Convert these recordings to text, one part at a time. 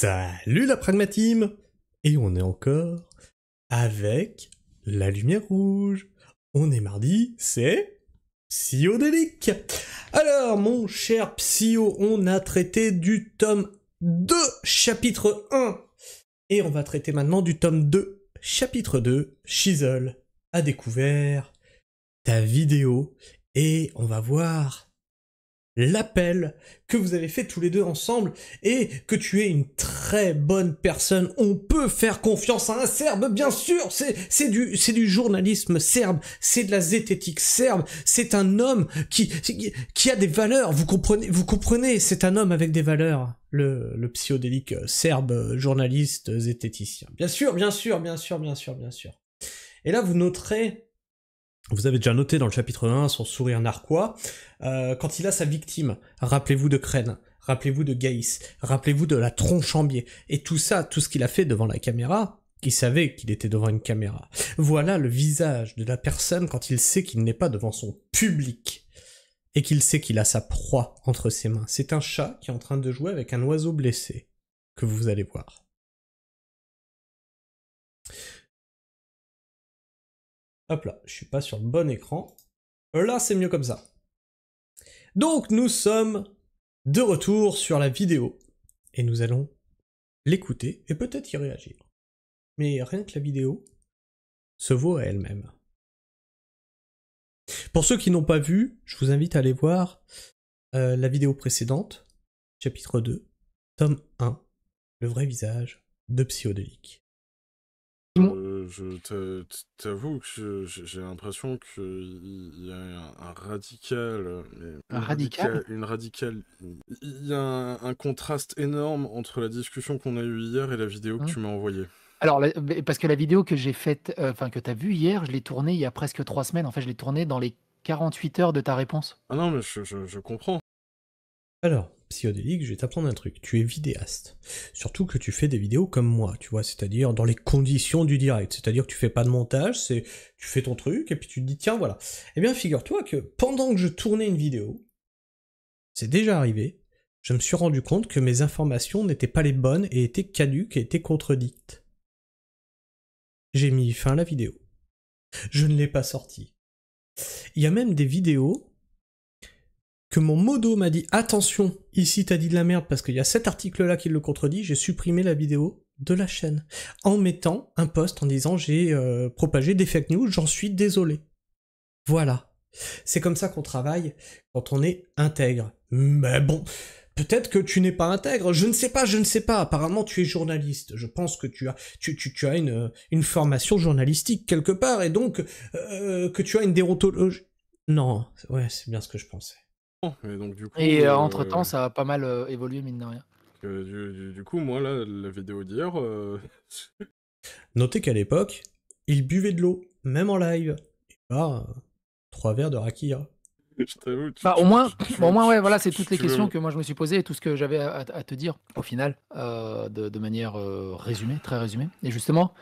Salut la Pragmatime! Et on est encore avec la lumière rouge. On est mardi, c'est Psyodélique. Alors, mon cher Psyo, on a traité du tome 2, chapitre 1. Et on va traiter maintenant du tome 2, chapitre 2. Chisel a découvert ta vidéo. Et on va voir l'appel que vous avez fait tous les deux ensemble et que tu es une très bonne personne. On peut faire confiance à un Serbe, bien sûr. C'est du journalisme serbe, c'est de la zététique serbe. C'est un homme qui a des valeurs. Vous comprenez. C'est un homme avec des valeurs. Le psychodélique serbe, journaliste, zététicien. Bien sûr. Et là, vous noterez. Vous avez déjà noté dans le chapitre 1 son sourire narquois, quand il a sa victime. Rappelez-vous de Crène, rappelez-vous de Gaïs, rappelez-vous de la tronche en biais. Et tout ça, tout ce qu'il a fait devant la caméra, il savait qu'il était devant une caméra. Voilà le visage de la personne quand il sait qu'il n'est pas devant son public. Et qu'il sait qu'il a sa proie entre ses mains. C'est un chat qui est en train de jouer avec un oiseau blessé, que vous allez voir. Hop là, je suis pas sur le bon écran. Là, c'est mieux comme ça. Donc, nous sommes de retour sur la vidéo. Et nous allons l'écouter et peut-être y réagir. Mais rien que la vidéo se vaut à elle-même. Pour ceux qui n'ont pas vu, je vous invite à aller voir la vidéo précédente, chapitre 2, tome 1, le vrai visage de Psyodélique. Je t'avoue que j'ai l'impression qu'il y a un radical... Une radicale... Il y a un contraste énorme entre la discussion qu'on a eue hier et la vidéo que tu m'as envoyée. Alors, parce que la vidéo que j'ai faite, que tu as vue hier, je l'ai tournée il y a presque 3 semaines. En fait, je l'ai tournée dans les 48 heures de ta réponse. Ah non, mais je comprends. Alors, Psyodélique, je vais t'apprendre un truc. Tu es vidéaste. Surtout que tu fais des vidéos comme moi, tu vois, c'est-à-dire dans les conditions du direct. C'est-à-dire que tu fais pas de montage, tu fais ton truc, et puis tu te dis, tiens, voilà. Eh bien, figure-toi que pendant que je tournais une vidéo, c'est déjà arrivé, je me suis rendu compte que mes informations n'étaient pas les bonnes et étaient caduques et étaient contredites. J'ai mis fin à la vidéo. Je ne l'ai pas sortie. Il y a même des vidéos que mon modo m'a dit « Attention, ici t'as dit de la merde parce qu'il y a cet article-là qui le contredit, j'ai supprimé la vidéo de la chaîne. » En mettant un post en disant « J'ai propagé des fake news, j'en suis désolé. » Voilà. C'est comme ça qu'on travaille quand on est intègre. Mais bon, peut-être que tu n'es pas intègre, je ne sais pas. Apparemment, tu es journaliste. Je pense que tu as une formation journalistique quelque part et donc que tu as une déontologie. Non, ouais, c'est bien ce que je pensais. Et donc, du coup, entre-temps, ça a pas mal évolué, mine de rien. Du coup, moi, là, la vidéo d'hier... Notez qu'à l'époque, il buvait de l'eau, même en live. Et pas 3 verres de rakia. Je t'avoue, au moins, ouais, voilà, c'est toutes les questions que moi je me suis posées et tout ce que j'avais à te dire, au final, de manière résumée, très résumée. Et justement,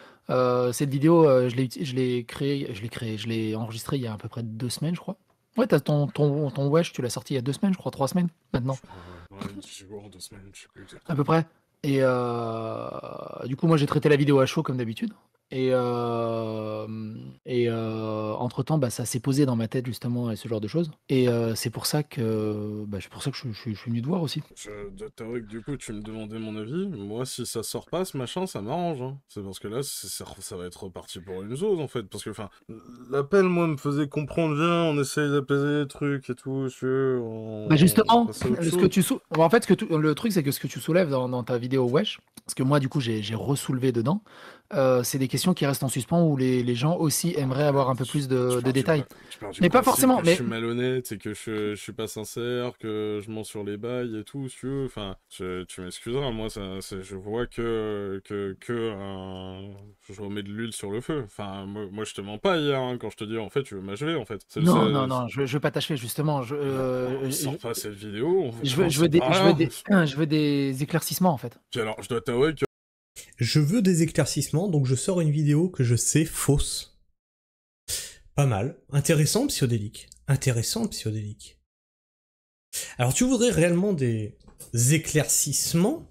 cette vidéo, je l'ai enregistrée il y a à peu près 2 semaines, je crois. Ouais, t'as ton wesh, tu l'as sorti il y a 2 semaines, je crois, 3 semaines maintenant. Ouais, 10 jours, 2 semaines, je sais plus exactement. À peu près. Et du coup, moi j'ai traité la vidéo à chaud comme d'habitude. Et entre-temps, ça s'est posé dans ma tête justement et ce genre de choses. Et c'est pour ça que je suis venu te voir aussi. T'avouer que du coup, tu me demandais mon avis. Moi, si ça sort pas, ce machin, ça m'arrange. Hein. C'est parce que là, ça va être reparti pour une zone en fait. Parce que, enfin, l'appel, moi, me faisait comprendre, viens, on essaye d'apaiser les trucs et tout. Justement, le truc, c'est que ce que tu soulèves dans ta vidéo Wesh, parce que moi, du coup, j'ai ressoulevé dedans. C'est des questions qui restent en suspens où les gens aussi aimeraient avoir un peu plus de détails. Mais pas forcément. Mais je suis malhonnête et que je suis pas sincère, que je mens sur les bails et tout, si tu veux. Enfin, tu m'excuseras, moi, je vois que je remets de l'huile sur le feu. Enfin, moi je te mens pas hier hein, quand je te dis en fait tu veux m'achever en fait. Non, je veux pas t'achever justement. Sors pas cette vidéo. Je veux des éclaircissements en fait. Puis alors, je dois t'avouer que je veux des éclaircissements, donc je sors une vidéo que je sais fausse. Pas mal. Intéressant, Psyodélique. Alors, tu voudrais réellement des éclaircissements?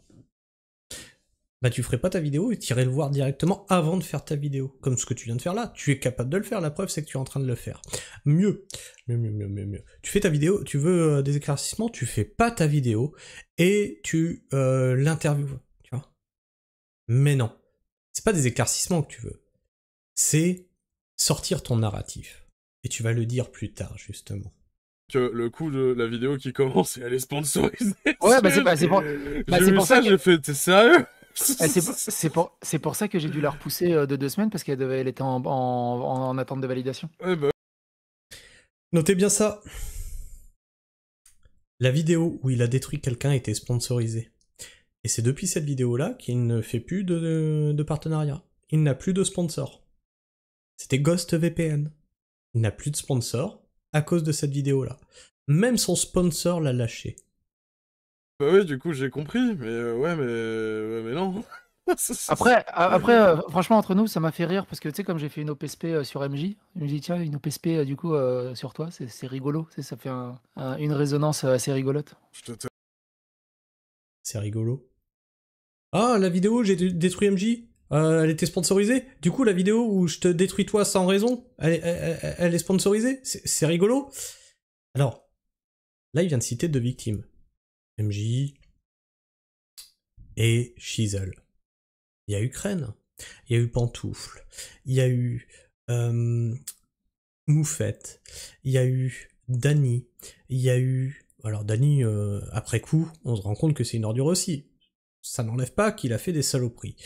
bah tu ferais pas ta vidéo et tu irais le voir directement avant de faire ta vidéo. Comme ce que tu viens de faire là. Tu es capable de le faire, la preuve c'est que tu es en train de le faire. Mieux. Tu fais ta vidéo, tu veux des éclaircissements, tu fais pas ta vidéo et tu l'interviewes, tu vois. Mais non. C'est pas des éclaircissements que tu veux. C'est sortir ton narratif. Et tu vas le dire plus tard, justement. Que le coup de la vidéo qui commence et elle est sponsorisée. Ouais, bah c'est pour, j'ai vu ça, j'ai fait, t'es sérieux? C'est pour ça que j'ai dû la repousser de 2 semaines parce elle était en attente de validation. Ouais, bah. Notez bien ça. La vidéo où il a détruit quelqu'un était sponsorisée. Et c'est depuis cette vidéo-là qu'il ne fait plus de partenariat. Il n'a plus de sponsor. C'était Ghost VPN. Il n'a plus de sponsor à cause de cette vidéo-là. Même son sponsor l'a lâché. Bah oui, du coup, j'ai compris, mais ouais, mais non. Après, franchement, entre nous, ça m'a fait rire parce que tu sais, comme j'ai fait une OPSP sur MJ, je me dis, tiens, une OPSP du coup sur toi, c'est rigolo. Ça fait une résonance assez rigolote. C'est rigolo. Ah, la vidéo où j'ai détruit MJ, elle était sponsorisée. Du coup, la vidéo où je te détruis toi sans raison, elle est sponsorisée. C'est rigolo. Alors, là, il vient de citer 2 victimes. MJ et Shizzle. Il y a eu Crène, il y a eu Pantoufle, il y a eu Moufette, il y a eu Dany, il y a eu... Alors Dany, après coup, on se rend compte que c'est une ordure aussi. Ça n'enlève pas qu'il a fait des saloperies.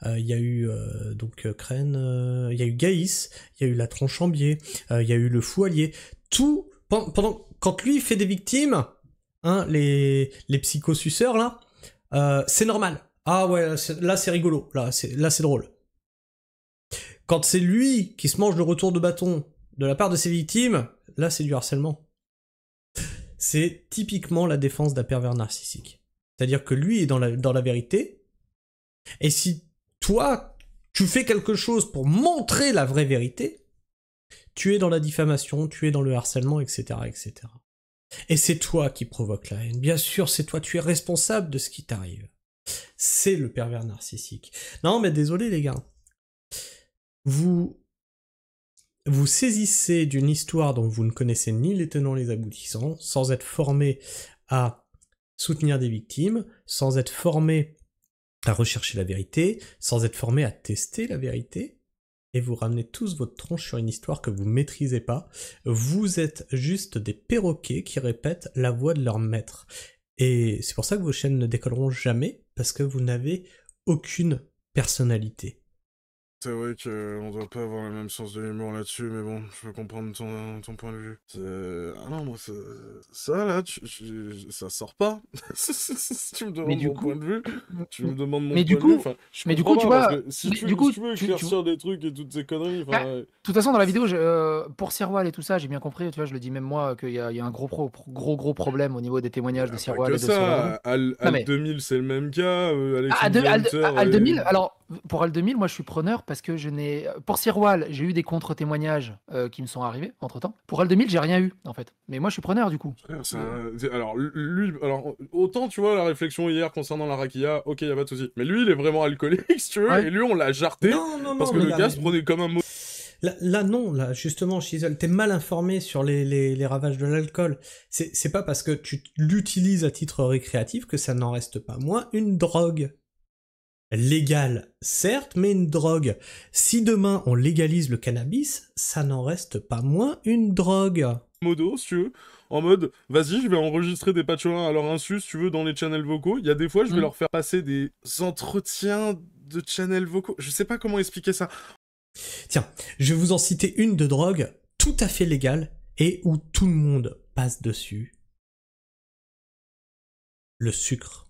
Il y a eu donc Crène, il y a eu Gaïs, il y a eu la Tronchambier, il y a eu le Fouallier. Tout, quand lui fait des victimes, hein, les psychosuceurs là, c'est normal. Ah ouais, là c'est rigolo, là c'est drôle. Quand c'est lui qui se mange le retour de bâton de la part de ses victimes, là c'est du harcèlement. C'est typiquement la défense d'un pervers narcissique. C'est-à-dire que lui est dans la vérité, et si toi, tu fais quelque chose pour montrer la vraie vérité, tu es dans la diffamation, tu es dans le harcèlement, etc., etc. Et c'est toi qui provoque la haine. Bien sûr, c'est toi, tu es responsable de ce qui t'arrive. C'est le pervers narcissique. Non, mais désolé les gars. Vous saisissez d'une histoire dont vous ne connaissez ni les tenants ni les aboutissants, sans être formé à soutenir des victimes, sans être formé à rechercher la vérité, sans être formé à tester la vérité, et vous ramenez tous votre tronche sur une histoire que vous maîtrisez pas. Vous êtes juste des perroquets qui répètent la voix de leur maître. Et c'est pour ça que vos chaînes ne décolleront jamais, parce que vous n'avez aucune personnalité. C'est vrai qu'on doit pas avoir le même sens de l'humour là-dessus, mais bon, je peux comprendre ton point de vue. Ah non, moi, ça là, ça sort pas. Tu me demandes mon point de vue, tu me demandes mon point de vue, enfin, je comprends pas, parce que si tu veux éclaircir des trucs et toutes ces conneries, enfin... De toute façon, dans la vidéo, pour Sirwal et tout ça, j'ai bien compris, tu vois, je le dis même moi, qu'il y a un gros problème au niveau des témoignages de Sirwal et de Sirwal. Al 2000, c'est le même cas, Al 2000, alors, pour Al 2000, moi, je suis preneur, parce que pour Sirwal, j'ai eu des contre-témoignages qui me sont arrivés entre-temps. Pour Al 2000, j'ai rien eu, en fait. Mais moi, je suis preneur, du coup. Alors, autant, tu vois, la réflexion hier concernant la raquilla, ok, y a pas de souci. Mais lui, il est vraiment alcoolique, si tu veux, ouais. Et lui, on l'a jarté, parce que le gars se prenait comme un mot. Là, justement, Shizzle, t'es mal informé sur les ravages de l'alcool. C'est pas parce que tu l'utilises à titre récréatif que ça n'en reste pas moins une drogue. Légale, certes, mais une drogue. Si demain on légalise le cannabis, ça n'en reste pas moins une drogue. Modo, si tu veux, en mode, vas-y, je vais enregistrer des patcholins à leur insu, si tu veux, dans les channels vocaux. Il y a des fois, je vais leur faire passer des entretiens de channels vocaux. Je sais pas comment expliquer ça. Tiens, je vais vous en citer une de drogue tout à fait légale et où tout le monde passe dessus. Le sucre.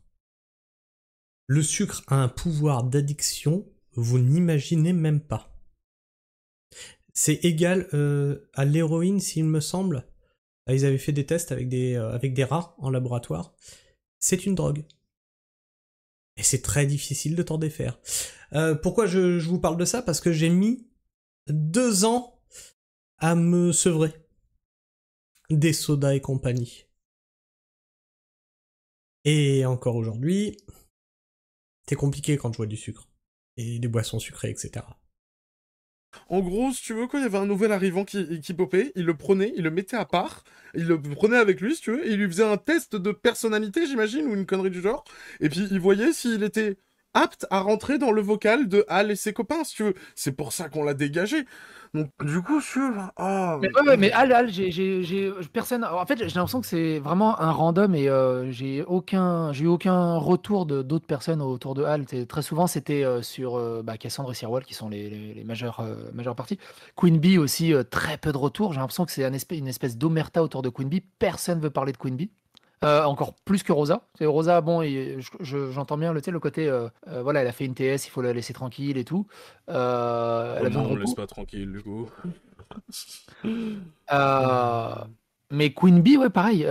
Le sucre a un pouvoir d'addiction, vous n'imaginez même pas. C'est égal à l'héroïne, s'il me semble. Ils avaient fait des tests avec des rats en laboratoire. C'est une drogue. Et c'est très difficile de t'en défaire. Pourquoi je vous parle de ça? Parce que j'ai mis 2 ans à me sevrer des sodas et compagnie. Et encore aujourd'hui, C'est compliqué quand je bois du sucre. Et des boissons sucrées, etc. En gros, si tu veux, quand il y avait un nouvel arrivant qui popait, il le prenait, il le mettait à part, il le prenait avec lui, si tu veux, et il lui faisait un test de personnalité, j'imagine, ou une connerie du genre, et puis il voyait s'il était apte à rentrer dans le vocal de Hal et ses copains, si tu veux. C'est pour ça qu'on l'a dégagé. Donc, du coup, si tu veux, mais Hal, personne. En fait, j'ai l'impression que c'est vraiment un random et j'ai eu aucun retour d'autres personnes autour de Hal. Très souvent, c'était sur Cassandre et Sirwall qui sont les majeures parties. Queen Bee aussi, très peu de retours. J'ai l'impression que c'est une espèce d'omerta autour de Queen Bee. Personne veut parler de Queen Bee. Encore plus que Rosa. Rosa, bon, j'entends bien le côté, voilà, elle a fait une TS, il faut la laisser tranquille et tout. Elle a besoin de on repos. laisse pas tranquille, du coup. Mais Queen Bee, ouais, pareil.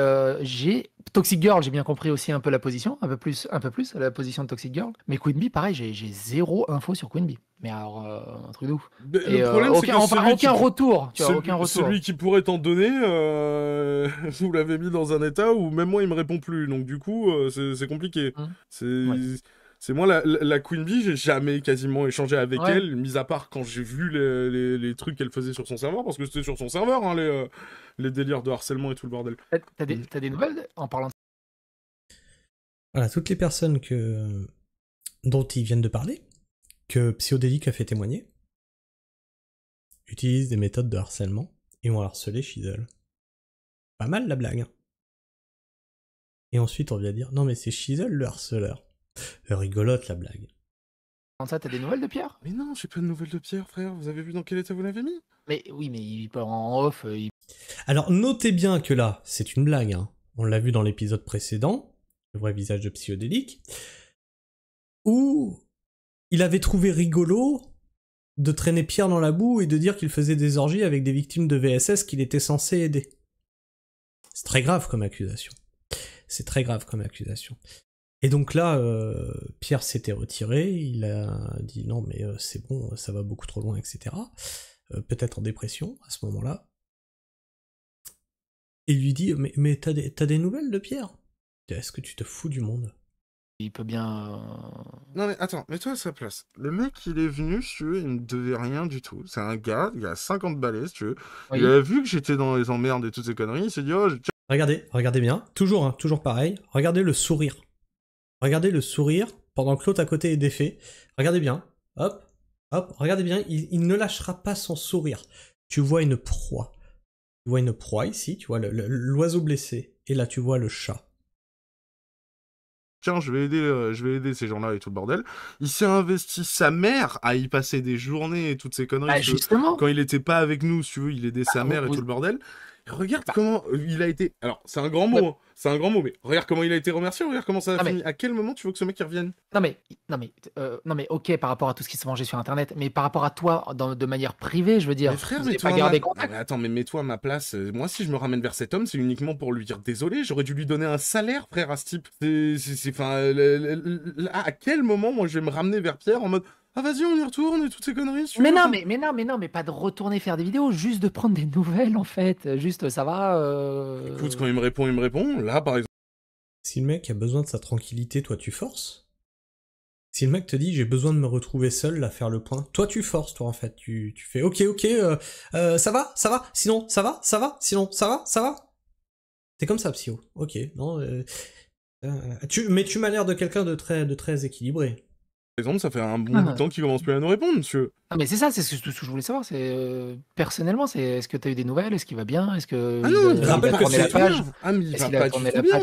Toxic Girl, j'ai bien compris aussi un peu la position, un peu plus la position de Toxic Girl. Mais Queen Bee, pareil, j'ai zéro info sur Queen Bee. Mais alors, un truc de ouf. Le problème, c'est que aucun retour. Tu vois, aucun retour. Celui qui pourrait t'en donner, vous l'avez mis dans un état où même moi, il me répond plus. Donc, du coup, c'est compliqué. C'est moi, la Queen Bee, j'ai jamais quasiment échangé avec elle, mis à part quand j'ai vu les trucs qu'elle faisait sur son serveur, parce que c'était sur son serveur, hein, les délires de harcèlement et tout le bordel. T'as des nouvelles en parlant de... Voilà, toutes les personnes dont ils viennent de parler, que Psyodélique a fait témoigner, utilisent des méthodes de harcèlement et ont harcelé Shizzle. Pas mal la blague. Hein. Et ensuite on vient dire, non mais c'est Shizzle le harceleur. Rigolote la blague. Ça, t'as des nouvelles de Pierre? Mais non, j'ai pas de nouvelles de Pierre, frère. Vous avez vu dans quel état vous l'avez mis? Mais oui, mais il peut en off. Alors notez bien que là, c'est une blague. Hein. On l'a vu dans l'épisode précédent, le vrai visage de Psyodélique, où il avait trouvé rigolo de traîner Pierre dans la boue et de dire qu'il faisait des orgies avec des victimes de VSS qu'il était censé aider. C'est très grave comme accusation. C'est très grave comme accusation. Et donc là, Pierre s'était retiré, il a dit non mais c'est bon, ça va beaucoup trop loin, etc. Peut-être en dépression à ce moment-là. Et il lui dit mais t'as des nouvelles de Pierre? Est-ce que tu te fous du monde? Il peut bien... Non mais attends, mets-toi à sa place. Le mec, il est venu, si tu veux, il me devait rien du tout. C'est un gars, il a 50 balais, si tu veux. Oui. Il a vu que j'étais dans les emmerdes et toutes ces conneries, il s'est dit oh... Regardez bien, toujours pareil, regardez le sourire. Regardez le sourire pendant que l'autre à côté est défait. Regardez bien, hop, regardez bien, il ne lâchera pas son sourire. Tu vois une proie. Tu vois une proie ici, tu vois l'oiseau blessé. Et là, tu vois le chat. Tiens, je vais aider ces gens-là et tout le bordel. Il s'est investi sa mère à y passer des journées et toutes ces conneries. Ah, justement. Quand il était pas avec nous, si tu veux, il aidait sa mère et tout le bordel. Regarde comment il a été... Alors, c'est un grand mot, hein. C'est un grand mot, mais regarde comment il a été remercié, regarde comment ça a fini. À quel moment tu veux que ce mec revienne? Non mais ok, par rapport à tout ce qui se mangeait sur Internet, mais par rapport à toi, de manière privée, je veux dire... Mais frère, mais toi, attends, mais mets-toi à ma place. Moi, si je me ramène vers cet homme, c'est uniquement pour lui dire désolé, j'aurais dû lui donner un salaire, frère, à ce type. À quel moment, moi, je vais me ramener vers Pierre en mode... Ah vas-y, on y retourne et toutes ces conneries. Mais non, mais pas de retourner faire des vidéos, juste de prendre des nouvelles en fait. Juste, ça va. Écoute, quand il me répond. Là, par exemple. Si le mec a besoin de sa tranquillité, toi tu forces. Si le mec te dit j'ai besoin de me retrouver seul, là, faire le point, toi tu forces, toi en fait. Tu fais ok, ça va, sinon ça va, sinon ça va. T'es comme ça, Psyo. Ok, non. Mais tu m'as l'air de quelqu'un de très équilibré. Par exemple, ça fait un bon bout de temps qu'il commence plus à nous répondre, monsieur. Ah mais c'est ça, c'est ce que je voulais savoir. C'est personnellement, est-ce que t'as eu des nouvelles? Est-ce qu'il va bien? Est-ce que je rappelle que c'est la page? Ah mais il va pas du tout bien.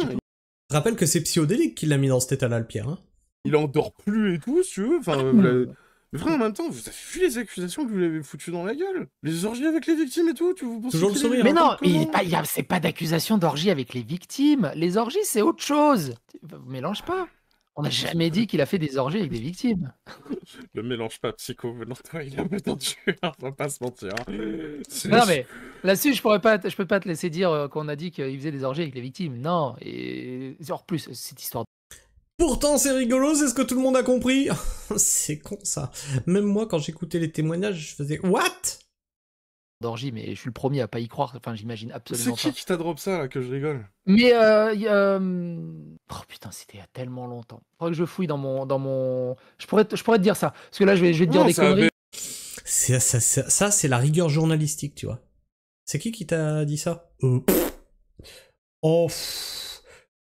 Je rappelle que c'est Psyodélique qui l'a mis dans cet état-là, le Pierre. Hein. Il endort plus et tout, si tu veux. Enfin, mais frère, en même temps, vous avez vu les accusations que vous lui avez foutues dans la gueule? Les orgies avec les victimes et tout, vous pensez toujours le sourire. Mais non, c'est pas d'accusation d'orgie avec les victimes. Les orgies, c'est autre chose. Mélange pas. On n'a jamais dit qu'il a fait des orgies avec des victimes. Le mélange pas, Psycho. Non, toi, il est un peu tendu, on va pas se mentir. Non, mais là-dessus, je peux pas te laisser dire qu'on a dit qu'il faisait des orgies avec les victimes. Non, et en plus, cette histoire. Pourtant, c'est rigolo, c'est ce que tout le monde a compris. C'est con, ça. Même moi, quand j'écoutais les témoignages, je faisais « What ?» d'orgie, mais je suis le premier à pas y croire. Enfin, j'imagine C'est absolument pas. qui t'a drop ça, là, que je rigole? Mais oh putain, c'était il y a tellement longtemps. Faudrait que je fouille dans mon. Je pourrais te dire ça, parce que là, je vais te dire Non, des ça avait... conneries. Ça, c'est la rigueur journalistique, tu vois. C'est qui t'a dit ça? Oh,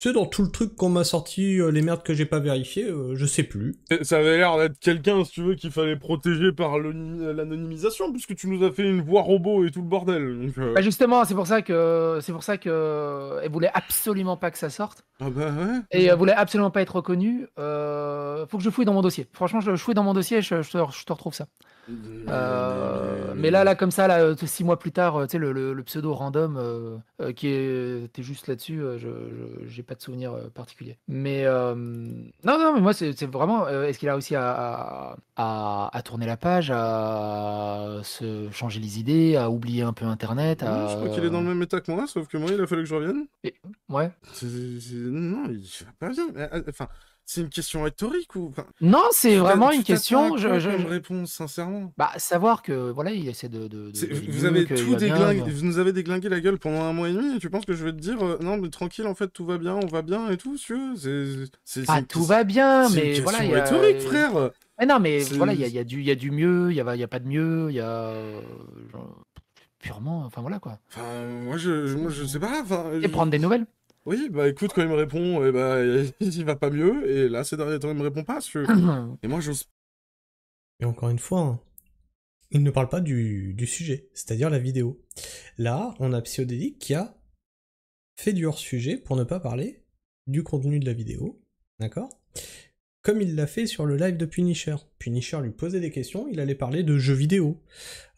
tu sais, dans tout le truc qu'on m'a sorti, les merdes que j'ai pas vérifiées, je sais plus. Ça avait l'air d'être quelqu'un, si tu veux, qu'il fallait protéger par l'anonymisation, puisque tu nous as fait une voix robot et tout le bordel. Donc, Bah justement, c'est pour ça que elle voulait absolument pas que ça sorte. Ah bah ouais. Et elle voulait absolument pas être reconnue. Faut que je fouille dans mon dossier. Franchement, je fouille dans mon dossier et je te retrouve ça. Mais là, comme ça, là, 6 mois plus tard, tu sais, le pseudo random qui était juste là-dessus, j'ai pas de souvenir particulier. Mais non, mais moi, c'est vraiment. Est-ce qu'il a réussi à tourner la page, à se changer les idées, à oublier un peu Internet, Non, je crois qu'il est dans le même état que moi, sauf que moi, il a fallu que je revienne. Ouais. Non, il va pas bien. Enfin, c'est une question rhétorique ou... Enfin, Non, c'est vraiment une question. Je me réponds sincèrement. Bah, savoir que voilà, il essaie de vous avez tout déglingué, vous nous avez déglingué la gueule pendant 1 mois et demi, et tu penses que je vais te dire non mais tranquille, en fait tout va bien, on va bien et tout, tout va bien, mais c'est voilà, une question rhétorique, frère. Mais non, mais voilà, il y a du mieux, il y a pas de mieux, il y a purement, enfin voilà quoi. Enfin, moi je sais pas. Enfin, Et prendre des nouvelles. Oui, bah écoute, quand il me répond, eh bah, il va pas mieux, et là, ces derniers temps, il me répond pas, et moi, j'ose... Et encore une fois, hein, il ne parle pas du sujet, c'est-à-dire la vidéo. Là, on a Psyodélique qui a fait du hors-sujet pour ne pas parler du contenu de la vidéo, d'accord? Comme il l'a fait sur le live de Punisher. Punisher lui posait des questions, il allait parler de jeux vidéo.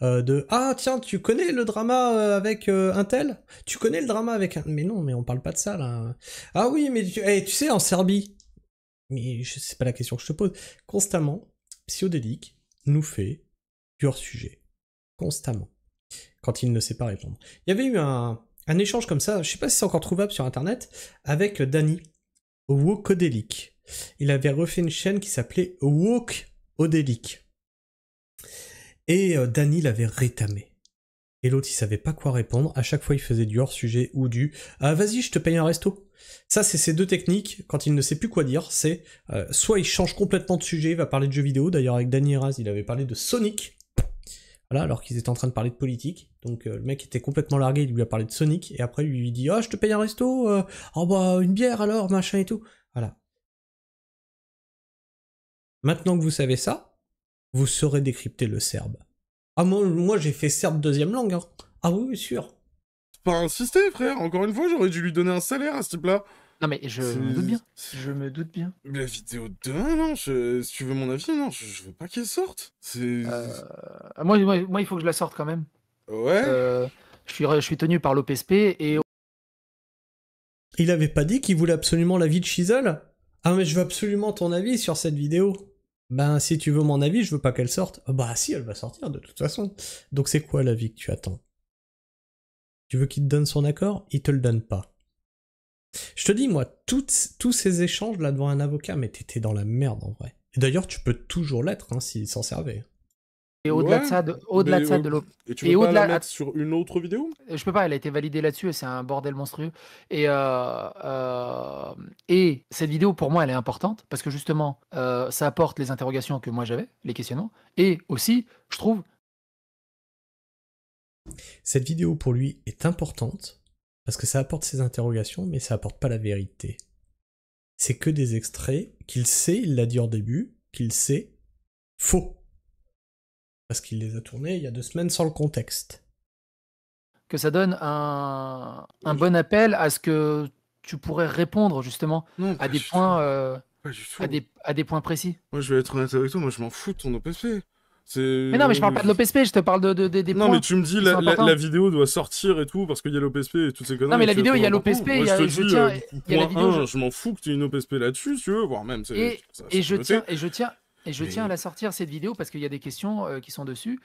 Ah tiens, tu connais le drama avec un tel? Tu connais le drama avec un... Mais non, mais on parle pas de ça là. Ah oui, mais tu sais, en Serbie. Mais c'est pas la question que je te pose. Constamment, Psyodélique nous fait du hors-sujet. Constamment. Quand il ne sait pas répondre. Il y avait eu un échange comme ça, je sais pas si c'est encore trouvable sur internet, avec Danny, Wokodélique. Il avait refait une chaîne qui s'appelait Wokodélique. Et Danny l'avait rétamé. Et l'autre, il savait pas quoi répondre. À chaque fois, il faisait du hors-sujet ou du « Ah, vas-y, je te paye un resto ». Ça, c'est ces deux techniques. Quand il ne sait plus quoi dire, c'est soit il change complètement de sujet, il va parler de jeux vidéo. D'ailleurs, avec Danny Eraz, il avait parlé de Sonic. Voilà, alors qu'ils étaient en train de parler de politique. Donc le mec était complètement largué, il lui a parlé de Sonic. Et après, il lui dit « Ah, je te paye un resto. Oh bah, une bière alors, machin et tout. » Voilà. Maintenant que vous savez ça, vous saurez décrypter le serbe. Ah, moi j'ai fait serbe deuxième langue, hein. Ah oui, sûr. Pas insister, frère. Encore une fois, j'aurais dû lui donner un salaire à ce type-là. Non, mais je me doute bien. Je me doute bien. La vidéo de demain, non, si tu veux mon avis, non, je veux pas qu'elle sorte. Moi, il faut que je la sorte quand même. Ouais. Je suis tenu par l'OPSP et... Il avait pas dit qu'il voulait absolument l'avis de Chisel? Ah mais je veux absolument ton avis sur cette vidéo. Ben si tu veux mon avis, je veux pas qu'elle sorte. Bah si, elle va sortir de toute façon. Donc c'est quoi l'avis que tu attends? Tu veux qu'il te donne son accord? Il te le donne pas. Je te dis, moi, tous ces échanges là devant un avocat, mais t'étais dans la merde en vrai. Et d'ailleurs, tu peux toujours l'être, hein, s'il s'en servait. Et au-delà de ça, de l'OP. Et tu veux pas la mettre sur une autre vidéo? Je peux pas, elle a été validée là-dessus et c'est un bordel monstrueux. Et cette vidéo, pour moi, elle est importante parce que justement, ça apporte les interrogations que moi j'avais, les questionnements. Et aussi, je trouve... Cette vidéo, pour lui, est importante parce que ça apporte ses interrogations, mais ça apporte pas la vérité. C'est que des extraits qu'il sait, il l'a dit en début, qu'il sait faux. Parce qu'il les a tournés il y a 2 semaines sans le contexte. Que ça donne un bon appel à ce que tu pourrais répondre justement à des points à des points précis. Moi je vais être honnête avec toi, moi je m'en fous de ton OPSP. Mais non, mais je parle pas de l'OPSP, je te parle des points. Non, mais tu me dis la vidéo doit sortir et tout parce qu'il y a l'OPSP et toutes ces conneries. Non, mais la vidéo, il y a l'OPSP, il y a la vidéo. Je m'en fous que tu aies une OPSP là-dessus, si tu veux, voire même. Et je tiens à la sortir cette vidéo parce qu'il y a des questions qui sont dessus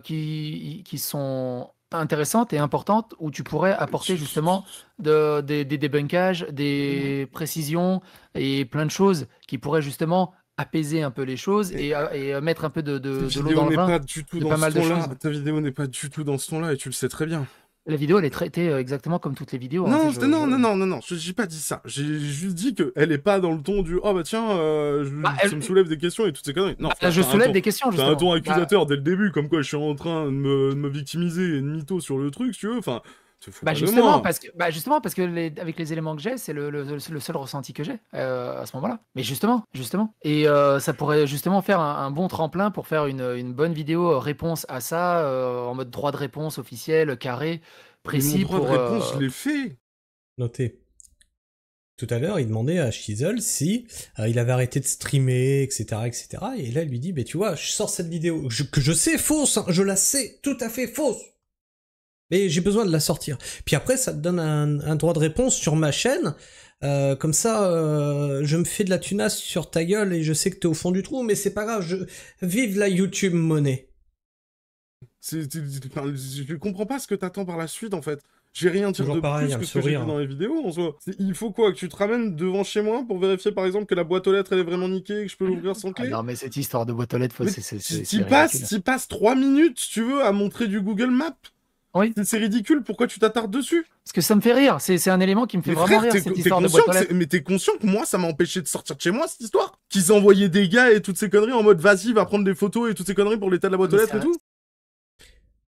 qui sont intéressantes et importantes où tu pourrais apporter justement des débunkages, des précisions et plein de choses qui pourraient justement apaiser un peu les choses et mettre un peu de l'eau dans le vin. Ta vidéo n'est pas du tout dans ce ton-là et tu le sais très bien. La vidéo, elle est traitée exactement comme toutes les vidéos. Non, non, j'ai pas dit ça. J'ai juste dit qu'elle est pas dans le ton du « Oh bah tiens, ça me soulève des questions et toutes ces conneries ». Non, je soulève des questions, justement. T'as un ton accusateur dès le début, comme quoi je suis en train de me victimiser et de mytho sur le truc, tu veux, enfin... justement, parce que avec les éléments que j'ai, c'est le seul ressenti que j'ai à ce moment-là. Mais justement. Et ça pourrait justement faire un bon tremplin pour faire une bonne vidéo réponse à ça, en mode droit de réponse officiel, carré, précis. Mais mon droit de réponse, je l'ai fait. Notez. Tout à l'heure, il demandait à Shizzle si il avait arrêté de streamer, etc., etc. Et là, il lui dit, bah, tu vois, je sors cette vidéo que je sais fausse, hein, je la sais tout à fait fausse. Mais j'ai besoin de la sortir. Puis après, ça te donne un droit de réponse sur ma chaîne. Comme ça, je me fais de la tunasse sur ta gueule et je sais que t'es au fond du trou, mais c'est pas grave, vive la YouTube monnaie. Je comprends pas ce que t'attends par la suite, en fait. J'ai rien dire de plus que ce que j'ai dit dans les vidéos, en soi. Il faut quoi? Que tu te ramènes devant chez moi pour vérifier, par exemple, que la boîte aux lettres, elle est vraiment niquée et que je peux l'ouvrir sans clé? Non, mais cette histoire de boîte aux lettres, t'y passes 3 minutes, si tu veux, à montrer du Google Maps. Oui. C'est ridicule, pourquoi tu t'attardes dessus? Parce que ça me fait rire, c'est un élément qui me fait vraiment rire, cette histoire de boîte aux lettres. Mais t'es conscient que moi, ça m'a empêché de sortir de chez moi, cette histoire? Qu'ils envoyaient des gars et toutes ces conneries en mode vas-y, va prendre des photos et toutes ces conneries pour l'état de la boîte aux lettres et tout?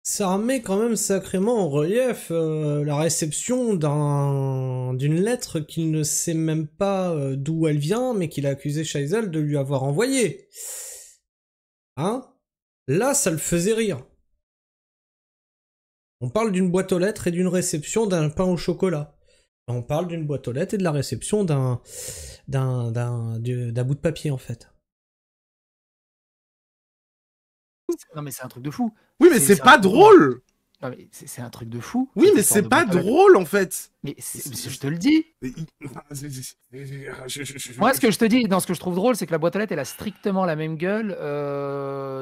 Ça remet quand même sacrément en relief la réception d'une lettre qu'il ne sait même pas d'où elle vient, mais qu'il a accusé Shizzle de lui avoir envoyée. Hein? Là, ça le faisait rire. On parle d'une boîte aux lettres et d'une réception d'un pain au chocolat. On parle d'une boîte aux lettres et de la réception d'un bout de papier, en fait. Non, mais c'est un truc de fou. Oui, mais c'est pas drôle! Non, mais c'est un truc de fou. Oui, mais c'est pas drôle, en fait! Mais je te le dis! Moi, ce que je te dis, dans ce que je trouve drôle, c'est que la boîte aux lettres, elle a strictement la même gueule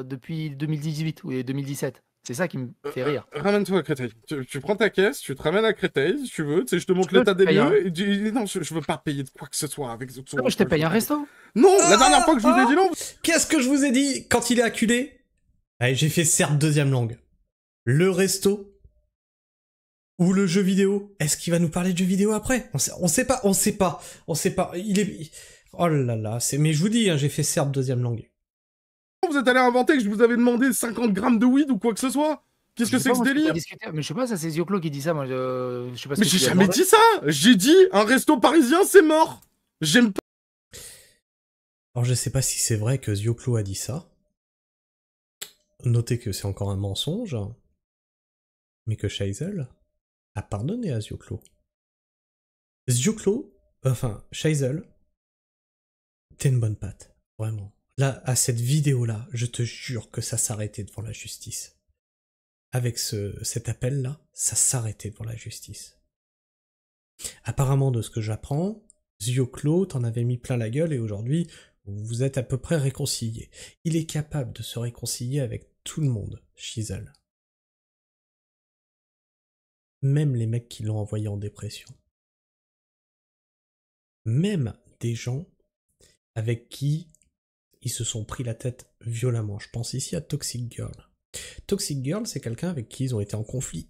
depuis 2018 ou 2017. C'est ça qui me fait rire. Ramène-toi à Créteil. Tu prends ta caisse, tu te ramènes à Créteil, si tu veux. Tu sais, je te montre l'état des lieux. Non, je veux pas payer de quoi que ce soit avec ce. Non, je t'ai payé un resto. Non, la dernière fois que je vous ai dit non. Qu'est-ce que je vous ai dit quand il est acculé? Allez, j'ai fait certes deuxième langue. Le resto ou le jeu vidéo. Est-ce qu'il va nous parler de jeu vidéo après? On sait pas. Il est. Oh là là, mais je vous dis, hein, j'ai fait certes deuxième langue. Vous êtes allé inventer que je vous avais demandé 50 grammes de weed ou quoi que ce soit? Qu'est-ce que c'est que ce délire? Mais je sais pas, ça c'est Zioclo qui dit ça, moi je sais pas ce mais j'ai jamais dit ça! J'ai dit, un resto parisien c'est mort! J'aime pas. Alors je sais pas si c'est vrai que Zioclo a dit ça. Notez que c'est encore un mensonge. Mais que Shizzle a pardonné à Zioclo. Shizzle, t'es une bonne patte, vraiment. Là, à cette vidéo-là, je te jure que ça s'arrêtait devant la justice. Avec cet appel-là, ça s'arrêtait devant la justice. Apparemment, de ce que j'apprends, Zioclo t'en avait mis plein la gueule et aujourd'hui, vous êtes à peu près réconciliés. Il est capable de se réconcilier avec tout le monde, Shizzle. Même les mecs qui l'ont envoyé en dépression. Même des gens avec qui ils se sont pris la tête violemment. Je pense ici à Toxic Girl. Toxic Girl, c'est quelqu'un avec qui ils ont été en conflit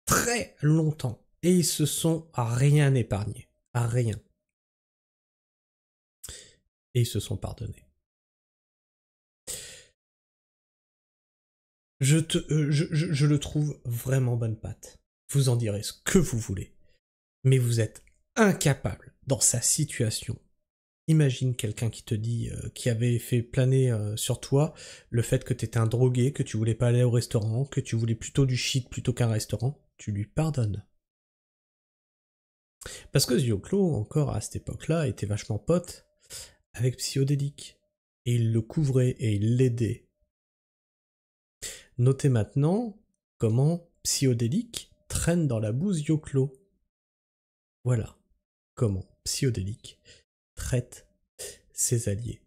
très longtemps. Et ils se sont à rien épargnés. À rien. Et ils se sont pardonnés. Je le trouve vraiment bonne patte. Vous en direz ce que vous voulez. Mais vous êtes incapable, dans sa situation. Imagine quelqu'un qui te dit, qui avait fait planer sur toi le fait que t'étais un drogué, que tu voulais pas aller au restaurant, que tu voulais plutôt du shit plutôt qu'un restaurant, tu lui pardonnes. Parce que Zioclo, encore à cette époque-là, était vachement pote avec Psyodélique. Et il le couvrait et il l'aidait. Notez maintenant comment Psyodélique traîne dans la boue Zioclo. Voilà comment Psyodélique traite ses alliés.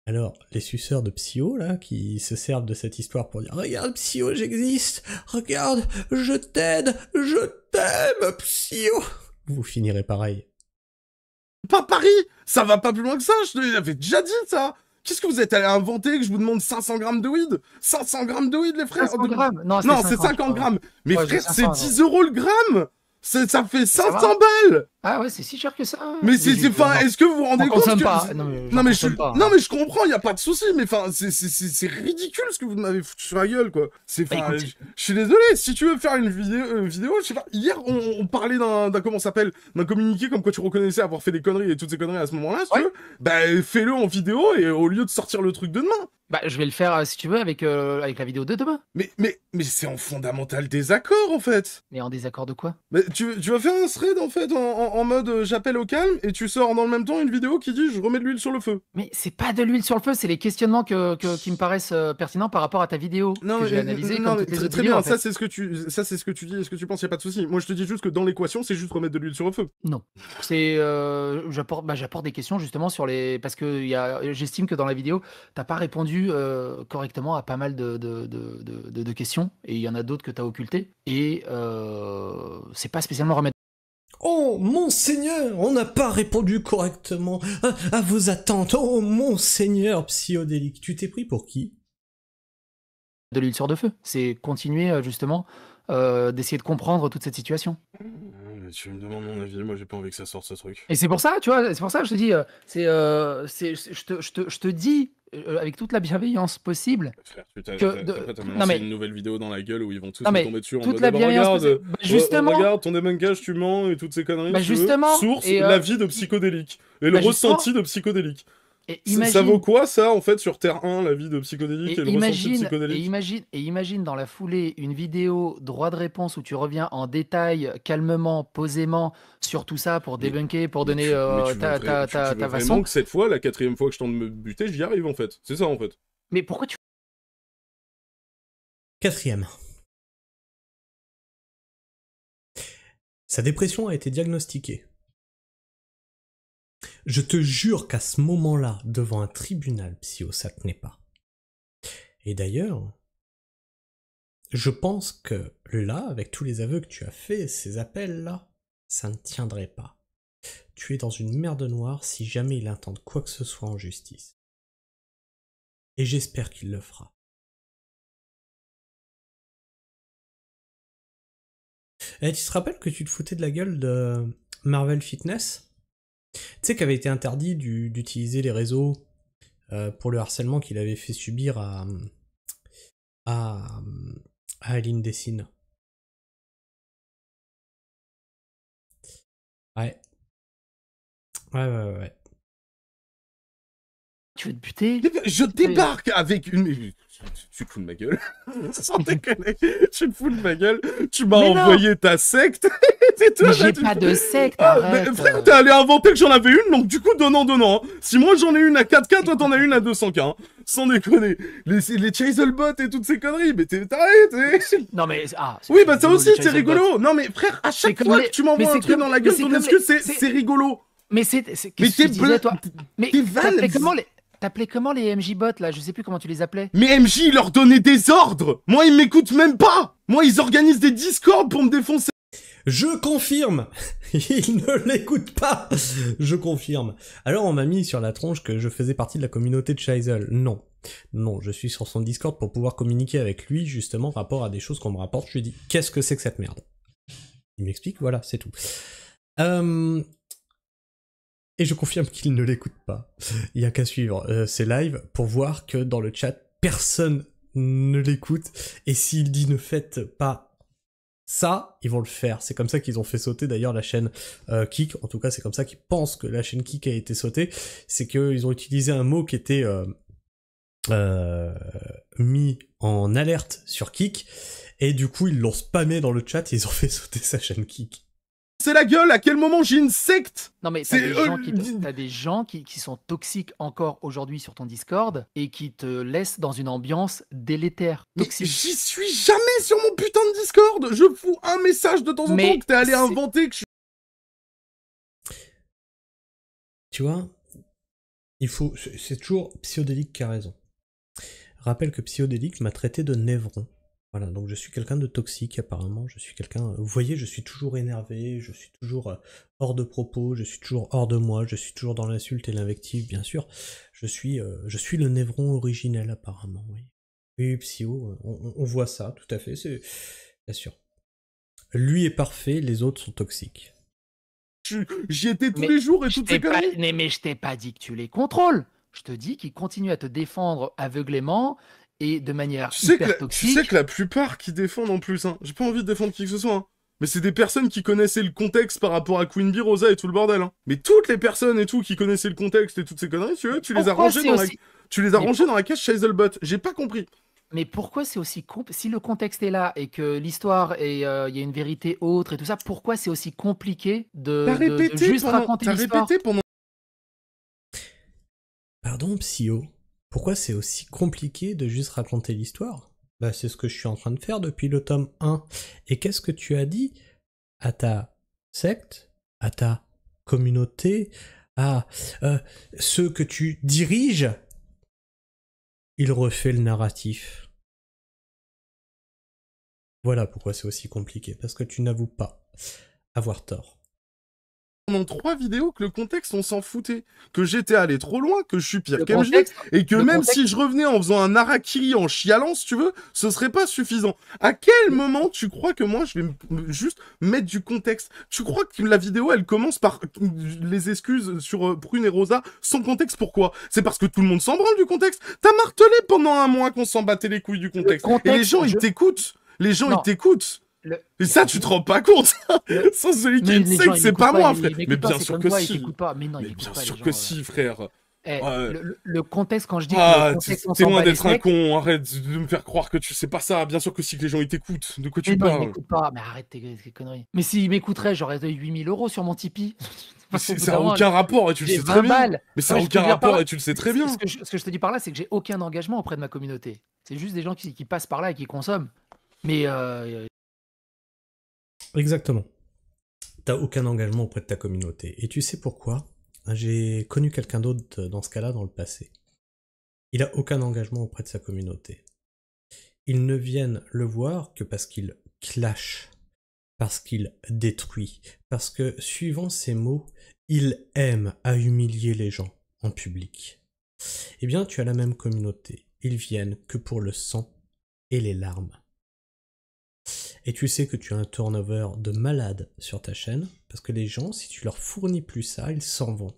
Alors, les suceurs de Psyo, là, qui se servent de cette histoire pour dire « Regarde, Psyo, j'existe! Regarde, je t'aide! Je t'aime, Psyo !» Vous finirez pareil. Pas Paris! Ça va pas plus loin que ça! Je te l'avais déjà dit, ça! Qu'est-ce que vous êtes allé inventer que je vous demande 500 grammes de weed? 500 grammes de weed, les frères? 500 grammes? Non, c'est 50 grammes. Mais ouais, frère, c'est 10 € le gramme. Ça fait 500 balles. Ah ouais, c'est si cher que ça. Mais est-ce que vous vous rendez compte que... pas. Non mais je comprends, il y a pas de souci, mais enfin, c'est ridicule ce que vous m'avez foutu sur la gueule, quoi. Je suis désolé, si tu veux faire une vidéo, je sais pas, hier, on parlait d'un comment ça s'appelle, d'un communiqué comme quoi tu reconnaissais avoir fait des conneries et toutes ces conneries à ce moment-là, si tu veux, bah, fais-le en vidéo et au lieu de sortir le truc de demain. Bah, je vais le faire, si tu veux, avec la vidéo de demain. Mais c'est en fondamental désaccord, en fait. Mais en désaccord de quoi? Mais tu vas faire un thread, en fait, en mode j'appelle au calme, et tu sors dans le même temps une vidéo qui dit je remets de l'huile sur le feu. Mais c'est pas de l'huile sur le feu, c'est les questionnements qui me paraissent pertinents par rapport à ta vidéo que j'ai analysé comme toutes les autres très vidéos, bien, en fait. ça c'est ce que tu dis, et ce que tu penses, y a pas de souci. Moi je te dis juste que dans l'équation, c'est juste remettre de l'huile sur le feu. Non, c'est j'apporte des questions justement sur les parce que j'estime que dans la vidéo, t'as pas répondu correctement à pas mal de questions, et il y en a d'autres que t'as occultées, et c'est pas spécialement remettre. Oh, monseigneur, on n'a pas répondu correctement à vos attentes. Oh, monseigneur psychodélique, tu t'es pris pour qui? De l'huile sur de feu. C'est continuer justement d'essayer de comprendre toute cette situation. Mais tu me demandes mon avis, moi j'ai pas envie que ça sorte ce truc. Et c'est pour ça, tu vois, c'est pour ça que je te dis, je te dis avec toute la bienveillance possible. Frère, t'as lancé une nouvelle vidéo dans la gueule où ils vont tous me tomber dessus en toute mode la bienveillance regarde, justement. Regarde ton démoncage, tu mens et toutes ces conneries. Justement. Source, l'avis de psychodélique. Et le ressenti de psychodélique. Et imagine... Ça vaut quoi, ça, en fait, sur Terre 1, la vie de psychodélique et le ressenti de psychodélique? Et imagine dans la foulée une vidéo droit de réponse où tu reviens en détail, calmement, posément, sur tout ça pour débunker, pour donner ta façon. Vraiment que cette fois, la 4e fois que je tente de me buter, j'y arrive, en fait. C'est ça, en fait. Mais pourquoi tu... 4e. Sa dépression a été diagnostiquée. Je te jure qu'à ce moment-là, devant un tribunal, Psyo, ça tenait pas. Et d'ailleurs, je pense que là, avec tous les aveux que tu as fait, ces appels-là, ça ne tiendrait pas. Tu es dans une merde noire si jamais il intente quoi que ce soit en justice. Et j'espère qu'il le fera. Et tu te rappelles que tu te foutais de la gueule de Marvel Fitness ? Tu sais qu'avait été interdit d'utiliser les réseaux pour le harcèlement qu'il avait fait subir à Aline Dessine. Ouais. Tu veux te buter? Je débarque avec une... Tu te fous de ma gueule. Sans déconner. Tu te fous de ma gueule. Tu m'as envoyé ta secte. Mais j'ai pas de secte, arrête. Mais frère, t'es allé inventer que j'en avais une, donc du coup, donnant. Si moi j'en ai une à 4K, toi t'en as une à 200K. Hein. Sans déconner. Les Chaselbot et toutes ces conneries, mais t'arrêtes. Non mais... oui, bah ça aussi, c'est rigolo. Non mais frère, à chaque fois que tu m'envoies un truc dans la gueule, ton excuse, c'est rigolo. Mais qu'est-ce que tu disais, toi? Mais t'appelais comment les MJ-bots, là? Je sais plus comment tu les appelais. Mais MJ, il leur donnait des ordres. Moi, ils m'écoutent même pas. Moi, ils organisent des Discord pour me défoncer. Je confirme. Ils ne l'écoutent pas. Je confirme. Alors, on m'a mis sur la tronche que je faisais partie de la communauté de Chaisel. Non. Non, je suis sur son Discord pour pouvoir communiquer avec lui, justement, par rapport à des choses qu'on me rapporte. Je lui dis, qu'est-ce que c'est que cette merde? Il m'explique, voilà, c'est tout. Et je confirme qu'il ne l'écoute pas. Il y a qu'à suivre ces lives pour voir que dans le chat, personne ne l'écoute. Et s'il dit ne faites pas ça, ils vont le faire. C'est comme ça qu'ils ont fait sauter d'ailleurs la chaîne Kik. En tout cas, c'est comme ça qu'ils pensent que la chaîne Kik a été sautée. C'est qu'ils ont utilisé un mot qui était mis en alerte sur Kik. Et du coup, ils l'ont spammé dans le chat et ils ont fait sauter sa chaîne Kik. C'est la gueule, à quel moment j'ai une secte? Non mais t'as des gens qui sont toxiques encore aujourd'hui sur ton Discord et qui te laissent dans une ambiance délétère, toxique. Mais j'y suis jamais sur mon putain de Discord. Je fous un message de temps en temps que t'es allé inventer que je... Tu vois, c'est toujours Psychodélique qui a raison. Rappelle que Psychodélique m'a traité de névron. Voilà, donc je suis quelqu'un de toxique apparemment, je suis quelqu'un... Vous voyez, je suis toujours énervé, je suis toujours hors de propos, je suis toujours hors de moi, je suis toujours dans l'insulte et l'invective, bien sûr. Je suis le névron originel apparemment, oui. Oui, Psyo, on voit ça, tout à fait, c'est bien sûr. Lui est parfait, les autres sont toxiques. J'y étais tous les jours et toutes ces conneries. Mais je t'ai pas dit que tu les contrôles. Je te dis qu'ils continuent à te défendre aveuglément et de manière hyper toxique. Tu sais que la plupart qui défendent en plus, hein, j'ai pas envie de défendre qui que ce soit, hein, mais c'est des personnes qui connaissaient le contexte par rapport à Queen Bee, Rosa et tout le bordel. Hein. Mais toutes les personnes et tout qui connaissaient le contexte et toutes ces conneries, tu les as rangées dans la cage Hazelbot. J'ai pas compris. Mais pourquoi c'est aussi si le contexte est là et que l'histoire et il y a une vérité autre et tout ça, pourquoi c'est aussi compliqué de juste raconter l'histoire? Pardon, Psyo, pourquoi c'est aussi compliqué de juste raconter l'histoire? Bah, c'est ce que je suis en train de faire depuis le tome 1. Et qu'est-ce que tu as dit à ta secte, à ta communauté, à ceux que tu diriges? Il refait le narratif. Voilà pourquoi c'est aussi compliqué, parce que tu n'avoues pas avoir tort. Pendant 3 vidéos que le contexte, on s'en foutait. Que j'étais allé trop loin, que je suis pire qu'MJ, et que même si je revenais en faisant un harakiri en chialant, si tu veux, ce serait pas suffisant. À quel moment tu crois que moi, je vais juste mettre du contexte? Tu crois que la vidéo, elle commence par les excuses sur Prune et Rosa sans contexte? Pourquoi? C'est parce que tout le monde s'en branle du contexte. T'as martelé pendant un mois qu'on s'en battait les couilles du contexte. Et les gens, ils t'écoutent. Les gens, ils t'écoutent. Et ça, tu te rends pas compte. Sans celui qui le sait que c'est pas moi, frère. Mais bien sûr que si. Mais bien sûr que si, frère. Le contexte, quand je dis que le contexte, t'es loin d'être un con. Arrête de me faire croire que tu sais pas ça. Bien sûr que si, que les gens, ils t'écoutent. De quoi tu parles? Non, ils m'écoutent pas. Mais arrête tes conneries. Mais s'ils m'écouteraient, j'aurais 8 000 € sur mon Tipeee. Ça n'a aucun rapport et tu le sais très bien. Mais ça n'a aucun rapport et tu le sais très bien. Ce que je te dis par là, c'est que j'ai aucun engagement auprès de ma communauté. C'est juste des gens qui passent par là et qui consomment. Mais exactement. T'as aucun engagement auprès de ta communauté. Et tu sais pourquoi? J'ai connu quelqu'un d'autre dans ce cas-là dans le passé. Il a aucun engagement auprès de sa communauté. Ils ne viennent le voir que parce qu'il clash, parce qu'il détruit, parce que, suivant ses mots, il aime à humilier les gens en public. Eh bien, tu as la même communauté. Ils viennent que pour le sang et les larmes. Et tu sais que tu as un turnover de malade sur ta chaîne, parce que les gens, si tu leur fournis plus ça, ils s'en vont.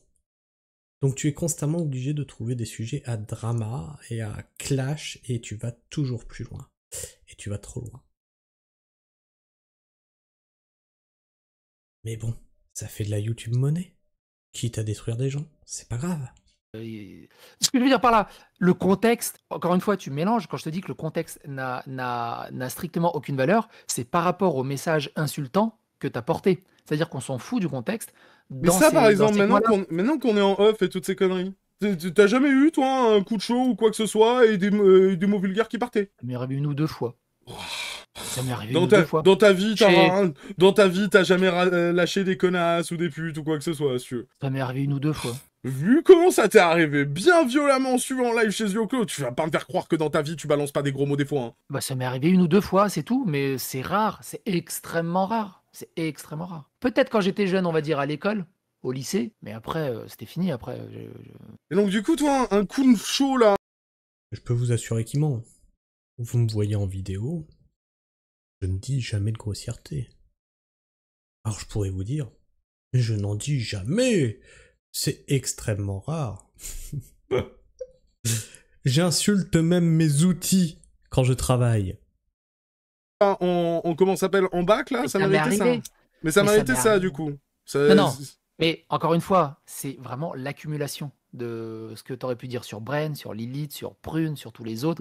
Donc tu es constamment obligé de trouver des sujets à drama et à clash, et tu vas toujours plus loin. Et tu vas trop loin. Mais bon, ça fait de la YouTube monnaie. Quitte à détruire des gens, c'est pas grave. Ce que je veux dire par là, le contexte, encore une fois, tu mélanges. Quand je te dis que le contexte n'a strictement aucune valeur, c'est par rapport au message insultant que tu as porté. C'est-à-dire qu'on s'en fout du contexte. Mais ça, par exemple, maintenant qu'on est en off et toutes ces conneries, t'as jamais eu, toi, un coup de chaud ou quoi que ce soit et des mots vulgaires qui partaient? Ça m'est arrivé 1 ou 2 fois. Ça m'est arrivé 1 ou 2 fois. Dans ta vie, t'as jamais lâché des connasses ou des putes ou quoi que ce soit, monsieur. Ça m'est arrivé 1 ou 2 fois. Vu comment ça t'est arrivé bien violemment en suivant live chez Yoko, tu vas pas me faire croire que dans ta vie tu balances pas des gros mots des fois. Hein. Bah ça m'est arrivé 1 ou 2 fois, c'est tout, mais c'est rare, c'est extrêmement rare. C'est extrêmement rare. Peut-être quand j'étais jeune, on va dire à l'école, au lycée, mais après, c'était fini après. Et donc du coup, toi, un coup de chaud là... Je peux vous assurer qu'il ment. Vous me voyez en vidéo, je ne dis jamais de grossièreté. Alors je pourrais vous dire, mais je n'en dis jamais. C'est extrêmement rare. J'insulte même mes outils quand je travaille. On comment ça s'appelle, en bac là? Ça m'a été ça. Mais ça m'a été ça du coup. Non. Mais encore une fois, c'est vraiment l'accumulation de ce que tu aurais pu dire sur Bren, sur Lilith, sur Prune, sur tous les autres.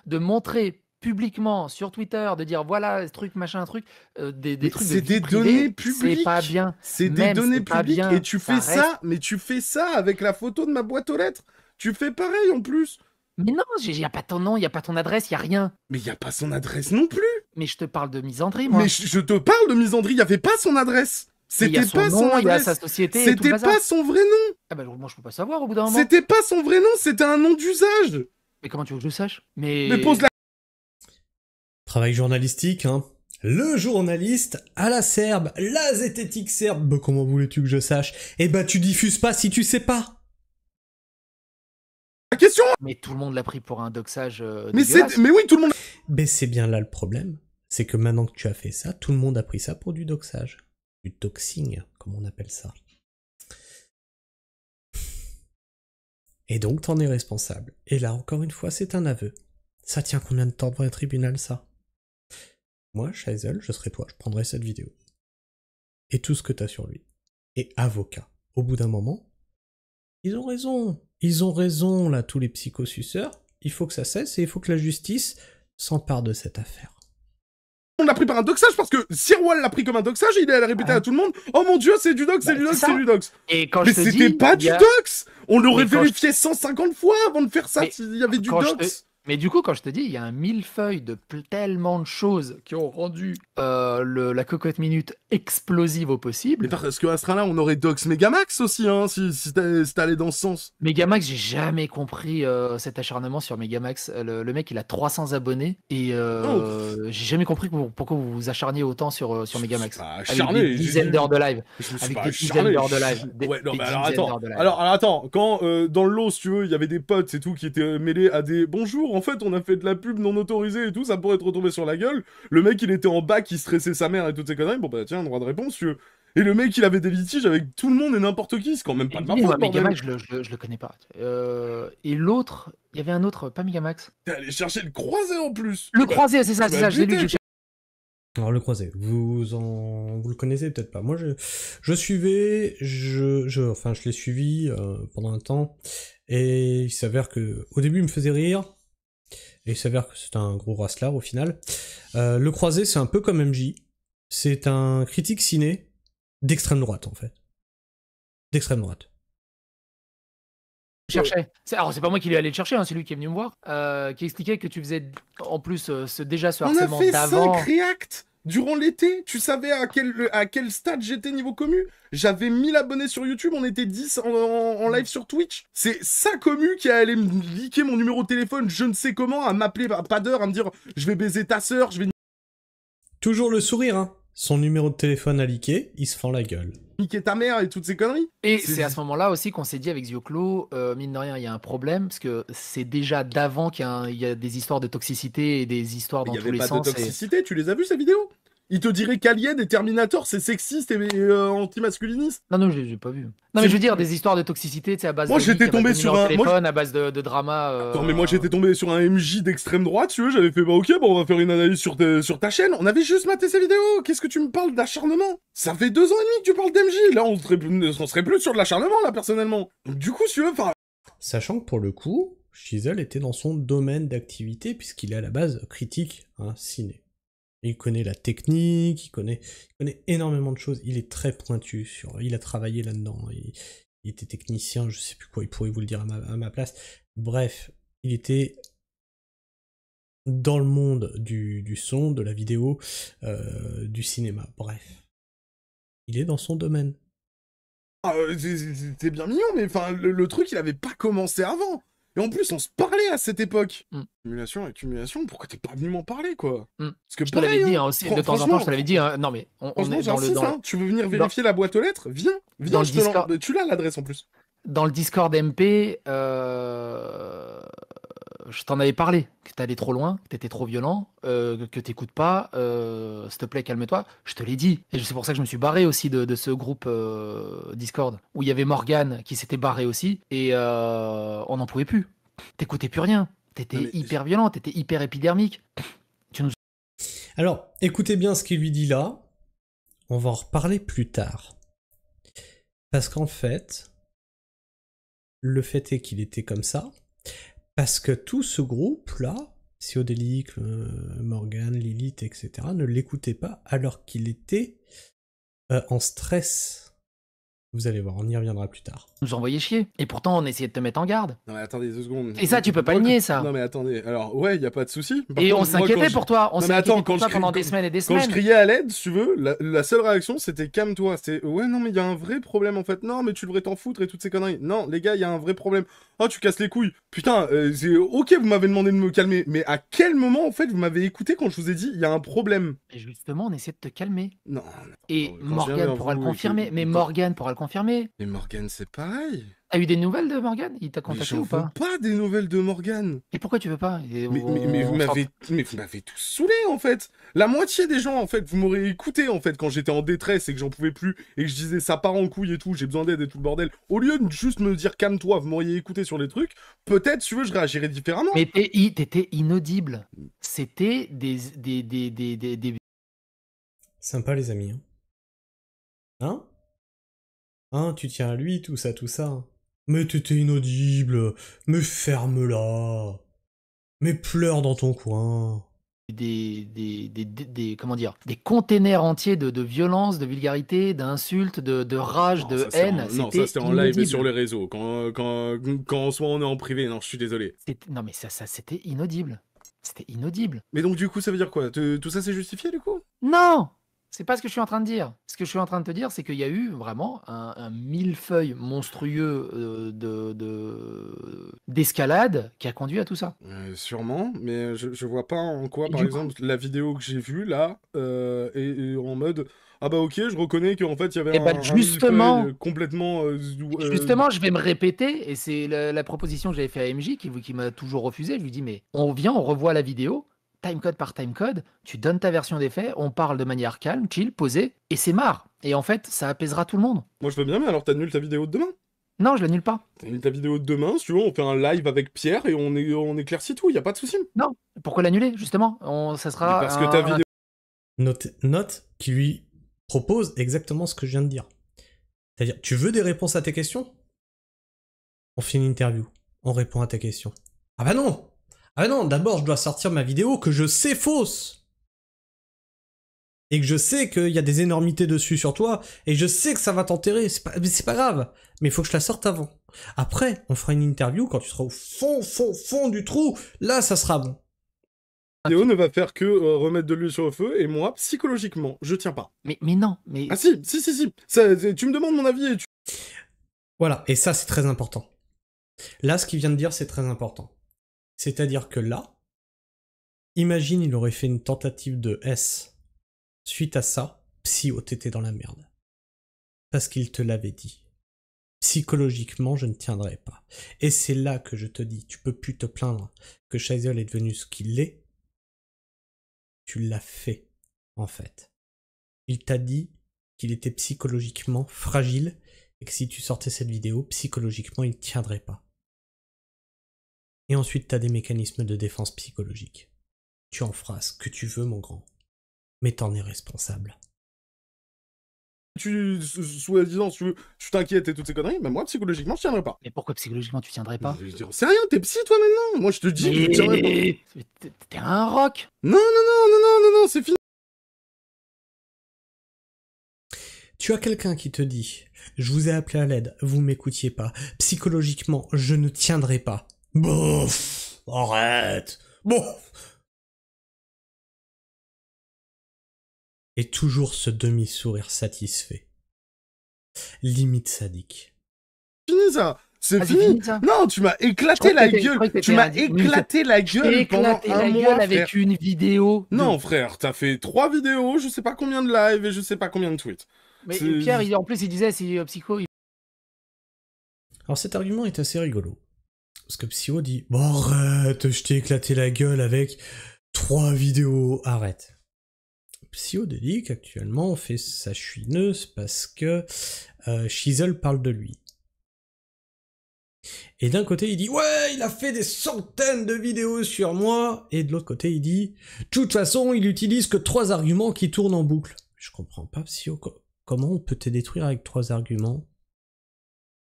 De montrer publiquement sur Twitter, de dire voilà, truc, machin, truc, des trucs de des données publiques. C'est pas bien. C'est des données publiques et tu fais ça, mais tu fais ça avec la photo de ma boîte aux lettres. Tu fais pareil en plus. Mais non, il n'y a pas ton nom, il n'y a pas ton adresse, il n'y a rien. Mais il n'y a pas son adresse non plus. Mais je te parle de misandrie, moi. Mais je te parle de misandrie, il n'y avait pas son adresse. C'était pas son adresse. Il y a sa société. C'était pas son vrai nom. Ah bah moi je peux pas savoir au bout d'un moment. C'était pas son vrai nom, c'était un nom d'usage. Mais comment tu veux que je le sache? Mais pose la... Travail journalistique, hein. Le journaliste à la serbe, la zététique serbe. Bah, comment voulais-tu que je sache? Eh ben, tu diffuses pas si tu sais pas. La question. Mais tout le monde l'a pris pour un doxage mais dégueulasse. Mais oui, tout le monde... Mais c'est bien là le problème. C'est que maintenant que tu as fait ça, tout le monde a pris ça pour du doxage. Du doxing, comme on appelle ça. Et donc, t'en es responsable. Et là, encore une fois, c'est un aveu. Ça tient combien de temps devant un tribunal, ça? Moi, Shizel, je serais toi, je prendrais cette vidéo. Et tout ce que t'as sur lui. Et avocat. Au bout d'un moment, ils ont raison. Ils ont raison, là, tous les psychosuceurs. Il faut que ça cesse et il faut que la justice s'empare de cette affaire. On l'a pris par un doxage parce que Sirwal l'a pris comme un doxage et il a répété à tout le monde « Oh mon dieu, c'est du dox, c'est du dox, c'est du dox !» Et quand mais c'était pas du dox. On l'aurait vérifié 150 fois avant de faire ça s'il y avait du dox. Mais du coup, quand je te dis, il y a un millefeuille de tellement de choses qui ont rendu la cocotte minute explosive au possible. Mais parce qu'à ce train-là, on aurait dox Megamax aussi, hein, si t'allais dans ce sens. Megamax, j'ai jamais compris cet acharnement sur Megamax. Le mec, il a 300 abonnés et j'ai jamais compris pourquoi vous vous acharniez autant sur Megamax. Acharné, avec des dizaines d'heures de live. Avec des dizaines d'heures de live. Ouais, non, mais alors attends, quand dans le lot, si tu veux, il y avait des potes et tout qui étaient mêlés à des bonjour, en fait, on a fait de la pub non autorisée et tout, ça pourrait te retomber sur la gueule. Le mec, il était en bac, il stressait sa mère et toutes ces conneries. Bon, bah, tiens, droit de réponse, tu veux. Et le mec, il avait des litiges avec tout le monde et n'importe qui, c'est quand même pas de ma faute, Megamax, je le connais pas. Et l'autre, il y avait un autre, pas Megamax. T'es allé chercher le croisé en plus. Le croisé, c'est ça, je l'ai lu. Alors le croisé, vous le connaissez peut-être pas. Moi je suivais, enfin je l'ai suivi pendant un temps, et il s'avère que au début il me faisait rire, et il s'avère que c'est un gros racelard au final. Le croisé c'est un peu comme MJ, c'est un critique ciné d'extrême droite en fait. D'extrême droite. Cherchais. Alors c'est pas moi qui l'ai allé le chercher, hein, c'est lui qui est venu me voir, qui expliquait que tu faisais en plus déjà ce harcèlement d'avant. On a fait 5 reacts durant l'été. Tu savais à quel stade j'étais niveau commu? J'avais 1000 abonnés sur YouTube, on était 10 en live sur Twitch. C'est sa commu qui allait me liquer mon numéro de téléphone, je ne sais comment, à m'appeler pas d'heure, à me dire je vais baiser ta sœur, je vais... Toujours le sourire, hein. Son numéro de téléphone à liquer, il se fend la gueule. Niquer ta mère et toutes ces conneries. Et c'est à ce moment-là aussi qu'on s'est dit avec Zioclo, mine de rien, il y a un problème, parce que c'est déjà d'avant qu'il y a des histoires de toxicité et des histoires dans tous les sens. Il n'y avait pas de toxicité, tu les as vues ces vidéos? Il te dirait qu'Alien et Terminator, c'est sexiste et anti-masculiniste. Non, j'ai pas vu. Non, mais je veux dire, des histoires de toxicité, tu sais, à base moi, j'étais tombé sur un téléphone, à base de drama. Attends, mais moi, j'étais tombé sur un MJ d'extrême droite, tu vois, j'avais fait, bah ok, bon, on va faire une analyse sur ta chaîne. On avait juste maté ces vidéos. Qu'est-ce que tu me parles d'acharnement? Ça fait 2 ans et demi que tu parles d'MJ. Là, on serait plus sur de l'acharnement, là, personnellement. Donc, du coup, si tu veux, enfin... Sachant que pour le coup, Shizel était dans son domaine d'activité, puisqu'il est à la base critique, hein, ciné. Il connaît la technique, il connaît énormément de choses, il est très pointu, il a travaillé là-dedans, il était technicien, je sais plus quoi, il pourrait vous le dire à ma place. Bref, il était dans le monde du son, de la vidéo, du cinéma, bref. Il est dans son domaine. C'est bien mignon, mais enfin, le truc, il avait pas commencé avant. Et en plus, on se parlait à cette époque. Accumulation, pourquoi t'es pas venu m'en parler, quoi? Parce que je te l'avais dit, hein, aussi, de temps en temps, je te l'avais dit. Hein, non, mais on est dans le... Tu veux venir vérifier la boîte aux lettres? Viens, dans Discord... Tu l'as, l'adresse, en plus. Dans le Discord MP, je t'en avais parlé, que t'allais trop loin, que t'étais trop violent, que t'écoutes pas, s'il te plaît, calme-toi. Je te l'ai dit. Et c'est pour ça que je me suis barré aussi de ce groupe Discord, où il y avait Morgane qui s'était barré aussi, et on n'en pouvait plus. T'écoutais plus rien. T'étais hyper violent, t'étais hyper épidermique. Alors, écoutez bien ce qu'il lui dit là. On va en reparler plus tard. Parce qu'en fait, le fait est qu'il était comme ça. Parce que tout ce groupe-là, Psyodélique, Morgane, Lilith, etc., ne l'écoutaient pas alors qu'il était en stress. Vous allez voir, on y reviendra plus tard. Nous envoyer chier. Et pourtant, on essayait de te mettre en garde. Non mais attendez 2 secondes. Et ça, tu peux pas le nier, ça. Non mais attendez, alors ouais, y a pas de souci. Et on s'inquiétait pour toi. On s'inquiétait pour toi pendant des semaines et des semaines. Quand je criais à l'aide, si tu veux, la seule réaction c'était calme-toi. C'était ouais non mais y a un vrai problème en fait. Non mais tu devrais t'en foutre et toutes ces conneries. Non les gars, y a un vrai problème. Oh tu casses les couilles. Putain, c'est ok, vous m'avez demandé de me calmer, mais à quel moment en fait vous m'avez écouté quand je vous ai dit y a un problème? Et justement, on essaie de te calmer. Non. Et Morgane pourra le confirmer. Mais Morgane pourra le confirmer. Mais Morgane, c'est pareil. T'as eu des nouvelles de Morgane? Il t'a contacté ou pas? Pas des nouvelles de Morgane. Et pourquoi tu veux pas? Mais vous m'avez tous saoulé en fait. La moitié des gens en fait, vous m'aurez écouté en fait quand j'étais en détresse et que j'en pouvais plus et que je disais ça part en couille et tout, j'ai besoin d'aide et tout le bordel. Au lieu de juste me dire calme-toi, vous m'auriez écouté sur les trucs, peut-être si tu veux je réagirais différemment. Mais t'étais inaudible. C'était des... Sympa les amis. Hein? Hein, tu tiens à lui, tout ça, tout ça. Mais t'étais inaudible. Mais ferme-la. Mais pleure dans ton coin. Comment dire, des containers entiers de violence, de vulgarité, d'insultes, de rage, de haine. Non, ça c'était en live et sur les réseaux. Quand soit on est en privé, non, je suis désolé. Non mais ça c'était inaudible. C'était inaudible. Mais donc du coup, ça veut dire quoi? Tout ça c'est justifié du coup? Non! C'est pas ce que je suis en train de dire. Ce que je suis en train de te dire, c'est qu'il y a eu vraiment un millefeuille monstrueux d'escalade qui a conduit à tout ça. Sûrement, mais je vois pas en quoi, par exemple, la vidéo que j'ai vue là est en mode ah bah ok, je reconnais qu'en fait il y avait un millefeuille complètement. Justement, je vais me répéter, et c'est la proposition que j'avais fait à MJ qui m'a toujours refusé. Je lui dis mais on revoit la vidéo. Timecode par timecode, tu donnes ta version des faits, on parle de manière calme, chill, posée, et c'est marre. Et en fait, ça apaisera tout le monde. Moi je veux bien, mais alors t'annules ta vidéo de demain? Non, je l'annule pas. T'annules ta vidéo de demain, si tu veux, on fait un live avec Pierre et on éclaircit tout, y a pas de souci. Non, pourquoi l'annuler, justement? Ça sera... Mais parce que ta vidéo... Note qui lui propose exactement ce que je viens de dire. C'est-à-dire, tu veux des réponses à tes questions? On fait une interview, on répond à ta question. Ah bah non! Ah non, d'abord je dois sortir ma vidéo que je sais fausse. Et que je sais qu'il y a des énormités dessus sur toi, et je sais que ça va t'enterrer, c'est pas grave. Mais il faut que je la sorte avant. Après, on fera une interview quand tu seras au fond du trou, là ça sera bon. La vidéo ne va faire que remettre de l'huile sur le feu, et moi, psychologiquement, je tiens pas. Mais non, mais... Ah si. Ça, tu me demandes mon avis et tu... Voilà, et ça c'est très important. Là, ce qu'il vient de dire, c'est très important. C'est-à-dire que là, imagine il aurait fait une tentative de S. Suite à ça, Psyo, t'étais dans la merde. Parce qu'il te l'avait dit. Psychologiquement, je ne tiendrai pas. Et c'est là que je te dis, tu peux plus te plaindre que Chazelle est devenu ce qu'il est. Tu l'as fait, en fait. Il t'a dit qu'il était psychologiquement fragile et que si tu sortais cette vidéo, psychologiquement, il ne tiendrait pas. Et ensuite, t'as des mécanismes de défense psychologique. Tu en feras ce que tu veux, mon grand. Mais t'en es responsable. Soi-disant, tu t'inquiètes et toutes ces conneries, mais moi, psychologiquement, je tiendrai pas. Mais pourquoi psychologiquement, tu tiendrais pas? C'est rien, t'es psy, toi, maintenant. Moi, je te dis, je tiendrai pas. T'es un rock. Non, c'est fini. Tu as quelqu'un qui te dit, je vous ai appelé à l'aide, vous m'écoutiez pas. Psychologiquement, je ne tiendrai pas. Bof, arrête. Bon. Et toujours ce demi-sourire satisfait. Limite sadique. Fini ça. C'est fini. Non, tu m'as éclaté la gueule. Tu m'as éclaté la gueule pendant un mois, avec frère. Une vidéo. Non, frère, t'as fait 3 vidéos, je sais pas combien de lives et je sais pas combien de tweets. Mais Pierre, en plus, il disait, c'est Psycho. Alors cet argument est assez rigolo. Parce que Psyo dit, bon arrête, je t'ai éclaté la gueule avec 3 vidéos, arrête. Psyo dit qu'actuellement on fait sa chouineuse parce que Shizzle parle de lui. Et d'un côté il dit, ouais, il a fait des centaines de vidéos sur moi, et de l'autre côté il dit, de toute façon il utilise que 3 arguments qui tournent en boucle. Je comprends pas, Psyo, comment on peut te détruire avec 3 arguments?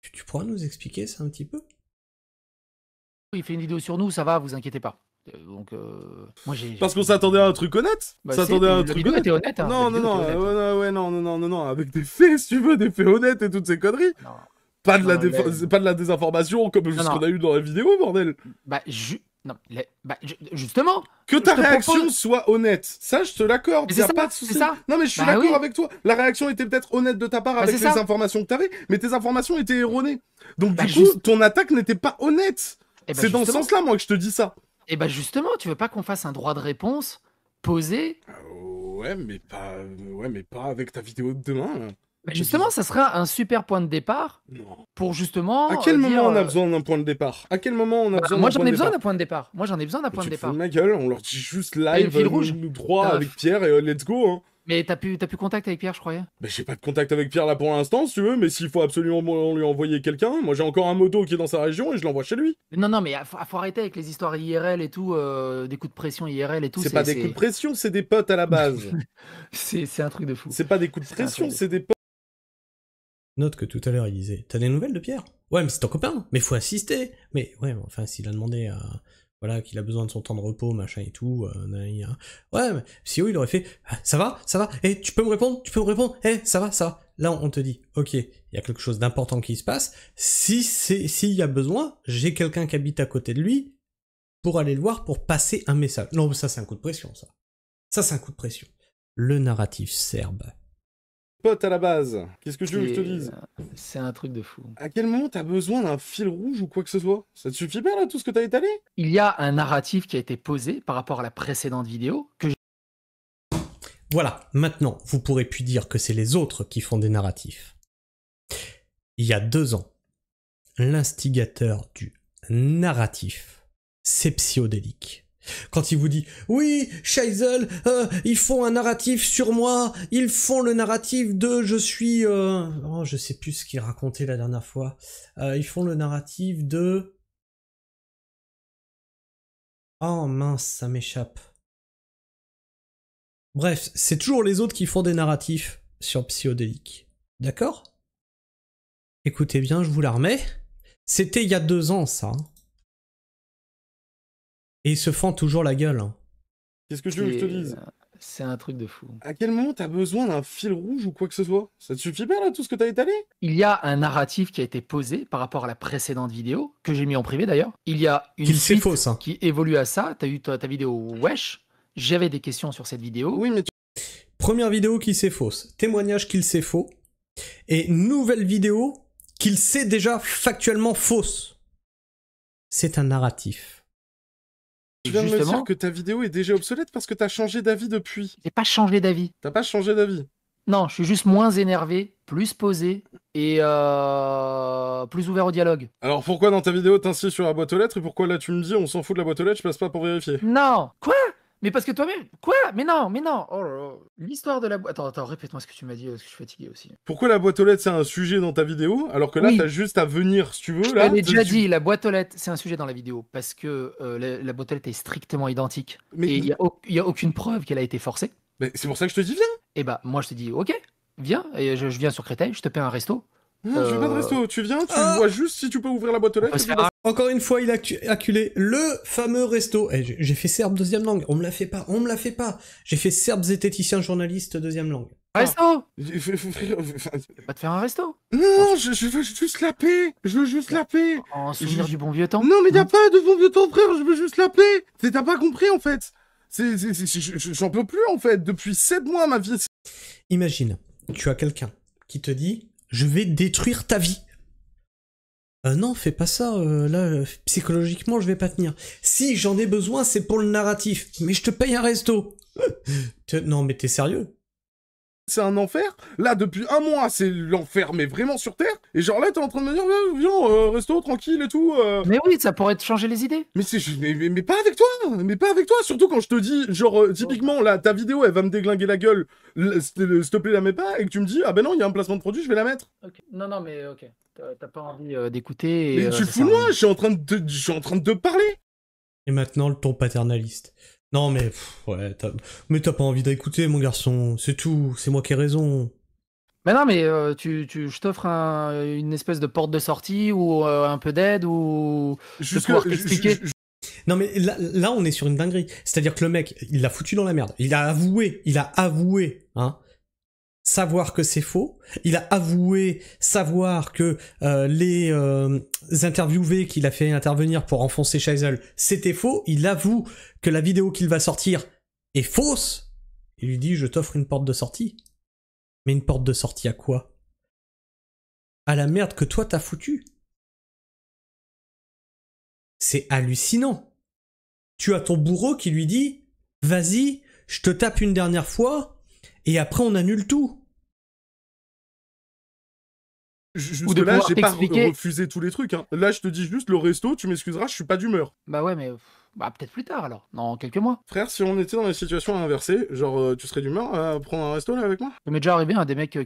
Tu pourras nous expliquer ça un petit peu? Il fait une vidéo sur nous, ça va, vous inquiétez pas. Donc, moi j'ai. Parce qu'on s'attendait à un truc honnête. Bah, s'attendait à un truc honnête. honnête hein. Non, non, avec des faits, si tu veux, des faits honnêtes et toutes ces conneries. Non. Pas de la désinformation comme ce qu'on a eu dans la vidéo, bordel. Bah, justement. Que ta réaction soit honnête, ça je te l'accorde, y a pas de souci. Non mais je suis d'accord avec toi. La réaction était peut-être honnête de ta part avec les informations que t'avais, mais tes informations étaient erronées. Donc du coup, ton attaque n'était pas honnête. C'est dans ce sens-là, moi, que je te dis ça. Et bah justement, tu veux pas qu'on fasse un droit de réponse posé? Ouais, mais pas avec ta vidéo de demain. Bah justement, ça sera un super point de départ pour justement. À quel moment on a besoin d'un point de départ? À quel moment on a besoin Moi j'en ai besoin d'un point de départ. Moi j'en ai besoin d'un point de départ. Tu te fous de ma gueule, on leur dit juste live, nous trois avec Pierre et let's go. Hein. Mais t'as plus contact avec Pierre, je croyais. Bah j'ai pas de contact avec Pierre là pour l'instant, si tu veux, mais s'il faut absolument lui envoyer quelqu'un, moi j'ai encore un moto qui est dans sa région et je l'envoie chez lui. Non, mais faut arrêter avec les histoires IRL et tout, des coups de pression IRL et tout. C'est pas des coups de pression, c'est des potes à la base. C'est un truc de fou. C'est pas des coups de pression, c'est des potes. Note que tout à l'heure il disait, t'as des nouvelles de Pierre? Ouais, mais c'est ton copain, mais faut assister. Mais ouais, enfin s'il a demandé à... Voilà, qu'il a besoin de son temps de repos, machin et tout. Ouais, mais Psyo, il aurait fait ça va, eh, tu peux me répondre, eh, ça va. Là, on te dit, ok, il y a quelque chose d'important qui se passe. S'il y a besoin, j'ai quelqu'un qui habite à côté de lui pour aller le voir pour passer un message. Non, ça, c'est un coup de pression, ça. Ça, c'est un coup de pression. Le narratif serbe. Pote à la base. Qu'est-ce que tu veux que je te dise? C'est un truc de fou. À quel moment t'as besoin d'un fil rouge ou quoi que ce soit? Ça te suffit pas là, tout ce que t'as étalé? Il y a un narratif qui a été posé par rapport à la précédente vidéo que Voilà, maintenant, vous pourrez plus dire que c'est les autres qui font des narratifs. Il y a 2 ans, l'instigateur du narratif, c'est Psyodélique. Quand il vous dit « Oui, Scheisel, ils font un narratif sur moi, ils font le narratif de je suis... Oh, je sais plus ce qu'il racontait la dernière fois. Ils font le narratif de... Oh mince, ça m'échappe. Bref, c'est toujours les autres qui font des narratifs sur Psyodélique. D'accord? Écoutez bien, je vous la remets. C'était il y a 2 ans, ça. Et ils se font toujours la gueule. Qu'est-ce que tu veux que je te dise? C'est un truc de fou. À quel moment t'as besoin d'un fil rouge ou quoi que ce soit? Ça te suffit pas là, tout ce que t'as étalé? Il y a un narratif qui a été posé par rapport à la précédente vidéo, que j'ai mis en privé d'ailleurs. Il y a une suite fausse, hein. qui évolue à ça. T'as eu ta vidéo Wesh. J'avais des questions sur cette vidéo. Oui, mais Première vidéo qui s'est fausse. Témoignage qu'il s'est faux. Et nouvelle vidéo qu'il sait déjà factuellement fausse. C'est un narratif. Tu viens de me dire que ta vidéo est déjà obsolète parce que t'as changé d'avis depuis. J'ai pas changé d'avis. T'as pas changé d'avis? Non, je suis juste moins énervé, plus posé et plus ouvert au dialogue. Alors pourquoi dans ta vidéo t'insistes sur la boîte aux lettres et pourquoi là tu me dis on s'en fout de la boîte aux lettres, je passe pas pour vérifier? Non. Quoi? Mais parce que toi-même... Quoi? Mais non. Oh là là. L'histoire de la boîte... Attends, répète-moi ce que tu m'as dit, parce que je suis fatigué aussi. Pourquoi la boîte aux lettres c'est un sujet dans ta vidéo, alors que là t'as juste à venir, si tu veux, là... Je l'ai déjà dit, la boîte aux lettres, c'est un sujet dans la vidéo, parce que la boîte aux lettres est strictement identique. Mais... Et il y a aucune preuve qu'elle a été forcée. Mais c'est pour ça que je te dis viens. Et bah, moi je te dis, ok, viens, et je viens sur Créteil, je te paie un resto. Non, je veux pas de resto, tu viens, tu vois juste si tu peux ouvrir la boîte aux lettres. Encore une fois, il a acculé le fameux resto. J'ai fait serbe deuxième langue, on me la fait pas. J'ai fait serbe zététicien journaliste deuxième langue. Resto. Pas te faire un resto. Non, je veux juste la paix. En souvenir du bon vieux temps. Non, mais y a pas de bon vieux temps, frère, je veux juste la paix. T'as pas compris, en fait. J'en peux plus, en fait. Depuis 7 mois, ma vie... Imagine, tu as quelqu'un qui te dit « Je vais détruire ta vie ». Non, fais pas ça, là, psychologiquement, je vais pas tenir. Si, j'en ai besoin, c'est pour le narratif, mais je te paye un resto. Non, mais t'es sérieux? C'est un enfer. Là, depuis 1 mois, c'est l'enfer, mais vraiment sur Terre. Et genre là, t'es en train de me dire, viens, resto, tranquille et tout. Mais oui, ça pourrait te changer les idées. Mais pas avec toi. Mais pas avec toi. Surtout quand je te dis, genre, typiquement, là, ta vidéo, elle va me déglinguer la gueule. S'il te plaît, la mets pas. Et que tu me dis, ah ben non, il y a un placement de produit, je vais la mettre. Okay. Non, mais ok. T'as pas envie d'écouter. Mais tu fous de moi, je suis en train de te parler. Et maintenant, le ton paternaliste. Non, mais... ouais, t'as pas envie d'écouter, mon garçon. C'est tout, c'est moi qui ai raison. Mais non, mais je t'offre une espèce de porte de sortie ou un peu d'aide ou... Juste pour expliquer. Non mais là, on est sur une dinguerie. C'est-à-dire que le mec, il l'a foutu dans la merde. Il a avoué, hein, savoir que c'est faux. Il a avoué savoir que les interviewés qu'il a fait intervenir pour enfoncer Scheisel, c'était faux. Il avoue que la vidéo qu'il va sortir est fausse. Il lui dit, je t'offre une porte de sortie. Mais une porte de sortie à quoi? À la merde que toi t'as foutu. C'est hallucinant. Tu as ton bourreau qui lui dit, vas-y, je te tape une dernière fois, et après on annule tout. Jusque là, j'ai pas refusé tous les trucs. Hein. Là, je te dis juste, le resto, tu m'excuseras, je suis pas d'humeur. Bah ouais, mais peut-être plus tard alors, dans quelques mois. Frère, si on était dans la situation inversée, genre, tu serais d'humeur à prendre un resto là avec moi? Ça m'est déjà arrivé, des mecs que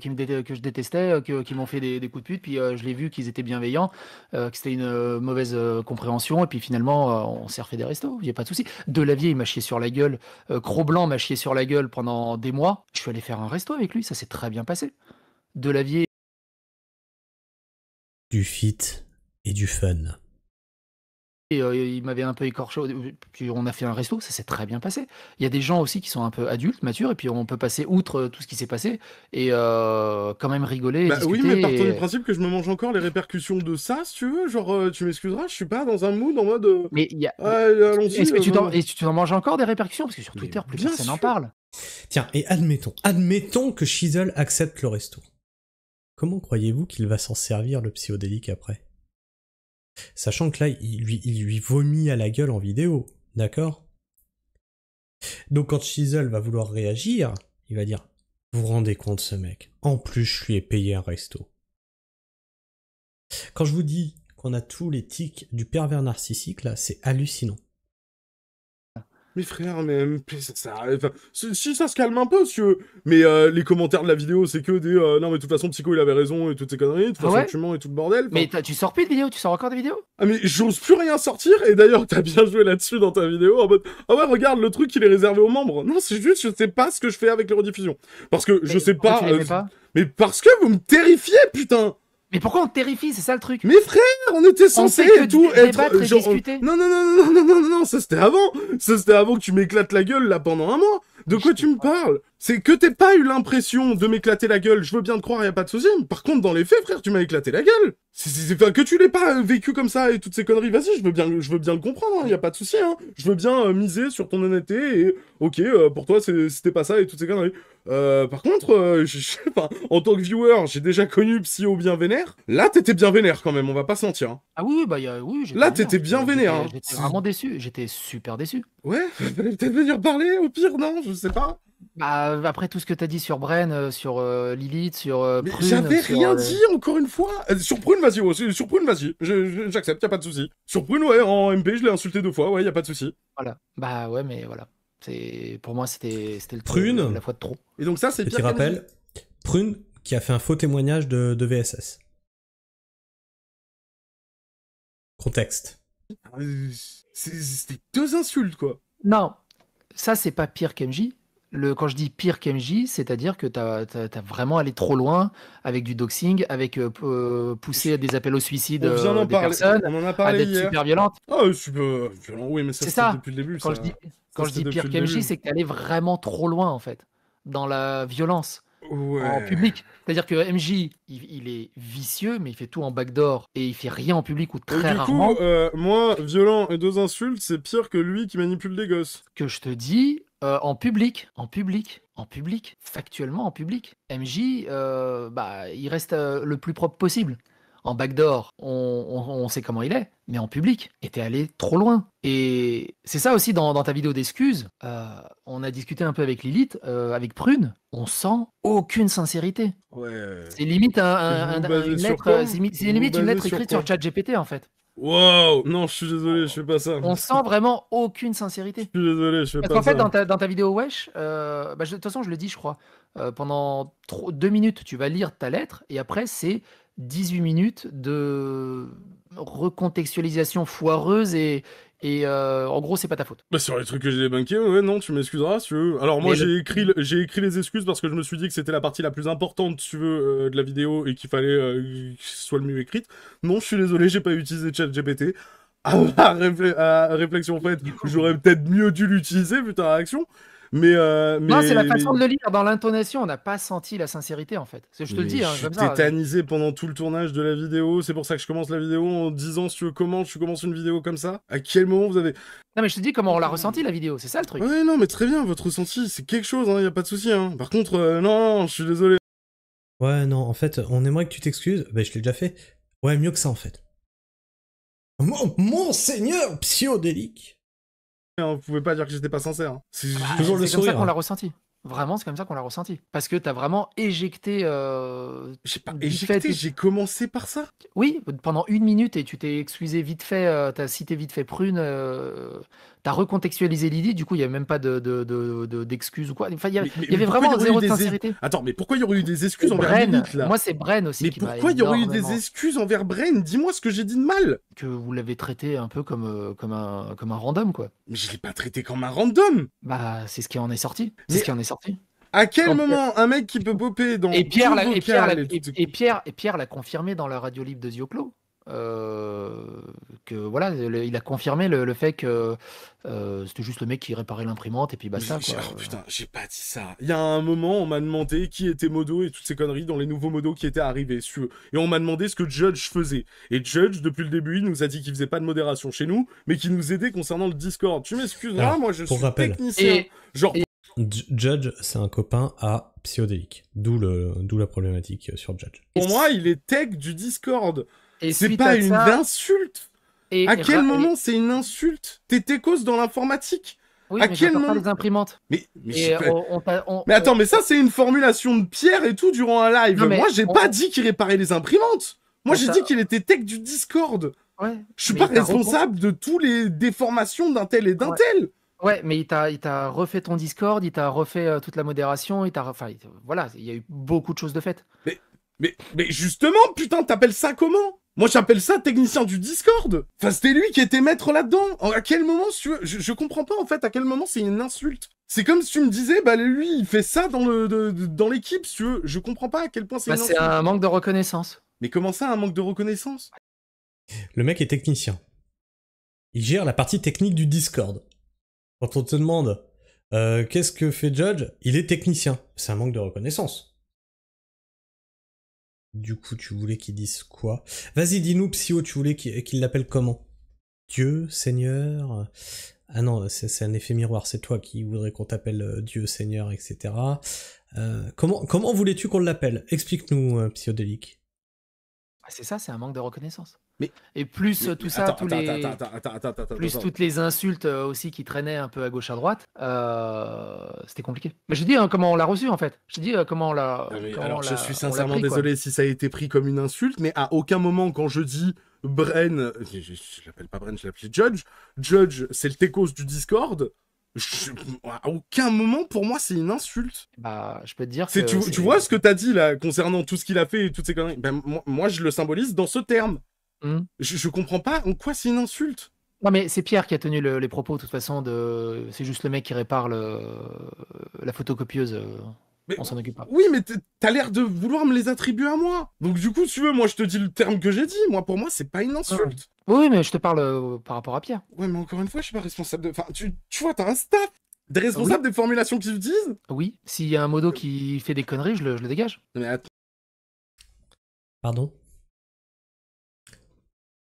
je détestais, qui m'ont fait des coups de pute, puis je l'ai vu qu'ils étaient bienveillants, que c'était une mauvaise compréhension, et puis finalement, on s'est refait des restos, y a pas de souci. Delavier, il m'a chié sur la gueule, Cro-Blanc m'a chié sur la gueule pendant des mois, je suis allé faire un resto avec lui, ça s'est très bien passé. Delavier... Du fit et du fun. Et il m'avait un peu écorché, puis on a fait un resto, ça s'est très bien passé. Il y a des gens aussi qui sont un peu adultes, matures, et puis on peut passer outre tout ce qui s'est passé, et quand même rigoler, discuter... Oui, mais partons du principe que je me mange encore les répercussions de ça, si tu veux, genre, tu m'excuseras, je suis pas dans un mood en mode... Mais il y a... allons-y... Est-ce que tu t'en manges encore des répercussions? Parce que sur Twitter, plus personne n'en parle. Tiens, et admettons que Scheisel accepte le resto. Comment croyez-vous qu'il va s'en servir, le psychodélique, après? Sachant que là, il lui vomit à la gueule en vidéo, d'accord? Donc quand Scheisel va vouloir réagir, il va dire « Vous vous rendez compte, ce mec? En plus, je lui ai payé un resto. » Quand je vous dis qu'on a tous les tics du pervers narcissique, là, c'est hallucinant. Mais frère, mais enfin, si ça se calme un peu, si tu veux. Mais les commentaires de la vidéo, c'est que des non, mais de toute façon, Psycho, il avait raison et toutes ces conneries. De toute façon, tu mens et tout le bordel. Mais tu sors plus de vidéos? Tu sors encore des vidéos? Ah, mais j'ose plus rien sortir. Et d'ailleurs, t'as bien joué là-dessus dans ta vidéo. En mode, ah ouais, regarde, le truc, il est réservé aux membres. Non, c'est juste, je sais pas ce que je fais avec les rediffusions. Parce que je sais pas. Mais parce que vous me terrifiez, putain! Mais pourquoi on te terrifie? C'est ça le truc. Mais frère, on était censé et tout être genre... Non, ça c'était avant. Ça c'était avant que tu m'éclates la gueule là pendant un mois. De quoi tu me parles? C'est que t'aies pas eu l'impression de m'éclater la gueule, je veux bien te croire, y a pas de souci. Par contre, dans les faits, frère, tu m'as éclaté la gueule. Enfin, que tu l'aies pas vécu comme ça et toutes ces conneries, vas-y, je veux bien le comprendre, hein, y a pas de souci, hein. Je veux bien miser sur ton honnêteté et, ok, pour toi, c'était pas ça et toutes ces conneries. Par contre, enfin, en tant que viewer, j'ai déjà connu Psyo bien vénère. Là, t'étais bien vénère quand même, on va pas se mentir. Hein. Ah oui, oui. Là, t'étais bien vénère. Hein. J'étais vraiment déçu, j'étais super déçu. Ouais, fallait peut-être venir parler, au pire, non, je sais pas. Bah, après tout ce que t'as dit sur Bren, sur Lilith, sur mais Prune... j'avais rien dit, encore une fois. Sur Prune, vas-y, ouais, sur Prune, vas-y. J'accepte, y a pas de souci. Sur Prune, ouais, en MP, je l'ai insulté 2 fois, ouais, y a pas de souci. Voilà. Bah ouais, mais voilà. Pour moi, c'était le Prune, la fois de trop. Et donc ça, c'est petit rappel, Prune qui a fait un faux témoignage de VSS. Contexte. C'était 2 insultes, quoi. Non, ça, c'est pas pire qu'MJ. Quand je dis pire qu'MJ, c'est-à-dire que t'as vraiment allé trop loin avec du doxing, avec pousser des appels au suicide des personnes, on en a parlé d'être hier. super violente. Ah, super violent, oui, mais ça, c'était depuis le début. Quand je dis pire qu'MJ, c'est que t'es allé vraiment trop loin, en fait, dans la violence. Ouais. En public. C'est-à-dire que MJ, il est vicieux, mais il fait tout en backdoor et il fait rien en public ou très rarement. Du coup, moi, violent et 2 insultes, c'est pire que lui qui manipule des gosses. Que je te dis, en public, factuellement en public. MJ, il reste le plus propre possible. En backdoor, on sait comment il est, mais en public, et t'es allé trop loin. Et c'est ça aussi dans ta vidéo d'excuses. On a discuté un peu avec Lilith, avec Prune. On sent aucune sincérité. Ouais. C'est limite une lettre. C'est limite une lettre écrite sur ChatGPT en fait. Wow, non, je suis désolé, je fais pas ça. On sent vraiment aucune sincérité. Je suis désolé, je fais pas ça. Parce qu'en fait, dans ta vidéo Wesh, de toute façon, je le dis, je crois, pendant 2 minutes, tu vas lire ta lettre, et après, c'est 18 minutes de recontextualisation foireuse et en gros, c'est pas ta faute. Bah, sur les trucs que j'ai débunkés, ouais, non, tu m'excuseras, si tu veux. Alors, moi, j'ai écrit les excuses parce que je me suis dit que c'était la partie la plus importante, si tu veux, de la vidéo et qu'il fallait que ce soit le mieux écrite. Non, je suis désolé, j'ai pas utilisé ChatGPT. à réflexion faite, j'aurais peut-être mieux dû l'utiliser vu ta réaction. Mais non, c'est la façon de le lire. Dans l'intonation, on n'a pas senti la sincérité, en fait. Je te le dis, hein, comme ça. Je suis tétanisé pendant tout le tournage de la vidéo. C'est pour ça que je commence la vidéo en disant si tu commences une vidéo comme ça. À quel moment vous avez... Non, mais je te dis comment on l'a ressenti, la vidéo. C'est ça, le truc. Ouais, non, mais très bien, votre ressenti, c'est quelque chose, hein, y a pas de souci. Hein. Par contre, non, je suis désolé. Ouais, non, en fait, on aimerait que tu t'excuses. Ben, je l'ai déjà fait. Ouais, mieux que ça, en fait. Monseigneur Psyodélique. Vous pouvez pas dire que j'étais pas sincère. Hein. C'est toujours le sourire. C'est comme ça qu'on l'a ressenti. Vraiment, c'est comme ça qu'on l'a ressenti. Parce que t'as vraiment éjecté... J'ai pas éjecté, j'ai commencé par ça. Oui, pendant 1 minute, et tu t'es excusé vite fait, t'as cité vite fait Prune, t'as recontextualisé l'idée, du coup, il n'y avait même pas d'excuses ou quoi. Enfin, il y avait vraiment zéro de sincérité. Attends, mais pourquoi il y aurait eu des excuses envers Lilith, là? Moi, c'est Bren aussi mais qui m'a pourquoi il y aurait eu des excuses envers Bren? Dis-moi ce que j'ai dit de mal. Que vous l'avez traité un peu comme un random, quoi. Mais je l'ai pas traité comme un random. Bah, c'est ce qui en est sorti. C'est ce qui en est sorti. À quel moment un mec qui peut popper dans Pierre l'a confirmé dans la radio libre de Zioclo. Que voilà, il a confirmé le fait que c'était juste le mec qui réparait l'imprimante et puis basta. Oh putain, j'ai pas dit ça. Il y a un moment, on m'a demandé qui était Modo et toutes ces conneries dans les nouveaux modos qui étaient arrivés. Et on m'a demandé ce que Judge faisait. Et Judge, depuis le début, il nous a dit qu'il faisait pas de modération chez nous, mais qu'il nous aidait concernant le Discord. Tu m'excuseras, moi je suis technicien. Judge, c'est un copain à Psyodélique. D'où la problématique sur Judge. Pour moi, il est tech du Discord. C'est pas une insulte. À quel moment c'est une insulte? T'es techos dans l'informatique. Oui, à quel moment les imprimantes. Mais attends, mais ça c'est une formulation de Pierre et tout durant un live. Moi, j'ai pas dit qu'il réparait les imprimantes. Moi, j'ai dit qu'il était tech du Discord. Ouais. Je suis pas responsable de tous les déformations d'un tel et d'un tel. Ouais, mais il t'a refait ton Discord, il t'a refait toute la modération, voilà, il y a eu beaucoup de choses de faites. Mais justement, putain, t'appelles ça comment? Moi, j'appelle ça technicien du Discord. Enfin, c'était lui qui était maître là-dedans. À quel moment, je comprends pas, en fait, à quel moment c'est une insulte. C'est comme si tu me disais, bah, lui, il fait ça dans l'équipe, si tu veux. Je comprends pas à quel point c'est une insulte. C'est un manque de reconnaissance. Mais comment ça, un manque de reconnaissance? Le mec est technicien. Il gère la partie technique du Discord. Quand on te demande qu'est-ce que fait Judge, il est technicien. C'est un manque de reconnaissance. Du coup, tu voulais qu'il dise quoi? Vas-y, dis-nous, Psyo, tu voulais qu'il l'appelle comment? Dieu, Seigneur? Ah non, c'est un effet miroir, c'est toi qui voudrais qu'on t'appelle Dieu, Seigneur, etc. Comment voulais-tu qu'on l'appelle? Explique-nous, Psyodélique. C'est ça, c'est un manque de reconnaissance. Et plus tout ça, plus toutes les insultes aussi qui traînaient un peu à gauche à droite, c'était compliqué. Mais je dis comment on l'a reçu en fait. Je dis comment on l'a. Alors je suis sincèrement désolé si ça a été pris comme une insulte, mais à aucun moment quand je dis Bren, je l'appelle pas Bren, je l'appelle Judge. Judge, c'est le techos du Discord. À aucun moment pour moi c'est une insulte. Bah, je peux te dire. Tu vois ce que t'as dit là concernant tout ce qu'il a fait et toutes ces conneries. Ben moi je le symbolise dans ce terme. Je comprends pas en quoi c'est une insulte. Non mais c'est Pierre qui a tenu les propos de toute façon. C'est juste le mec qui répare la photocopieuse. On s'en occupe pas. Oui, mais t'as l'air de vouloir me les attribuer à moi. Donc du coup, si tu veux, moi je te dis le terme que j'ai dit. Moi, pour moi, c'est pas une insulte. Oui, mais je te parle par rapport à Pierre. Ouais, mais encore une fois, je suis pas responsable de... Enfin, tu vois, t'as un staff. Des responsables des formulations qu'ils utilisent. Oui, s'il y a un modo qui fait des conneries, je le dégage. Mais attends.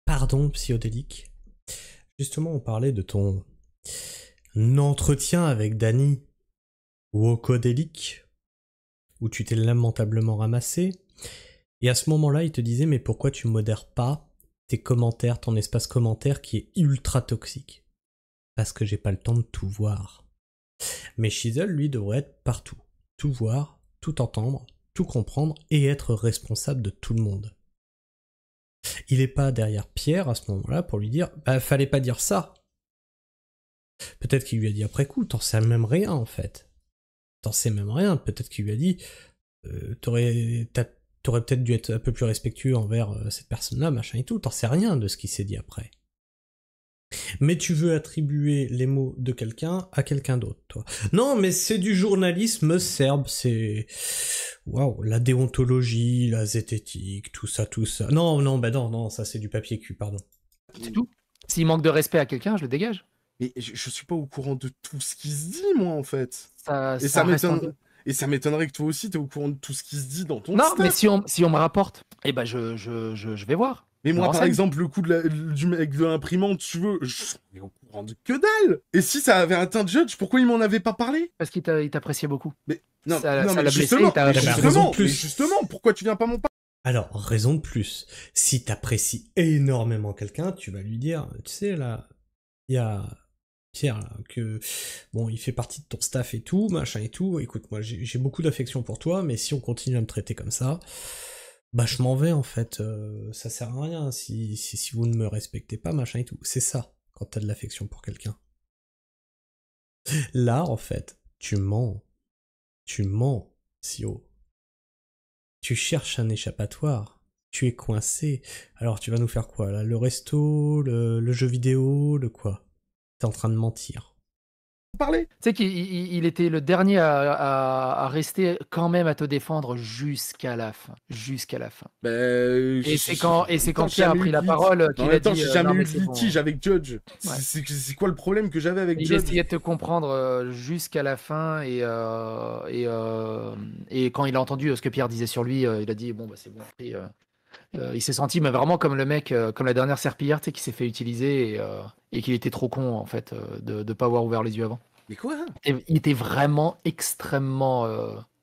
Pardon, Psyodélique. Justement, on parlait de ton entretien avec Dany Wocodélique, où tu t'es lamentablement ramassé. Et à ce moment-là, il te disait, mais pourquoi tu modères pas tes commentaires, ton espace commentaire qui est ultra toxique? Parce que j'ai pas le temps de tout voir. Mais Shizzle, lui, devrait être partout. Tout voir, tout entendre, tout comprendre et être responsable de tout le monde. Il est pas derrière Pierre à ce moment-là pour lui dire « Bah, fallait pas dire ça ». Peut-être qu'il lui a dit après coup, t'en sais même rien en fait. T'en sais même rien, peut-être qu'il lui a dit t'aurais peut-être dû être un peu plus respectueux envers cette personne-là, machin et tout, t'en sais rien de ce qui s'est dit après. Mais tu veux attribuer les mots de quelqu'un à quelqu'un d'autre, toi. Non, mais c'est du journalisme serbe, c'est... Waouh, la déontologie, la zététique, tout ça. Non, ça c'est du papier cul, pardon. C'est tout. S'il manque de respect à quelqu'un, je le dégage. Mais je suis pas au courant de tout ce qui se dit, moi, en fait. Et ça m'étonnerait que toi aussi, t'es au courant de tout ce qui se dit dans ton Non, stuff. mais si on me rapporte, eh ben je vais voir. Mais moi, par exemple, le coup du mec de l'imprimante, tu veux, je suis au courant de que dalle. Et si ça avait atteint Judge, pourquoi il m'en avait pas parlé? Parce qu'il t'appréciait beaucoup. Mais non, mais justement, pourquoi tu viens pas m'en parler? Alors, raison de plus. Si t'apprécies énormément quelqu'un, tu vas lui dire, tu sais, là, il y a Pierre, là, que, bon, il fait partie de ton staff et tout, machin et tout, écoute, moi, j'ai beaucoup d'affection pour toi, mais si on continue à me traiter comme ça, bah, je m'en vais, en fait, ça sert à rien, si vous ne me respectez pas, machin et tout. C'est ça, quand t'as de l'affection pour quelqu'un. Là, en fait, tu mens, Sio. Tu cherches un échappatoire, tu es coincé, alors tu vas nous faire quoi, là? Le resto, le jeu vidéo, le quoi? T'es en train de mentir. Parler. Tu sais qu'il était le dernier à rester quand même à te défendre jusqu'à la fin. Jusqu'à la fin. Et c'est quand Pierre a pris la parole qu'il a dit... j'ai jamais eu de litige avec Judge. Ouais. C'est quoi le problème que j'avais avec Judge? Il essayait de te comprendre jusqu'à la fin et quand il a entendu ce que Pierre disait sur lui, il a dit bon bah c'est bon. Il s'est senti mais vraiment comme le mec, comme la dernière serpillière, tu sais, qui s'est fait utiliser et qu'il était trop con en fait de ne pas avoir ouvert les yeux avant. Mais quoi? Il était vraiment extrêmement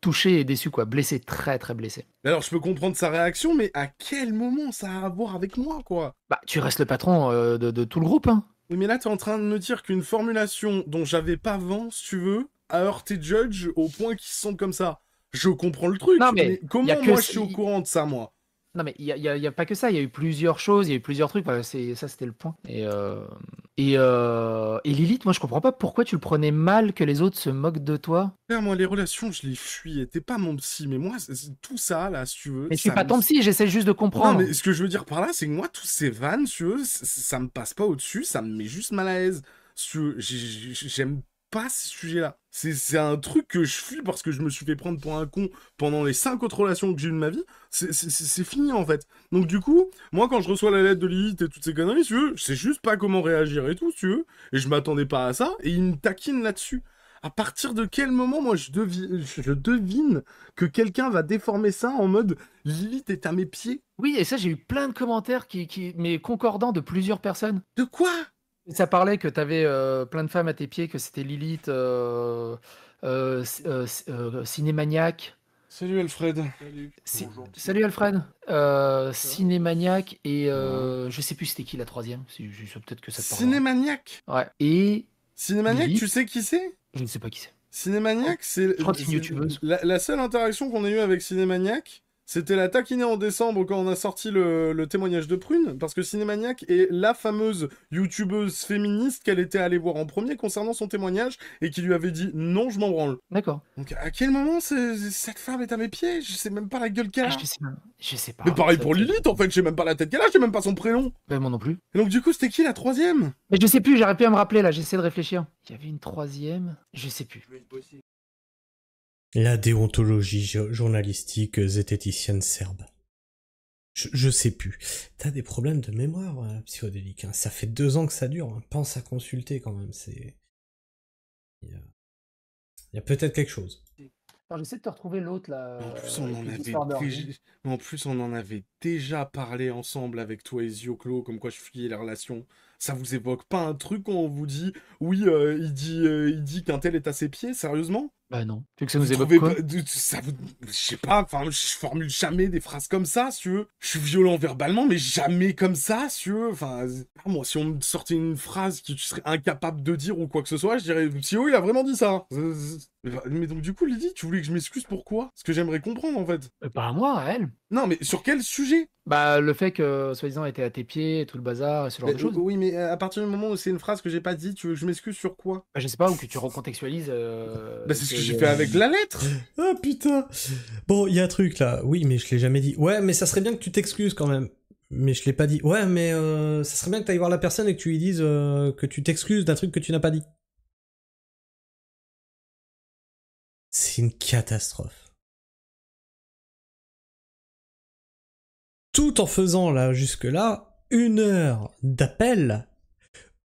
touché et déçu, quoi, blessé, très très blessé. Alors je peux comprendre sa réaction, mais à quel moment ça a à voir avec moi, quoi? Bah tu restes le patron de tout le groupe, hein. Oui, mais là t'es en train de me dire qu'une formulation dont j'avais pas vent, si tu veux, a heurté Judge au point qu'il se sente comme ça. Je comprends le truc, non, mais comment moi je suis au courant de ça, moi? Non mais il y a pas que ça, il y a eu plusieurs choses, il y a eu plusieurs trucs, voilà, ça c'était le point. Et Lilith, moi je comprends pas pourquoi tu le prenais mal que les autres se moquent de toi. Moi les relations je les fuis, t'es pas mon psy, mais moi tout ça là si tu veux... Mais je suis pas ton psy, j'essaie juste de comprendre. Non mais ce que je veux dire par là c'est que moi tous ces vannes, si tu veux, ça me passe pas au-dessus, ça me met juste mal à l'aise. Si tu veux, j'aime pas ce sujet-là. C'est un truc que je fuis parce que je me suis fait prendre pour un con pendant les 5 autres relations que j'ai eues de ma vie. C'est fini, en fait. Donc, du coup, moi, quand je reçois la lettre de Lilith et toutes ces conneries, si tu veux, je sais juste pas comment réagir et tout, si tu veux. Et je m'attendais pas à ça. Et il me taquine là-dessus. À partir de quel moment, moi, je devine que quelqu'un va déformer ça en mode « Lilith est à mes pieds ». Oui, et ça, j'ai eu plein de commentaires mais concordants de plusieurs personnes. De quoi ? Ça parlait que tu avais plein de femmes à tes pieds, que c'était Lilith, Cinémaniac. Salut Alfred. Salut Alfred. Cinémaniac et je sais plus c'était qui la troisième. Peut-être que ça te parle. Cinémaniac. Ouais. Et Cinémaniac, tu sais qui c'est? Je ne sais pas qui c'est. Cinémaniac, c'est une youtubeuse. La seule interaction qu'on a eue avec Cinémaniac, c'était la taquiner en décembre quand on a sorti le témoignage de Prune, parce que Cinémaniac est la fameuse youtubeuse féministe qu'elle était allée voir en premier concernant son témoignage et qui lui avait dit non, je m'en branle. D'accord. Donc à quel moment cette femme est à mes pieds? Je sais même pas la gueule qu'elle a. Je sais pas. Mais pareil pour Lilith, en fait, je sais même pas la tête qu'elle a, je sais même pas son prénom. Ben moi non plus. Et donc du coup, c'était qui la troisième? Mais je sais plus, j'aurais pu à me rappeler là, j'essaie de réfléchir. Il y avait une troisième, je sais plus. La déontologie journalistique zététicienne serbe. Je sais plus. T'as des problèmes de mémoire, psychodélique. Hein. Ça fait 2 ans que ça dure. Hein. Pense à consulter quand même. Il y a peut-être quelque chose. Alors, j'essaie de te retrouver l'autre là. En plus, on en avait déjà parlé ensemble avec toi et Zioclo, comme quoi je fuyais les relations. Ça vous évoque pas un truc quand on vous dit oui, il dit qu'un tel est à ses pieds, sérieusement? Bah non. Tu veux que ça nous évoque quoi? Je sais pas, enfin, je formule jamais des phrases comme ça, si tu veux. Je suis violent verbalement, mais jamais comme ça, si tu veux. Enfin, moi, si on me sortait une phrase que tu serais incapable de dire ou quoi que ce soit, je dirais, si il a vraiment dit ça. Mais donc, du coup, Lydie, tu voulais que je m'excuse pourquoi? Parce que j'aimerais comprendre, en fait. Pas à moi, à elle. Non, mais sur quel sujet? Bah, le fait que, soi-disant, elle était à tes pieds, et tout le bazar, et ce genre de choses. Oui, mais à partir du moment où c'est une phrase que j'ai pas dit, tu veux que je m'excuse sur quoi? Bah, je sais pas, ou que tu recontextualises... Bah, c'est ce que j'ai fait avec la lettre. Ah, putain. Bon, il y a un truc, là. Oui, mais je l'ai jamais dit. Ouais, mais ça serait bien que tu t'excuses, quand même. Mais je l'ai pas dit. Ouais, mais ça serait bien que t'ailles voir la personne et que tu lui dises que tu t'excuses d'un truc que tu n'as pas dit. C'est une catastrophe. Tout en faisant, là, jusque-là, 1 heure d'appel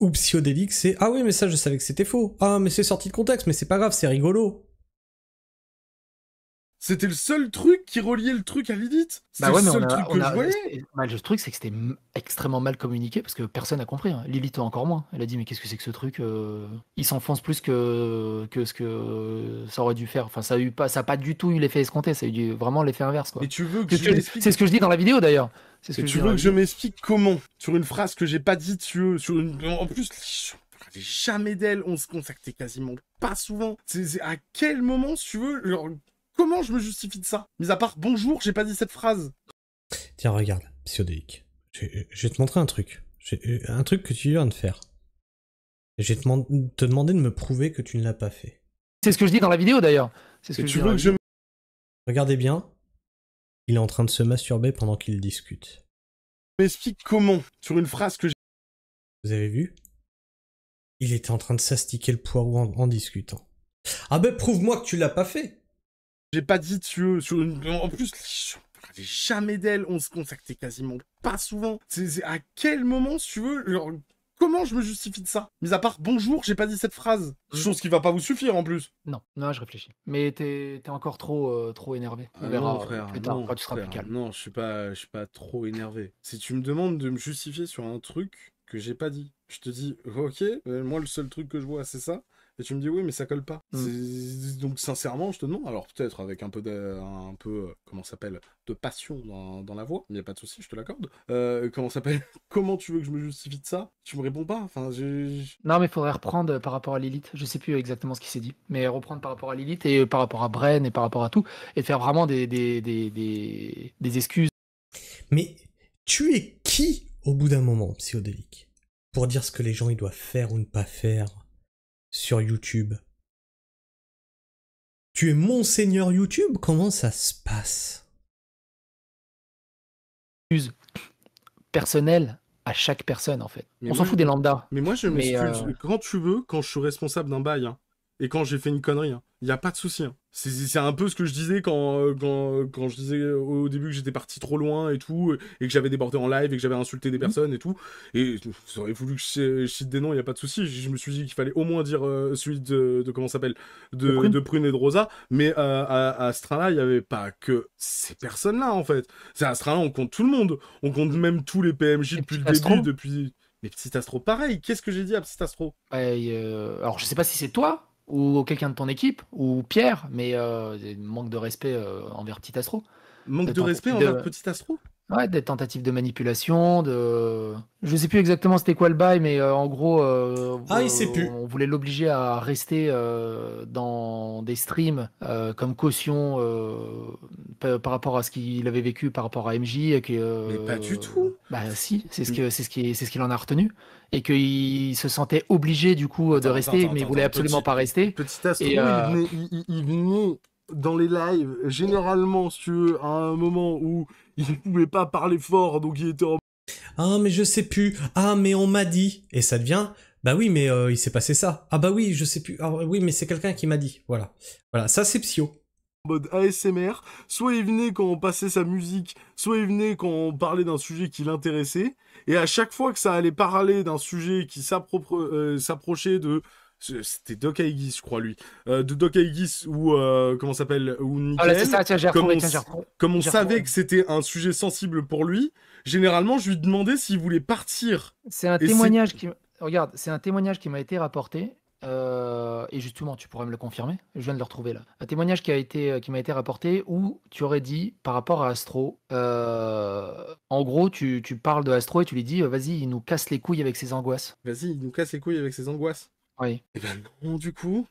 Ou Psyodélique, c'est « Ah oui, mais ça, je savais que c'était faux. Ah, mais c'est sorti de contexte, mais c'est pas grave, c'est rigolo. » C'était le seul truc qui reliait le truc à Lilith. C'était Bah ouais, le mais seul truc que je voyais. le truc, c'est que c'était extrêmement mal communiqué parce que personne n'a compris. Hein. Lilith encore moins. Elle a dit mais qu'est-ce que c'est que ce truc Il s'enfonce plus que ce que ça aurait dû faire. Enfin, ça a pas du tout eu l'effet escompté. Ça a eu vraiment l'effet inverse, quoi. Et tu veux que c'est ce que je dis dans la vidéo d'ailleurs. Et tu veux que je m'explique comment sur une phrase que j'ai pas dite sur une... En plus, je parlais jamais d'elle. On se contactait quasiment pas souvent. C'est à quel moment, si tu veux, genre, comment je me justifie de ça? Mis à part bonjour, j'ai pas dit cette phrase. Tiens, regarde, Psyodélique. Je vais te montrer un truc. Un truc que tu viens de faire. Je vais te demander de me prouver que tu ne l'as pas fait. C'est ce que je dis dans la vidéo d'ailleurs. Regardez bien. Il est en train de se masturber pendant qu'il discute. M'explique comment sur une phrase que j'ai... Vous avez vu? Il était en train de s'astiquer le poireau en discutant. Ah ben prouve-moi que tu l'as pas fait. J'ai pas dit sur une... En plus, je parlais jamais d'elle. On se contactait quasiment pas souvent. C'est à quel moment, si tu veux, genre, comment je me justifie de ça? Mis à part bonjour, j'ai pas dit cette phrase. Chose qui va pas vous suffire en plus. Non, je réfléchis. Mais t'es encore trop énervé. On verra non, frère, plus tard, non, quand tu seras frère, plus calme. non, je suis pas trop énervé. Si tu me demandes de me justifier sur un truc que j'ai pas dit, je te dis, ok, moi le seul truc que je vois c'est ça, et tu me dis oui mais ça colle pas. Donc sincèrement je te demande, alors peut-être avec un peu comment ça s'appelle, de passion dans la voix, il n'y a pas de souci, je te l'accorde. Comment ça s'appelle, comment tu veux que je me justifie de ça? Tu me réponds pas, enfin Non mais il faudrait reprendre par rapport à Lilith, je sais plus exactement ce qui s'est dit, mais reprendre par rapport à Lilith et par rapport à Bren et par rapport à tout, et faire vraiment des excuses. Mais tu es qui au bout d'un moment, Psyodélique, pour dire ce que les gens ils doivent faire ou ne pas faire sur YouTube? Tu es Monseigneur YouTube? Comment ça se passe? Personnelles à chaque personne en fait. On s'en fout des lambda. Mais moi je m'excuse quand tu veux, quand je suis responsable d'un bail, hein, et quand j'ai fait une connerie, il y a pas de souci. Hein. C'est un peu ce que je disais quand je disais au début que j'étais parti trop loin et tout, et que j'avais débordé en live et que j'avais insulté des personnes et tout. Et j'aurais voulu que je cite des noms, il n'y a pas de souci. Je me suis dit qu'il fallait au moins dire celui de comment ça s'appelle, de Prune et de Rosa. Mais à ce train-là, il n'y avait pas que ces personnes-là en fait. C'est à ce train-là, on compte tout le monde. On compte même tous les PMJ depuis le début, depuis. Mais Petit Astro, pareil. Qu'est-ce que j'ai dit à Petit Astro? Alors je sais pas si c'est toi ou quelqu'un de ton équipe, ou Pierre, mais manque de respect envers Petit Astro. Manque de respect envers Petit Astro? Ouais, des tentatives de manipulation, je sais plus exactement c'était quoi le bail, mais en gros, il sait plus. On voulait l'obliger à rester dans des streams comme caution par rapport à ce qu'il avait vécu par rapport à MJ. Mais pas du tout. Bah si, c'est ce qu'il en a retenu. Et qu'il se sentait obligé du coup de rester, mais il voulait absolument pas rester. Petit Astro, il venait dans les lives, généralement, si tu veux, à un moment où il ne pouvait pas parler fort, donc il était en... Ah, mais je sais plus. Ah, mais on m'a dit. Et ça devient... Bah oui, mais il s'est passé ça. Ah bah oui, je sais plus. Ah oui, mais c'est quelqu'un qui m'a dit. Voilà. Voilà, ça c'est Psyo. En mode ASMR, soit il venait quand on passait sa musique, soit il venait quand on parlait d'un sujet qui l'intéressait, et à chaque fois que ça allait parler d'un sujet qui s'approchait de... C'était Doc Aegis, je crois, lui. De Doc Aegis ou... comment ça s'appelle? Ou Nickel. C'est ça, tiens, j'ai retrouvé. Comme on savait que c'était un sujet sensible pour lui, généralement, je lui demandais s'il voulait partir. C'est un témoignage qui... Regarde, c'est un témoignage qui m'a été rapporté. Et justement, tu pourrais me le confirmer. Je viens de le retrouver là. Un témoignage qui m'a été rapporté où tu aurais dit par rapport à Astro. En gros, tu parles de Astro et tu lui dis vas-y, il nous casse les couilles avec ses angoisses. Vas-y, il nous casse les couilles avec ses angoisses. Oui. Et ben non, du coup.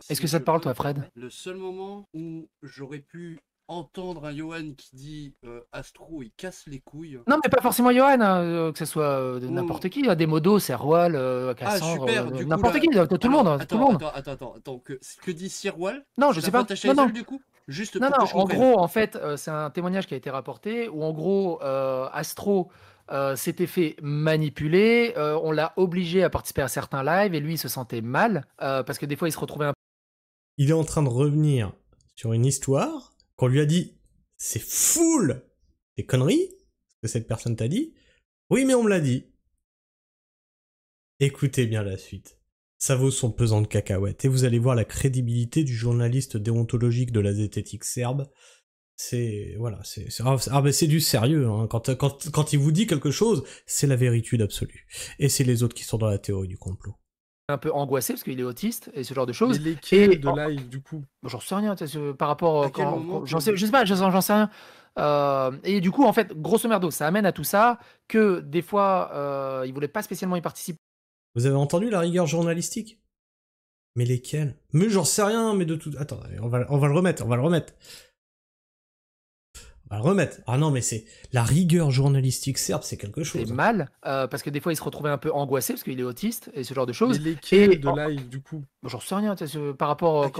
Est-ce que ça te parle, toi, Fred? Le seul moment où j'aurais pu entendre un Johan qui dit Astro, il casse les couilles. Non, mais pas forcément Johan, que ce soit n'importe qui. Des modos, Serwal, Cassandre, n'importe qui, tout le monde. Attends, que dit Serwal? Non, je sais pas. Non. Du coup juste non, en gros, en fait, c'est un témoignage qui a été rapporté où, en gros, Astro s'était fait manipuler, on l'a obligé à participer à certains lives et lui, il se sentait mal parce que des fois, il se retrouvait un peu. Il est en train de revenir sur une histoire qu'on lui a dit c'est full des conneries, ce que cette personne t'a dit. Oui, mais on me l'a dit. Écoutez bien la suite. Ça vaut son pesant de cacahuètes, et vous allez voir la crédibilité du journaliste déontologique de la zététique serbe. C'est voilà, c'est du sérieux. Hein. Quand il vous dit quelque chose, c'est la véritude absolue. Et c'est les autres qui sont dans la théorie du complot. Un peu angoissé parce qu'il est autiste et ce genre de choses. Mais lesquels de live du coup? J'en sais rien, par rapport je sais pas, j'en sais rien. Et du coup, en fait, grosso merdo, ça amène à tout ça que des fois, il voulait pas spécialement y participer. Vous avez entendu la rigueur journalistique? Mais lesquels? Mais j'en sais rien, mais de tout... Attends, on va le remettre. Ah non, mais c'est... La rigueur journalistique serbe, c'est quelque chose. C'est mal, parce que des fois, il se retrouvait un peu angoissé parce qu'il est autiste et ce genre de choses. Mais lesquels de live du coup? J'en sais rien, par rapport...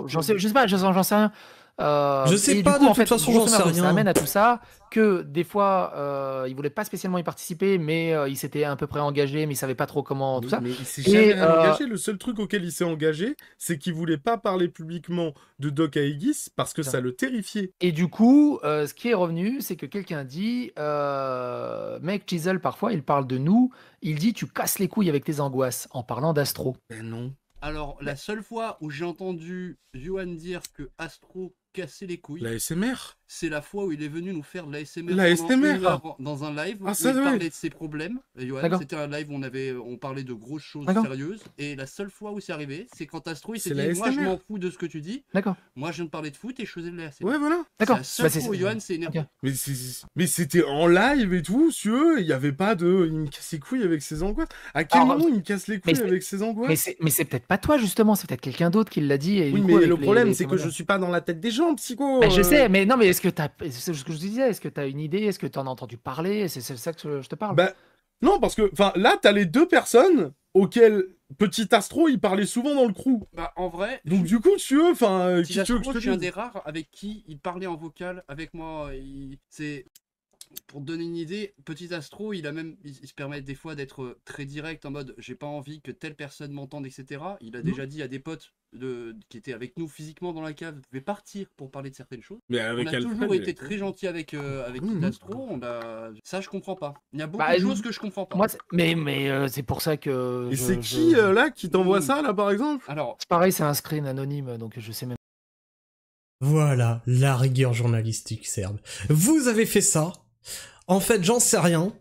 je sais pas, j'en sais rien. Je sais pas, de toute façon, j'en sais rien. Ça amène à tout ça que des fois, il voulait pas spécialement y participer, mais il s'était à peu près engagé, mais il savait pas trop comment, tout ça. Mais il s'est jamais engagé. Le seul truc auquel il s'est engagé, c'est qu'il voulait pas parler publiquement de Doc Aegis parce que ça le terrifiait. Et du coup, ce qui est revenu, c'est que quelqu'un dit, mec, Chisel, parfois, il parle de nous, il dit, tu casses les couilles avec tes angoisses, en parlant d'Astro. Ben non. Alors, la seule fois où j'ai entendu Johan dire que Astro cassait les couilles, l'ASMR, c'est la fois où il est venu nous faire de l'ASMR dans un live où il parlait de ses problèmes. Johan, c'était un live où on parlait de grosses choses sérieuses. Et la seule fois où c'est arrivé, c'est quand Astro il s'est dit, moi je m'en fous de ce que tu dis. Moi je viens de parler de foot et je faisais de l'ASMR. Ouais, voilà. D'accord. C'est la seule fois où Johan s'est énervé. Mais c'était en live et tout, si eux, il y avait pas de... Il me casse les couilles avec ses angoisses. À quel moment il me casse les couilles avec ses angoisses? Mais c'est peut-être pas toi, justement, c'est peut-être quelqu'un d'autre qui l'a dit. Et oui, mais le problème, c'est que je suis pas dans la tête des gens, psycho. Je sais, mais non, mais c'est ce que je disais, est-ce que tu as une idée, est-ce que tu en as entendu parler? C'est ça que je te parle. Bah, non, parce que là, t'as les deux personnes auxquelles Petit Astro, il parlait souvent dans le crew. Bah, en vrai. Donc, du coup, tu veux, Petit Astro, je suis un des rares avec qui il parlait en vocal avec moi. C'est. Pour te donner une idée, Petit Astro, il se permet des fois d'être très direct en mode j'ai pas envie que telle personne m'entende, etc. Il a déjà dit à des potes qui étaient avec nous physiquement dans la cave, je vais partir pour parler de certaines choses. Mais avec on a toujours été très gentil avec Petit Astro. Ça, je comprends pas. Il y a beaucoup de choses que je comprends pas. Moi, mais c'est pour ça que. Et c'est qui là qui t'envoie ça là par exemple? Alors, c'est pareil, c'est un screen anonyme, donc je sais même. Voilà, la rigueur journalistique serbe. Vous avez fait ça. En fait, j'en sais rien.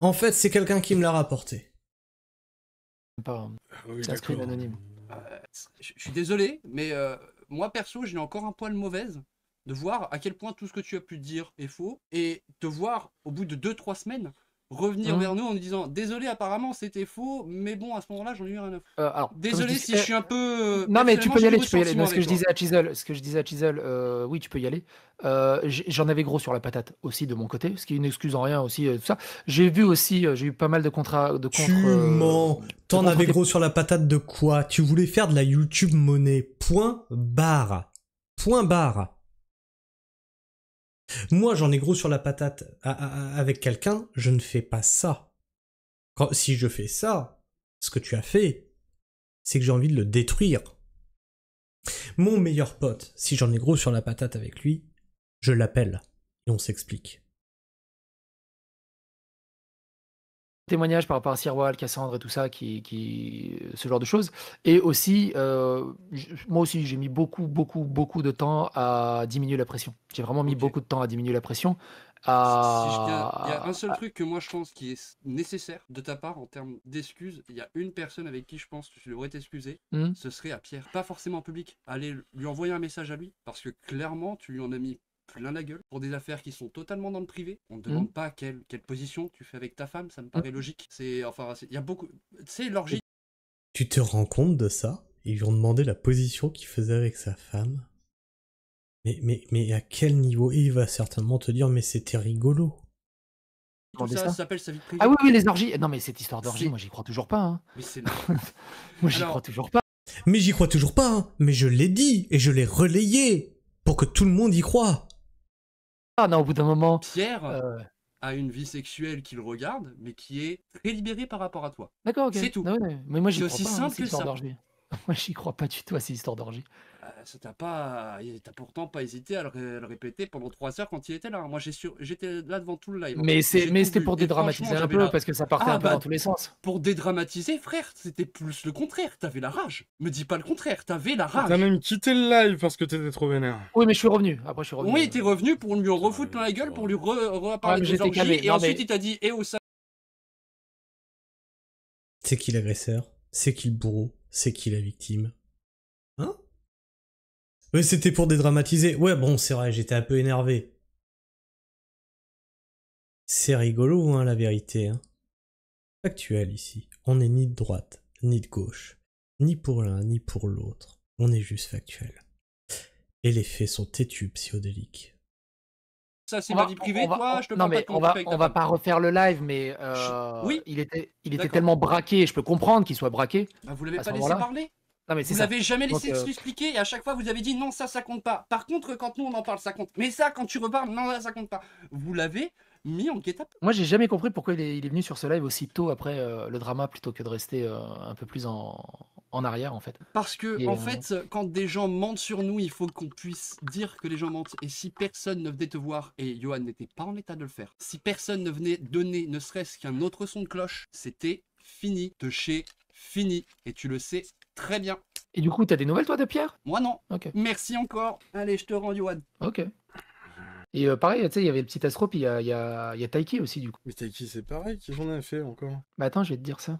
En fait, c'est quelqu'un qui me l'a rapporté. C'est un screen anonyme. Je suis désolé, mais moi perso, j'ai encore un poil mauvaise de voir à quel point tout ce que tu as pu dire est faux et te voir au bout de 2-3 semaines revenir vers nous en nous disant désolé, apparemment c'était faux, mais bon, à ce moment-là, j'en ai eu rien à foutre. Désolé si je suis un peu. Non, mais tu peux y aller. Ce que je disais à Chisel, oui, tu peux y aller. J'en avais gros sur la patate aussi de mon côté, ce qui est une excuse en rien aussi, tout ça. J'ai vu aussi, j'ai eu pas mal de contrats. Tu mens. T'en avais gros sur la patate de quoi? Tu voulais faire de la YouTube monnaie. Point barre. Point barre. Moi, j'en ai gros sur la patate avec quelqu'un, je ne fais pas ça. Si je fais ça, ce que tu as fait, c'est que j'ai envie de le détruire. Mon meilleur pote, si j'en ai gros sur la patate avec lui, je l'appelle et on s'explique. Témoignages par rapport à Sirwal, Cassandre et tout ça, ce genre de choses. Et aussi, moi aussi, j'ai mis beaucoup de temps à diminuer la pression. J'ai vraiment mis beaucoup de temps à diminuer la pression. Il y a un seul truc que moi je pense qui est nécessaire de ta part en termes d'excuses. Il y a une personne avec qui je pense que tu devrais t'excuser. Ce serait à Pierre. Pas forcément en public. Aller lui envoyer un message à lui. Parce que clairement, tu lui en as mis plein la gueule pour des affaires qui sont totalement dans le privé. On ne demande pas quelle position tu fais avec ta femme, ça me paraît logique. Il y a beaucoup. C'est l'orgie. Tu te rends compte de ça? Ils lui ont demandé la position qu'il faisait avec sa femme. Mais à quel niveau? Et il va certainement te dire, mais c'était rigolo. Tout ça s'appelle sa vie privée. Ah oui, les orgies. Non, mais cette histoire d'orgie, moi j'y crois toujours pas. Hein. Mais c'est moi j'y crois toujours pas. Mais j'y crois toujours pas. Hein. Mais je l'ai dit et je l'ai relayé pour que tout le monde y croie. Ah non, au bout d'un moment. Pierre a une vie sexuelle qu'il regarde, mais qui est très libérée par rapport à toi. D'accord, ok. C'est tout. Ah ouais, mais moi j'y crois aussi pas. Simple que ça. Moi, j'y crois pas du tout à ces histoires d'orgie. T'as pourtant pas hésité à le répéter pendant 3 heures quand il était là. Moi, j'étais là devant tout le live. Mais c'était pour dédramatiser un peu, parce que ça partait un peu dans tous les sens. Pour dédramatiser, frère, c'était plus le contraire. T'avais la rage. Me dis pas le contraire, t'avais la rage. T'as même quitté le live parce que t'étais trop vénère. Oui, mais je suis revenu. Après, je suis revenu. Oui, t'es revenu pour lui refoutre plein la gueule, pour lui reparler des orgies, et ensuite il t'a dit, ça. C'est qui l'agresseur? C'est qui le bourreau? C'est qui la victime? Hein? Ouais, c'était pour dédramatiser. Ouais, bon, c'est vrai, j'étais un peu énervé. C'est rigolo, hein, la vérité. Hein. Factuel, ici. On n'est ni de droite, ni de gauche. Ni pour l'un, ni pour l'autre. On est juste factuel. Et les faits sont têtus, psychodéliques. Ça, c'est ma vie privée, toi, je te non, mais on va pas refaire le live, mais oui. il était tellement braqué, je peux comprendre qu'il soit braqué. Bah, vous l'avez pas laissé parler? Non, mais vous l'avez jamais laissé s'expliquer et à chaque fois vous avez dit non, ça compte pas. Par contre, quand nous on en parle, ça compte. Mais ça, quand tu reparles, non, ça compte pas. Vous l'avez mis en guet-apens. Moi, j'ai jamais compris pourquoi il est venu sur ce live aussi tôt après le drama plutôt que de rester un peu plus en arrière en fait. Parce que en fait, quand des gens mentent sur nous, il faut qu'on puisse dire que les gens mentent. Et si personne ne venait te voir, et Johan n'était pas en état de le faire, si personne ne venait donner ne serait-ce qu'un autre son de cloche, c'était fini de chez fini. Et tu le sais très bien. Et du coup, t'as des nouvelles toi de Pierre? Moi non. Okay. Merci encore. Allez, je te rends Johan. Ok. Et pareil, tu sais, il y avait le petit Astro, puis il y a Taiki aussi, du coup. Mais Taiki, c'est pareil, qu'est-ce qu'on a fait encore? Bah attends, je vais te dire ça.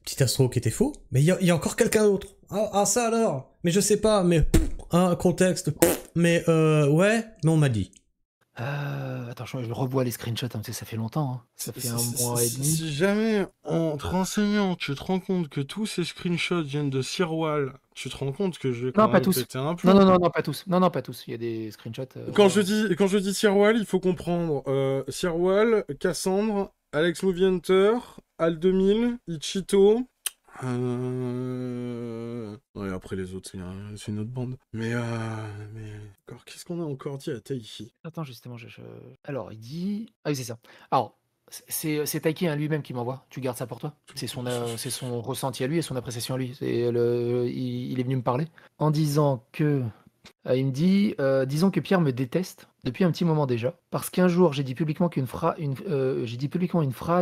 Petit Astro qui était faux? Mais il y a encore quelqu'un d'autre. Ah, ça alors? Mais je sais pas, mais... contexte... Mais ouais, mais on m'a dit. Attends, je revois les screenshots, hein, ça fait longtemps. Hein. Ça fait un mois et demi. Si jamais, en te renseignant, tu te rends compte que tous ces screenshots viennent de Sirwal, tu te rends compte que je vais quand même péter un plomb. Non, pas tous. Non, pas tous. Il y a des screenshots. Quand je dis Sirwal, il faut comprendre Sirwal, Cassandre, Alex Movie Hunter, Al2000, Ichito... Ouais, après les autres, c'est une autre bande. Mais encore, qu'est-ce qu'on a encore dit à Taiki? Attends, justement, alors, il dit... Ah oui, c'est ça. Alors, c'est Taiki hein, lui-même qui m'envoie. Tu gardes ça pour toi. C'est son ressenti à lui et son appréciation à lui. Il est venu me parler en disant que... il me dit, disons que Pierre me déteste depuis un petit moment déjà, parce qu'un jour j'ai dit publiquement une phrase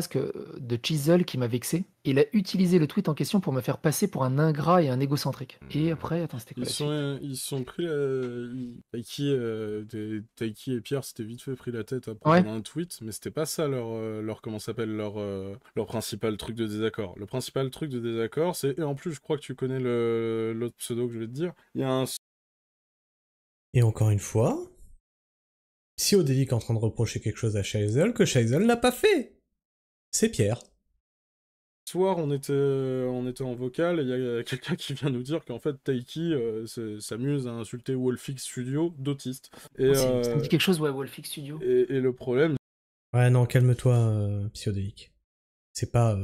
de Chisel qui m'a vexé, et il a utilisé le tweet en question pour me faire passer pour un ingrat et un égocentrique. Et après, attends, c'était quoi ils sont pris Taiki et Pierre s'étaient vite fait pris la tête à prendre un tweet, mais c'était pas ça leur comment s'appelle leur principal truc de désaccord. Le principal truc de désaccord, c'est, et en plus je crois que tu connais l'autre pseudo que je vais te dire, il y a un... Et encore une fois, Psychodélique est en train de reprocher quelque chose à Shaisel que Shaisel n'a pas fait. C'est Pierre. Ce soir, on était en vocal et il y a quelqu'un qui vient nous dire qu'en fait Taiki s'amuse à insulter Wolfix Studio d'autiste. Ça me dit quelque chose, ouais, Wolfix Studio. Et le problème... Ouais, non, calme-toi, Psychodélique. C'est pas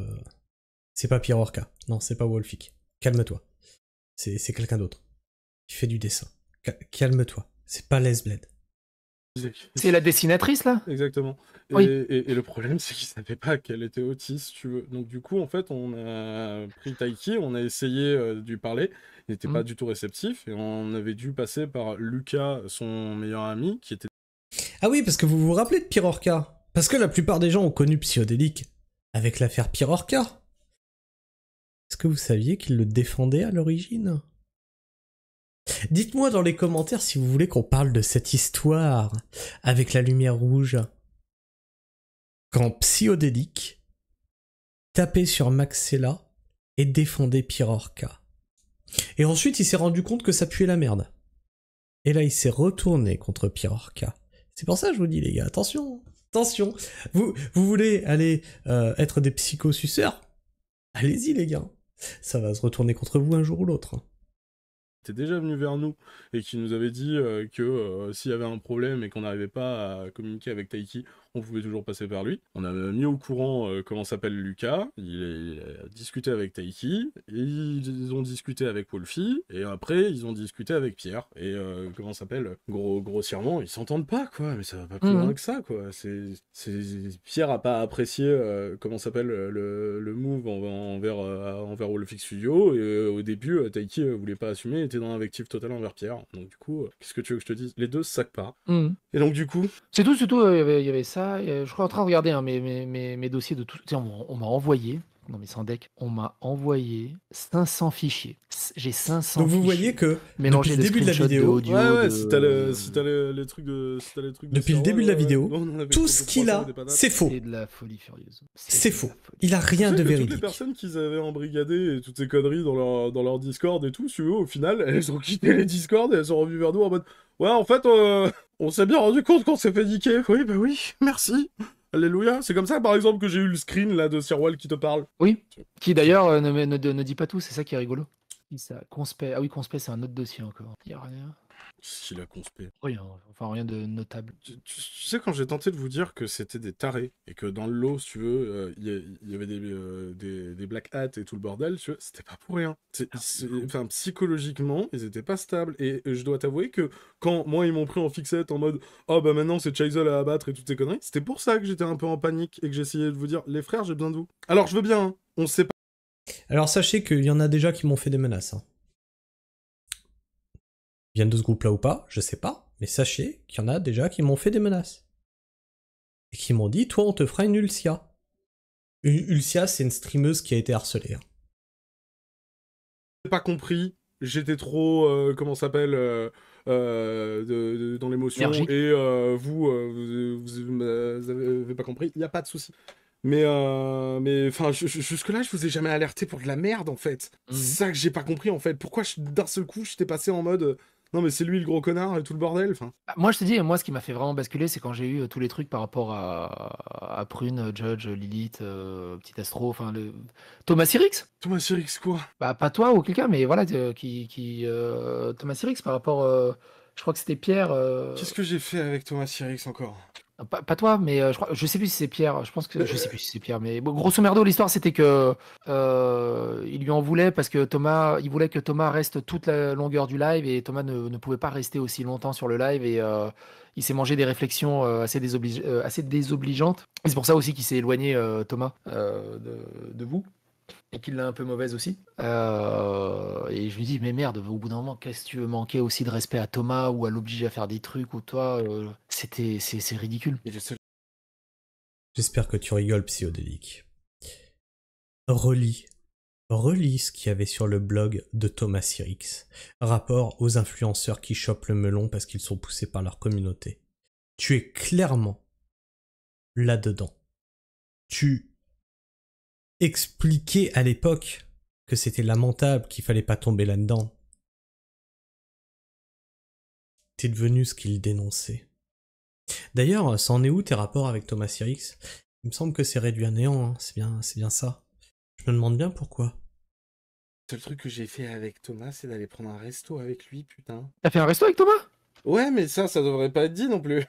Pierre Orca. Non, c'est pas Wolfix. Calme-toi. C'est quelqu'un d'autre. Il fait du dessin. Calme-toi. C'est pas Les Bled. C'est la dessinatrice, là? Exactement. Oui. Et le problème, c'est qu'il savait pas qu'elle était autiste, si tu veux. Donc du coup, en fait, on a pris Taiki, on a essayé de lui parler. Il n'était pas du tout réceptif. Et on avait dû passer par Lucas, son meilleur ami, qui était... Ah oui, parce que vous vous rappelez de Pierre Orca? Parce que la plupart des gens ont connu Psychodélique avec l'affaire Pierre Orca. Est-ce que vous saviez qu'il le défendait à l'origine? Dites-moi dans les commentaires si vous voulez qu'on parle de cette histoire avec la lumière rouge. Quand Psychodélique tapait sur Maxella et défendait Pierre Orca. Et ensuite il s'est rendu compte que ça puait la merde. Et là il s'est retourné contre Pierre Orca. C'est pour ça que je vous dis les gars, attention, attention. Vous voulez aller être des psychosuceurs? Allez-y les gars. Ça va se retourner contre vous un jour ou l'autre. Était déjà venu vers nous et qui nous avait dit que s'il y avait un problème et qu'on n'arrivait pas à communiquer avec Taiki, on pouvait toujours passer par lui. On a mis au courant comment s'appelle Lucas, il a discuté avec Taiki, ils ont discuté avec Wolfie, et après ils ont discuté avec Pierre. Et comment s'appelle, grossièrement, ils s'entendent pas, quoi, mais ça va pas plus loin que ça, quoi. Pierre a pas apprécié comment s'appelle le move envers Wolfie Studio, et au début, Taiki voulait pas assumer, était dans l'invective totale envers Pierre. Donc du coup, qu'est-ce que tu veux que je te dise? Les deux se saquent pas. Et donc du coup... C'est tout, il y avait ça. Je suis en train de regarder hein, mes dossiers de tout. On m'a envoyé, non mais sans deck, on m'a envoyé 500 fichiers. J'ai 500 Donc vous fichiers. voyez que Mélanger depuis le début de la vidéo, si t'as les trucs de... depuis le début de la vidéo, tout ce qu'il a, c'est faux. C'est de la folie furieuse. C'est faux. Il a rien de véridique. Toutes les personnes qu'ils avaient embrigadées et toutes ces conneries dans leur Discord et tout, si eux, au final, elles ont quitté les Discord et elles sont revenues vers nous en mode ouais, en fait, on s'est bien rendu compte qu'on s'est fait niquer. Oui, bah oui, merci. Alléluia. C'est comme ça, par exemple, que j'ai eu le screen là de Sirwal qui te parle. Oui, qui d'ailleurs ne dit pas tout, c'est ça qui est rigolo. Ça, Conspect. Ah oui, Conspect, c'est un autre dossier encore. Il n'y a rien. Qu'est-ce qu'il a conspect? Rien, enfin rien de notable. Tu sais, quand j'ai tenté de vous dire que c'était des tarés, et que dans le lot, si tu veux, il y avait des black hats et tout le bordel, tu vois, c'était pas pour rien. Enfin, psychologiquement, ils étaient pas stables. Et je dois t'avouer que quand moi, ils m'ont pris en fixette en mode « Oh, bah maintenant, c'est Chazelle à abattre et toutes ces conneries », c'était pour ça que j'étais un peu en panique et que j'essayais de vous dire « Les frères, j'ai besoin de vous. » Alors, je veux bien, hein, on sait pas. Alors, sachez qu'il y en a déjà qui m'ont fait des menaces. Hein. Ils viennent de ce groupe-là ou pas, je sais pas, mais sachez qu'il y en a déjà qui m'ont fait des menaces. Et qui m'ont dit, toi on te fera une Ulcia. Une Ulcia, c'est une streameuse qui a été harcelée. Hein. J'ai pas compris, j'étais trop, comment ça s'appelle, dans l'émotion, et vous avez pas compris, il y a pas de souci. Mais enfin, jusque-là, je vous ai jamais alerté pour de la merde, en fait. C'est ça que j'ai pas compris, en fait. Pourquoi, d'un seul coup, j'étais passé en mode... Non, mais c'est lui le gros connard et tout le bordel, enfin... Moi, je te dis, moi, ce qui m'a fait vraiment basculer, c'est quand j'ai eu tous les trucs par rapport à Prune, Judge, Lilith, Petit Astro, enfin, Thomas Sirix. Thomas Sirix, quoi? Bah, pas toi ou quelqu'un, mais voilà, Thomas Sirix par rapport... je crois que c'était Pierre... Qu'est-ce que j'ai fait avec Thomas Sirix, encore? Pas toi, mais je sais plus si c'est Pierre. Je pense que je sais plus si c'est Pierre, mais bon, grosso merdo, l'histoire c'était que il lui en voulait parce que il voulait que Thomas reste toute la longueur du live et Thomas ne pouvait pas rester aussi longtemps sur le live et il s'est mangé des réflexions assez désobligeantes. Et c'est pour ça aussi qu'il s'est éloigné Thomas de vous. Et qu'il l'a un peu mauvaise aussi. Et je lui dis, mais merde, au bout d'un moment, qu'est-ce que tu veux manquer aussi de respect à Thomas ou à l'obliger à faire des trucs ou toi c'est ridicule. J'espère que tu rigoles, Psyodélique. Relis ce qu'il y avait sur le blog de Thomas Sirix. Rapport aux influenceurs qui chopent le melon parce qu'ils sont poussés par leur communauté. Tu es clairement là-dedans. Tu expliquais à l'époque que c'était lamentable, qu'il fallait pas tomber là-dedans. T'es devenu ce qu'il dénonçait. D'ailleurs, ça en est où tes rapports avec Thomas Sirix? Il me semble que c'est réduit à néant, hein. C'est bien ça. Je me demande bien pourquoi. Le seul truc que j'ai fait avec Thomas, c'est d'aller prendre un resto avec lui, putain. T'as fait un resto avec Thomas? Ouais, mais ça devrait pas être dit non plus.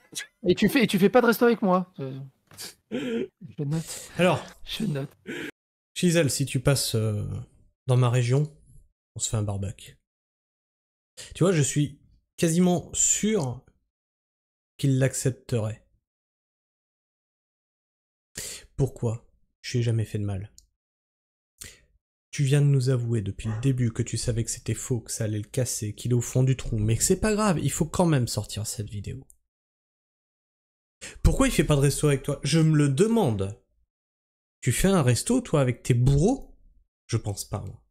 Et tu fais pas de resto avec moi? Je note. Alors, je note. Gisèle, si tu passes dans ma région, on se fait un barbecue. Tu vois, je suis quasiment sûr qu'il l'accepterait. Pourquoi? Je lui ai jamais fait de mal. Tu viens de nous avouer depuis le début que tu savais que c'était faux, que ça allait le casser, qu'il est au fond du trou, mais que c'est pas grave, il faut quand même sortir cette vidéo. Pourquoi il fait pas de resto avec toi? Je me le demande. Tu fais un resto, toi, avec tes bourreaux? Je pense pas, moi.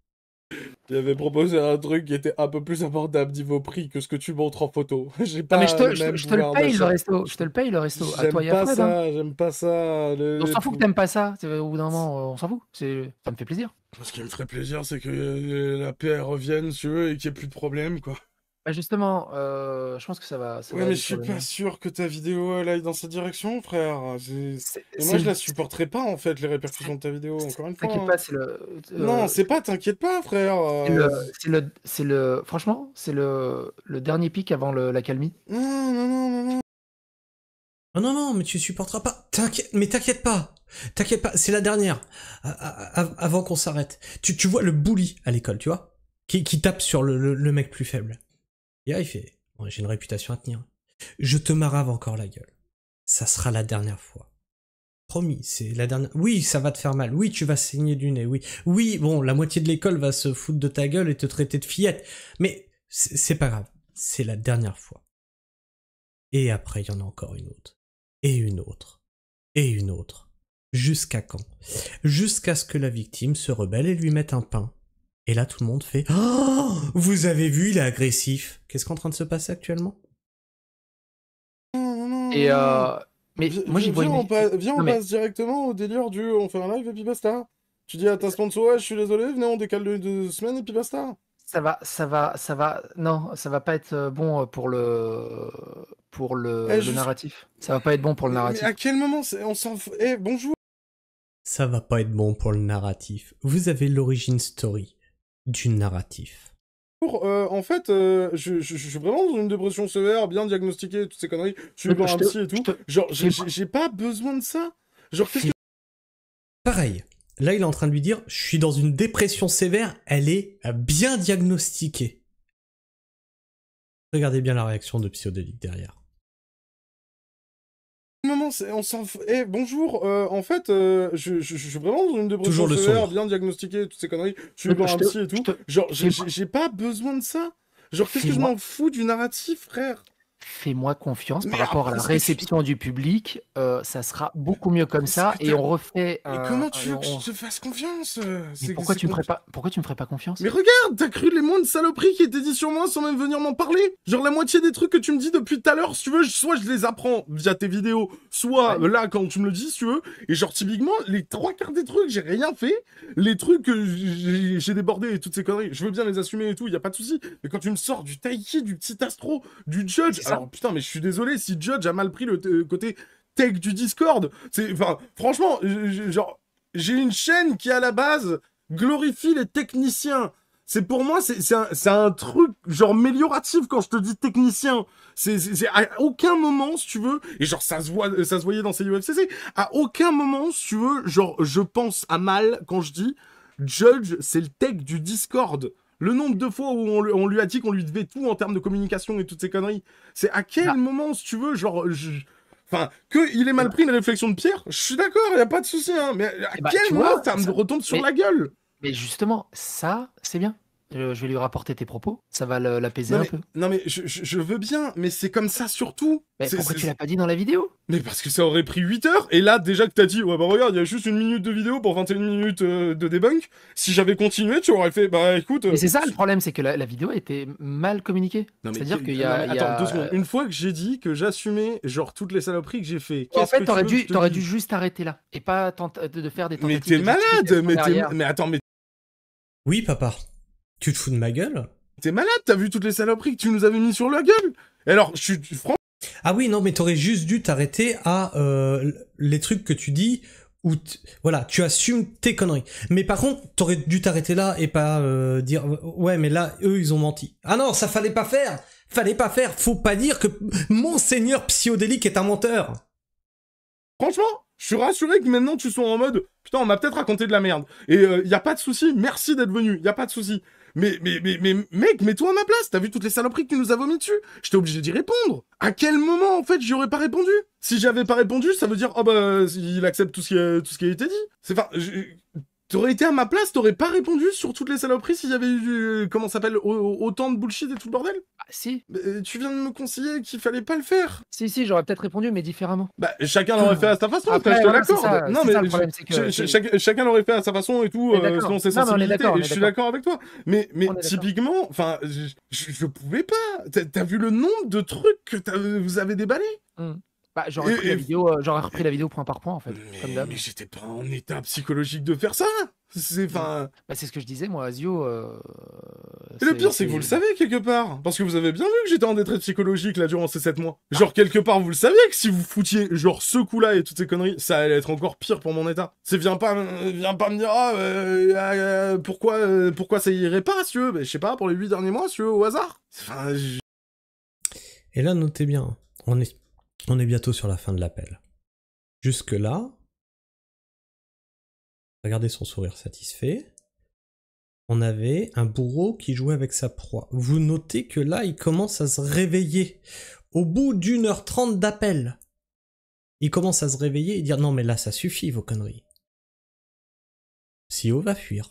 J'avais proposé un truc qui était un peu plus abordable niveau prix que ce que tu montres en photo. J'ai pas mais je te le paye le resto. Je te le paye le resto. À toi et à Fred. J'aime pas ça. On s'en fout que t'aimes pas ça. Au bout d'un moment, on s'en fout. Ça me fait plaisir. Ce qui me ferait plaisir, c'est que la paix revienne, si tu veux, et qu'il n'y ait plus de problème, quoi. Bah justement, je pense que ça va. Ouais, mais je suis pas sûr que ta vidéo elle aille dans cette direction, frère. Et moi, je la supporterai pas, en fait, les répercussions de ta vidéo, encore une fois. T'inquiète pas, c'est le. Non, c'est pas, t'inquiète pas, frère. Franchement, c'est le dernier pic avant la calmie. Non. Oh non, non, mais tu supporteras pas. T'inquiète pas. T'inquiète pas, c'est la dernière. Avant qu'on s'arrête. Tu vois le bully à l'école, tu vois, qui tape sur le mec plus faible. Et là, il fait, bon, j'ai une réputation à tenir. Je te marave encore la gueule. Ça sera la dernière fois. Promis, c'est la dernière. Oui, ça va te faire mal. Oui, tu vas saigner du nez. Oui, oui, bon, la moitié de l'école va se foutre de ta gueule et te traiter de fillette. Mais c'est pas grave. C'est la dernière fois. Et après, il y en a encore une autre. Et une autre. Et une autre. Jusqu'à quand? Jusqu'à ce que la victime se rebelle et lui mette un pain. Et là, tout le monde fait « Oh, vous avez vu, il est agressif !» Qu'est-ce qui est en train de se passer actuellement? Et mais moi j'y vois on passe directement au délire du on fait un live et puis basta. Tu dis à ta sponsor, ouais, je suis désolé, venez, on décale de 2 semaines et puis basta. Non, ça va pas être bon pour le narratif. Ça va pas être bon pour le narratif. Mais à quel moment on s'en fout? Eh, bonjour. Ça va pas être bon pour le narratif. Vous avez l'origin story du narratif. En fait, je suis vraiment dans une dépression sévère, bien diagnostiquée, toutes ces conneries. Je suis voir un psy et tout. Genre, j'ai pas besoin de ça. Genre, qu'est-ce que... Pareil. Là, il est en train de lui dire, je suis dans une dépression sévère, elle est bien diagnostiquée. Regardez bien la réaction de Psyodélique derrière. Moment, on s'en fout. Eh, bonjour, en fait, je suis vraiment dans une dépression sévère, bien diagnostiquée, toutes ces conneries. Je suis voir un psy et tout. Genre, j'ai pas besoin de ça. Genre, qu'est-ce que je m'en fous du narratif, frère? Fais-moi confiance par rapport à la réception du public, ça sera beaucoup mieux comme ça et on refait. Mais comment tu veux que je te fasse confiance? Pourquoi tu me ferais pas confiance? Mais regarde, t'as cru les mots de saloperie qui étaient dit sur moi sans même venir m'en parler. Genre la moitié des trucs que tu me dis depuis tout à l'heure, si tu veux, soit je les apprends via tes vidéos, soit là quand tu me le dis, si tu veux. Et genre typiquement, les 3/4 des trucs, j'ai rien fait. Les trucs que j'ai débordé et toutes ces conneries, je veux bien les assumer et tout, y a pas de souci. Mais quand tu me sors du Taiki, du petit Astro, du Judge, alors putain, mais je suis désolé si Judge a mal pris le côté tech du Discord. Enfin, franchement, genre, j'ai une chaîne qui à la base glorifie les techniciens. C'est pour moi, c'est un truc genre amélioratif quand je te dis technicien. C'est à aucun moment, si tu veux, et genre ça se voyait dans ces UFCC, à aucun moment, si tu veux, genre je pense à mal quand je dis Judge, c'est le tech du Discord. Le nombre de fois où on lui a dit qu'on lui devait tout en termes de communication et toutes ces conneries. C'est à quel moment, si tu veux, genre... Enfin, qu'il ait mal pris une réflexion de Pierre, je suis d'accord, y a pas de souci, hein, mais à quel moment ça me retombe sur la gueule? Mais justement, ça, c'est bien. Je vais lui rapporter tes propos, ça va l'apaiser un peu. Non mais je veux bien, mais c'est comme ça surtout. Mais pourquoi tu l'as pas dit dans la vidéo? Mais parce que ça aurait pris 8 heures, et là déjà que t'as dit, ouais bah regarde, il y a juste 1 minute de vidéo pour 21 minutes de debunk, si j'avais continué, tu aurais fait, bah écoute... Mais c'est ça le problème, c'est que la vidéo était mal communiquée. C'est-à-dire qu'il y a... Attends, 2 secondes, une fois que j'ai dit que j'assumais genre toutes les saloperies que j'ai fait... En fait, t'aurais dû juste arrêter là, et pas de faire des tentatives... Mais t'es malade, mais attends, mais... Oui papa. Tu te fous de ma gueule? T'es malade, t'as vu toutes les saloperies que tu nous avais mis sur la gueule? Et alors, franchement... Ah oui, non, mais t'aurais juste dû t'arrêter à les trucs que tu dis, où voilà, tu assumes tes conneries. Mais par contre, t'aurais dû t'arrêter là et pas dire, ouais, mais là, eux, ils ont menti. Ah non, ça fallait pas faire. Faut pas dire que Monseigneur Psyodélique est un menteur. Franchement, je suis rassuré que maintenant tu sois en mode putain, on m'a peut-être raconté de la merde. Et y a pas de souci, merci d'être venu, y a pas de souci. Mais mec, mets-toi à ma place, t'as vu toutes les saloperies que tu nous as vomi dessus? J'étais obligé d'y répondre. À quel moment, en fait, j'y aurais pas répondu? Si j'avais pas répondu, ça veut dire, oh bah, il accepte tout ce qui a été dit. C'est enfin, t'aurais été à ma place, t'aurais pas répondu sur toutes les saloperies s'il y avait eu, comment ça s'appelle, autant de bullshit et tout le bordel? Ah, si. Tu viens de me conseiller qu'il fallait pas le faire. Si, j'aurais peut-être répondu, mais différemment. Bah, chacun l'aurait fait à sa façon, après, je te l'accorde. Non, mais chacun l'aurait fait à sa façon et tout, selon ses sensibilités, et je suis d'accord avec toi. Mais typiquement, enfin, je pouvais pas. T'as vu le nombre de trucs que vous avez déballé? Bah, j'aurais repris la vidéo point par point, en fait, comme d'hab. Mais j'étais pas en état psychologique de faire ça. C'est ce que je disais, moi, Azio. Et le pire, c'est que vous le savez quelque part. Parce que vous avez bien vu que j'étais en détresse psychologique là durant ces 7 mois. Genre, quelque part, vous le saviez que si vous foutiez genre ce coup-là et toutes ces conneries, ça allait être encore pire pour mon état. Viens pas me dire, pourquoi ça irait pas, si tu veux. Bah, je sais pas, pour les 8 derniers mois, si tu veux, au hasard. Et là, notez bien, On est bientôt sur la fin de l'appel. Jusque-là, regardez son sourire satisfait. On avait un bourreau qui jouait avec sa proie. Vous notez que là, il commence à se réveiller. Au bout d'1h30 d'appel, il commence à se réveiller et dire « Non mais là, ça suffit vos conneries. » Psyo va fuir.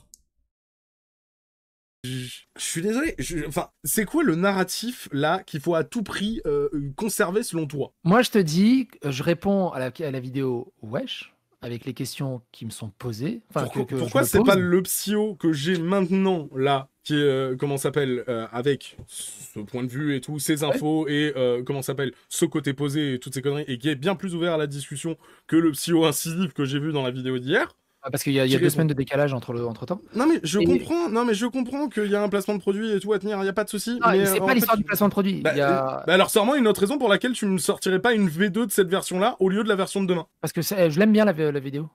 Je suis désolé, enfin, c'est quoi le narratif, là, qu'il faut à tout prix conserver selon toi? Moi, je te dis, je réponds à la vidéo « Wesh », avec les questions qui me sont posées. Enfin, pourquoi c'est pas le psyo que j'ai maintenant, là, qui est, comment s'appelle, avec ce point de vue et tout, ces infos, et comment s'appelle, ce côté posé et toutes ces conneries, et qui est bien plus ouvert à la discussion que le psyo incisif que j'ai vu dans la vidéo d'hier? Parce qu'il y a 2 semaines de décalage entre temps. Non mais je comprends qu'il y a un placement de produit et tout à tenir, il n'y a pas de souci. Mais c'est pas l'histoire du placement de produit. Alors sors-moi une autre raison pour laquelle tu me sortirais pas une V2 de cette version-là au lieu de la version de demain. Parce que je l'aime bien la vidéo.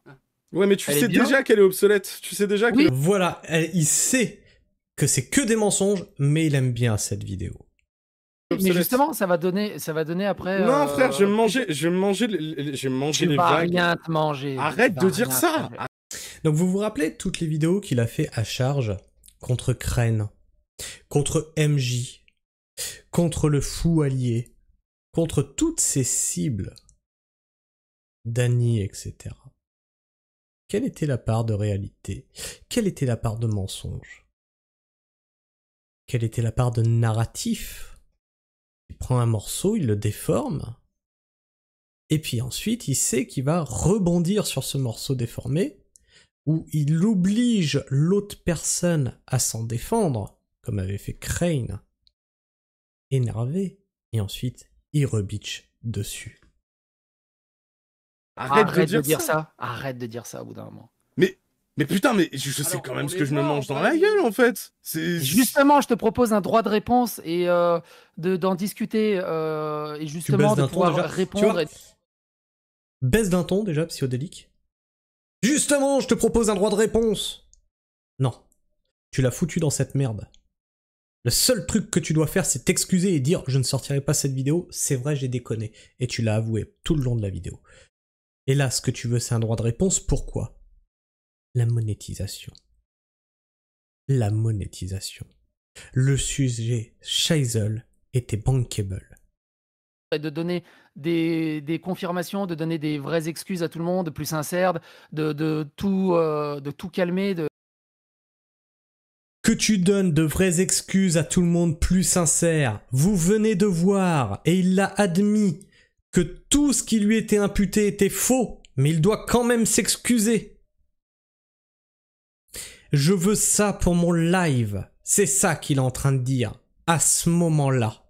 Ouais mais tu sais déjà qu'elle est obsolète. Tu sais déjà que... Voilà, il sait que c'est que des mensonges, mais il aime bien cette vidéo. Mais justement, ça va donner après. Non frère, je vais me manger les vagues. Rien te manger. Arrête de dire ça. Donc vous vous rappelez toutes les vidéos qu'il a fait à charge contre Crane, contre MJ, contre le fou allié, contre toutes ces cibles, Dany, etc. Quelle était la part de réalité? Quelle était la part de mensonge? Quelle était la part de narratif? Il prend un morceau, il le déforme, et puis ensuite il sait qu'il va rebondir sur ce morceau déformé, où il oblige l'autre personne à s'en défendre, comme avait fait Crane, énervé, et ensuite il rebitch dessus. Arrête de dire ça. Arrête de dire ça au bout d'un moment. Mais putain, mais je sais quand même ce que je me mange dans la gueule en fait. Justement, je te propose un droit de réponse et d'en discuter et justement de pouvoir répondre. Baisse d'un ton déjà, psychodélique. Justement, je te propose un droit de réponse. Non, tu l'as foutu dans cette merde. Le seul truc que tu dois faire, c'est t'excuser et dire « Je ne sortirai pas cette vidéo, c'est vrai, j'ai déconné. » Et tu l'as avoué tout le long de la vidéo. Et là, ce que tu veux, c'est un droit de réponse. Pourquoi? La monétisation. La monétisation. Le sujet Scheisel était bankable. De donner des confirmations, de donner des vraies excuses à tout le monde, plus sincères, de tout calmer. Que tu donnes de vraies excuses à tout le monde plus sincères. Vous venez de voir, et il l'a admis, que tout ce qui lui était imputé était faux, mais il doit quand même s'excuser. Je veux ça pour mon live. C'est ça qu'il est en train de dire, à ce moment-là.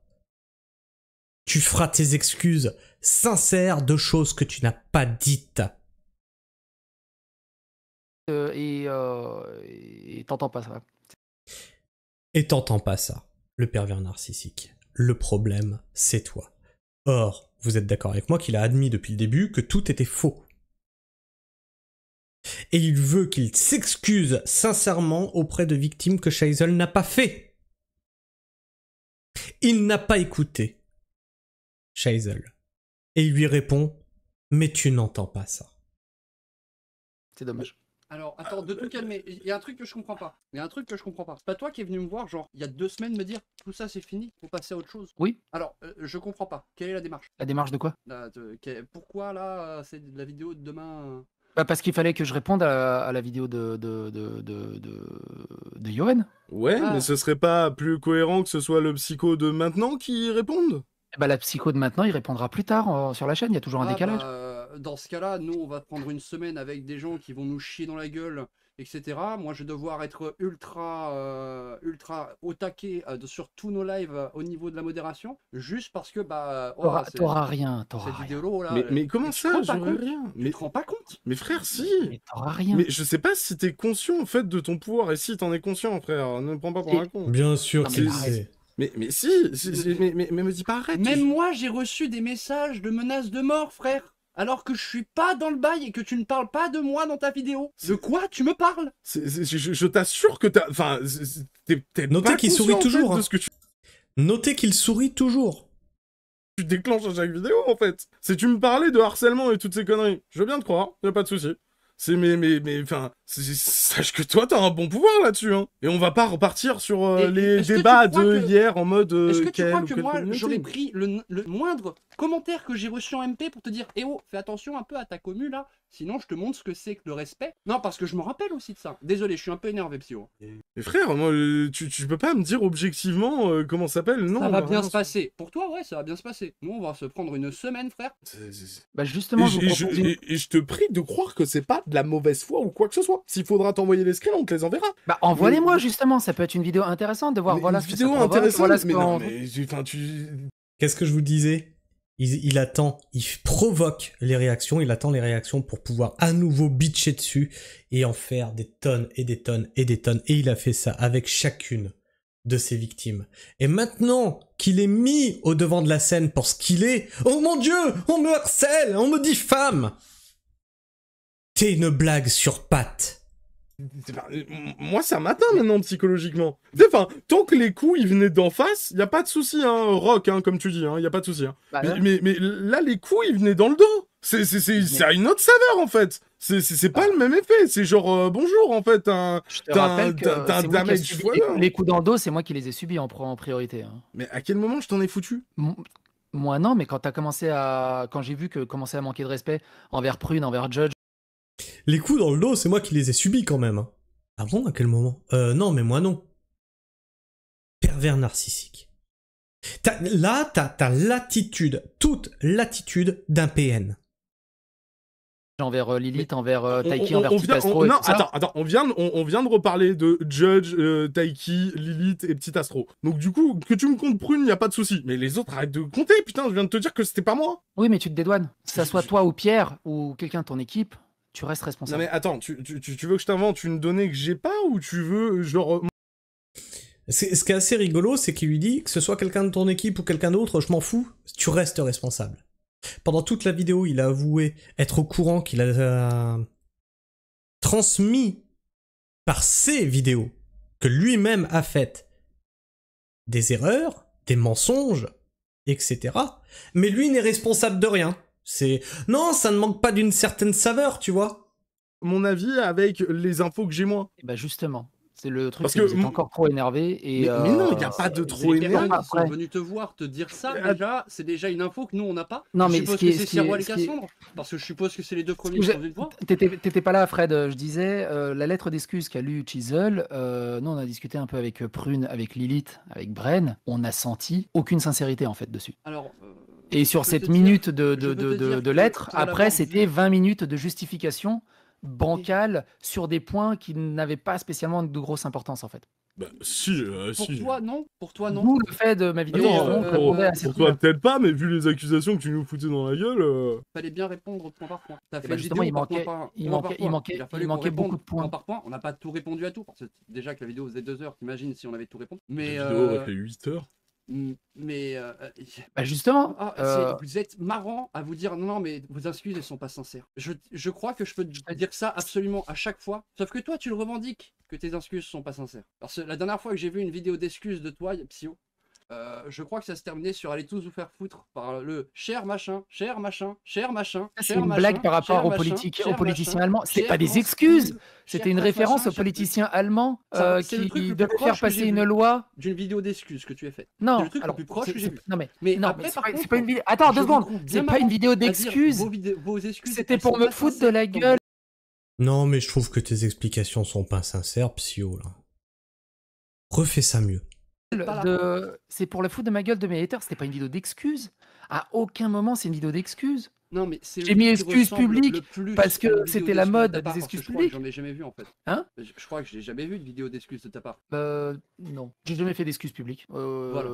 Tu feras tes excuses sincères de choses que tu n'as pas dites. Et t'entends pas ça. Et t'entends pas ça, le pervers narcissique. Le problème, c'est toi. Or, vous êtes d'accord avec moi qu'il a admis depuis le début que tout était faux. Et il veut qu'il s'excuse sincèrement auprès de victimes que Scheisel n'a pas fait. Il n'a pas écouté Scheisel. Et il lui répond « Mais tu n'entends pas ça. » C'est dommage. Alors, attends, de tout calmer, il y a un truc que je comprends pas. C'est pas toi qui es venu me voir, genre, il y a 2 semaines, me dire tout ça c'est fini, faut passer à autre chose. Oui. Alors, je comprends pas. Quelle est la démarche? La démarche de quoi? Pourquoi là, c'est la vidéo de demain? Parce qu'il fallait que je réponde à la vidéo de Yoann. Ouais, mais ce serait pas plus cohérent que ce soit le psycho de maintenant qui réponde? La psycho de maintenant, il répondra plus tard sur la chaîne, il y a toujours un décalage. Dans ce cas-là, nous, on va prendre une semaine avec des gens qui vont nous chier dans la gueule, etc. Moi, je vais devoir être ultra au taquet sur tous nos lives au niveau de la modération, juste parce que t'auras rien. Cette vidéo-là. Mais comment ça, j'aurais rien? Mais tu te rends pas compte? Mais frère, si. Mais t'auras rien. Mais je sais pas si t'es conscient en fait de ton pouvoir, et si t'en es conscient, frère, ne me prends pas pour un con. Bien sûr qu'il sait. Mais me dis pas arrête. Même moi, j'ai reçu des messages de menaces de mort, frère. Alors que je suis pas dans le bail et que tu ne parles pas de moi dans ta vidéo. De quoi tu me parles? Je t'assure que t'as... Enfin, t'es Notez pas qu'il sourit conscient, toujours. en fait, de ce que tu... Notez qu'il sourit toujours. tu déclenches à chaque vidéo, en fait. C'est tu me parlais de harcèlement et toutes ces conneries. Je veux bien te croire, y a pas de souci. C'est enfin, sache que toi t'as un bon pouvoir là-dessus, hein. Et on va pas repartir sur les débats de hier en mode. Est-ce que tu crois que moi j'aurais pris le moindre commentaire que j'ai reçu en MP pour te dire, eh oh, fais attention un peu à ta commu là, sinon je te montre ce que c'est que le respect. Non, parce que je me rappelle aussi de ça. Désolé, je suis un peu énervé, Psyo. Mais frère, moi, tu peux pas me dire objectivement comment ça s'appelle, non? Ça va bien se passer. Pour toi, ouais, ça va bien se passer. Nous, on va se prendre une semaine, frère. Bah justement, et je te prie de croire que c'est pas de la mauvaise foi ou quoi que ce soit. S'il faudra t'envoyer les screens, on te les enverra. Bah envoie-les-moi justement, ça peut être une vidéo intéressante de voir voilà une vidéo intéressante, voilà mais non, mais enfin Qu'est-ce que je vous disais? Il attend, il provoque les réactions, il attend les réactions pour pouvoir à nouveau bitcher dessus et en faire des tonnes et des tonnes et des tonnes. Et il a fait ça avec chacune de ses victimes. Et maintenant qu'il est mis au devant de la scène pour ce qu'il est, oh mon Dieu, on me harcèle, on me diffame. T'es une blague sur pattes. Moi, ça m'atteint maintenant psychologiquement. Enfin, tant que les coups ils venaient d'en face, y a pas de souci, hein, rock, hein, comme tu dis, hein, y a pas de souci. Hein. Bah, mais là, les coups ils venaient dans le dos. Ça a une autre saveur en fait. C'est pas le même effet. C'est genre bonjour en fait. T'as un damage. Les coups dans le dos, c'est moi qui les ai subis en priorité. Hein. Mais à quel moment je t'en ai foutu? Moi non, mais quand j'ai vu que commençait à manquer de respect envers Prune, envers Judge. Les coups dans le dos, c'est moi qui les ai subis quand même. Hein. Ah bon, à quel moment? Non, mais moi non. Pervers narcissique. T'as l'attitude, toute l'attitude d'un PN. Envers Lilith, envers Taiki, envers Petit Astro. Non, attends, on vient de reparler de Judge, Taiki, Lilith et Petit Astro. Donc du coup, que tu me comptes Prune, y a pas de souci. Mais les autres, arrête de compter, putain, je viens de te dire que c'était pas moi. Oui, mais tu te dédouanes. Que ça soit toi ou Pierre, ou quelqu'un de ton équipe, tu restes responsable. Non mais attends, tu veux que je t'invente une donnée que j'ai pas, ou tu veux, genre... Ce qui est assez rigolo, c'est qu'il lui dit que ce soit quelqu'un de ton équipe ou quelqu'un d'autre, je m'en fous, tu restes responsable. Pendant toute la vidéo, il a avoué être au courant qu'il a transmis par ses vidéos que lui-même a fait des erreurs, des mensonges, etc. Mais lui n'est responsable de rien. Non, ça ne manque pas d'une certaine saveur, tu vois. Mon avis avec les infos que j'ai moi. Et bah justement. C'est le truc, c'est que vous êtes encore trop énervé. Mais non, il n'y a pas de trop énervé. Ils sont venus te voir te dire ça, déjà, c'est déjà une info que nous, on n'a pas. Non, mais je suppose que c'est Sirois et Cassandre, parce que je suppose que c'est les deux premiers qui sont venus te voir. T'étais pas là, Fred, je disais, la lettre d'excuse qu'a lu Chisel, nous, on a discuté un peu avec Prune, avec Lilith, avec Bren, on a senti aucune sincérité, en fait, dessus. Alors... Et sur cette minute de lettre, après, c'était 20 minutes de justification bancale sur des points qui n'avaient pas spécialement de grosse importance en fait. Bah si, Pour toi non. D'où le fait de ma vidéo. Pour toi peut-être pas, mais vu les accusations que tu nous foutais dans la gueule... Fallait bien répondre point par point. T'as fait bah justement, il manquait beaucoup de points. Point par point, on n'a pas tout répondu à tout. Déjà que la vidéo faisait 2 heures, t'imagines si on avait tout répondu. Mais la vidéo aurait fait 8 heures. Mais bah justement, vous êtes marrant à vous dire non mais vos excuses elles sont pas sincères. Je crois que je peux te dire ça absolument à chaque fois. Sauf que toi tu le revendiques que tes excuses sont pas sincères. Parce que la dernière fois que j'ai vu une vidéo d'excuses de toi, Psyo, je crois que ça se terminait sur allez tous vous faire foutre par le cher machin, cher machin, cher machin. C'est une blague par rapport aux politiciens allemands. C'est pas des excuses. C'était une référence aux politiciens allemands qui devaient faire passer une loi. D'une vidéo d'excuses que tu as faite. Non, c'est le truc le plus proche que j'ai vu. Non mais c'est pas une vidéo. Attends 2 secondes. C'est pas une vidéo d'excuses. C'était pour me foutre de la gueule. Non mais je trouve que tes explications sont pas sincères, Psyo là. Refais ça mieux. C'est pour le foot de ma gueule de mes haters, c'était pas une vidéo d'excuses. À aucun moment c'est une vidéo d'excuses. Non mais j'ai mis excuses publiques parce que c'était la mode des excuses publiques. J'en ai jamais vu en fait. Hein? Je crois que j'ai jamais vu de vidéo d'excuses de ta part. Non, j'ai jamais fait d'excuses publiques. Voilà.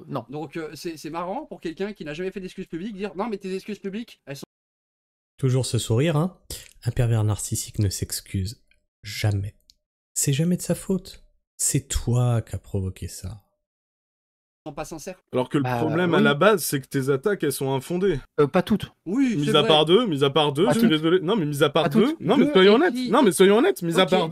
Non. Donc c'est marrant pour quelqu'un qui n'a jamais fait d'excuses publiques dire non mais tes excuses publiques elles sont. Toujours ce sourire, hein. Un pervers narcissique ne s'excuse jamais. C'est jamais de sa faute. C'est toi qui as provoqué ça. Sont pas sincères. Alors que le problème à la base, c'est que tes attaques, elles sont infondées. Pas toutes. Oui, mis à part deux, je suis désolé. Non, mais mis à part deux. Non, mais soyons honnêtes. Non, mais soyons honnêtes. Mis à part.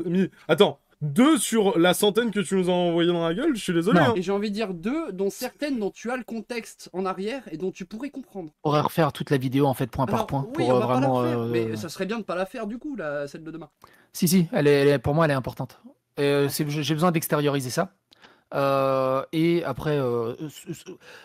Attends. 2 sur la centaine que tu nous as envoyé dans la gueule, je suis désolé. Hein. Et j'ai envie de dire 2, dont certaines dont tu as le contexte en arrière et dont tu pourrais comprendre. On pourrait refaire toute la vidéo en fait point par point. Oui, pour on va vraiment. Pas la faire, mais ça serait bien de pas la faire du coup, celle de demain. Si, pour moi elle est importante. J'ai besoin d'extérioriser ça. Et après,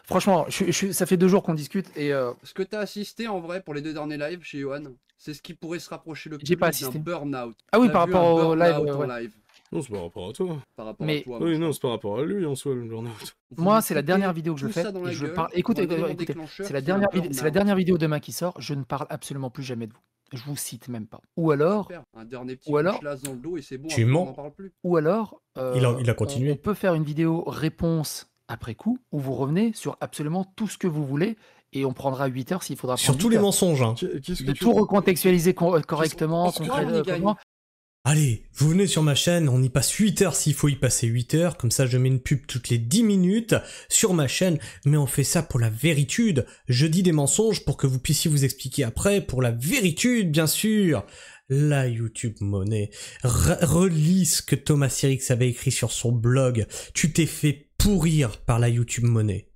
franchement, ça fait 2 jours qu'on discute et. Ce que tu as assisté en vrai pour les 2 derniers lives chez Johan, c'est ce qui pourrait se rapprocher le plus d'un burn-out. Ah oui, par rapport au live. Non, c'est par rapport à toi. Mais... oui, non, c'est par rapport à lui en soi, le burn-out. Moi, c'est la dernière vidéo que je fais. Et je parle... Écoutez, c'est la dernière vidéo demain qui sort. Je ne parle absolument plus jamais de vous. Je vous cite même pas. Ou alors, un dernier petit dans le dos et c'est bon, tu mens. On en parle plus. Ou alors, il a continué. On peut faire une vidéo réponse après coup où vous revenez sur absolument tout ce que vous voulez et on prendra 8 heures s'il faudra. Sur tous les mensonges. Hein. De tout recontextualiser correctement, concrètement. Allez, vous venez sur ma chaîne, on y passe 8 heures s'il faut y passer 8 heures, comme ça je mets une pub toutes les 10 minutes sur ma chaîne, mais on fait ça pour la véritude. Je dis des mensonges pour que vous puissiez vous expliquer après, pour la véritude bien sûr. La YouTube monnaie. Relis ce que Thomas Sirix avait écrit sur son blog. Tu t'es fait pourrir par la YouTube monnaie.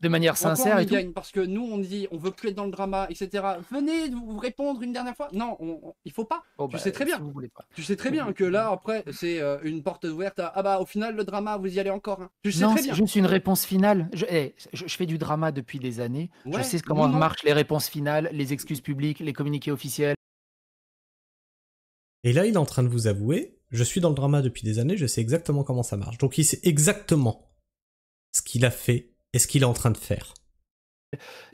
De manière sincère et tout. Parce que nous on dit on veut plus être dans le drama, etc. Venez vous répondre une dernière fois. Non, il faut pas. Tu sais très bien. Si tu sais très bien que là après c'est une porte ouverte à, ah bah au final le drama vous y allez encore. Hein. Tu sais très bien. C'est juste une réponse finale. Je fais du drama depuis des années. Ouais, je sais comment marchent les réponses finales, les excuses publiques, les communiqués officiels. Et là il est en train de vous avouer, je suis dans le drama depuis des années, je sais exactement comment ça marche. Donc il sait exactement ce qu'il a fait et ce qu'il est en train de faire.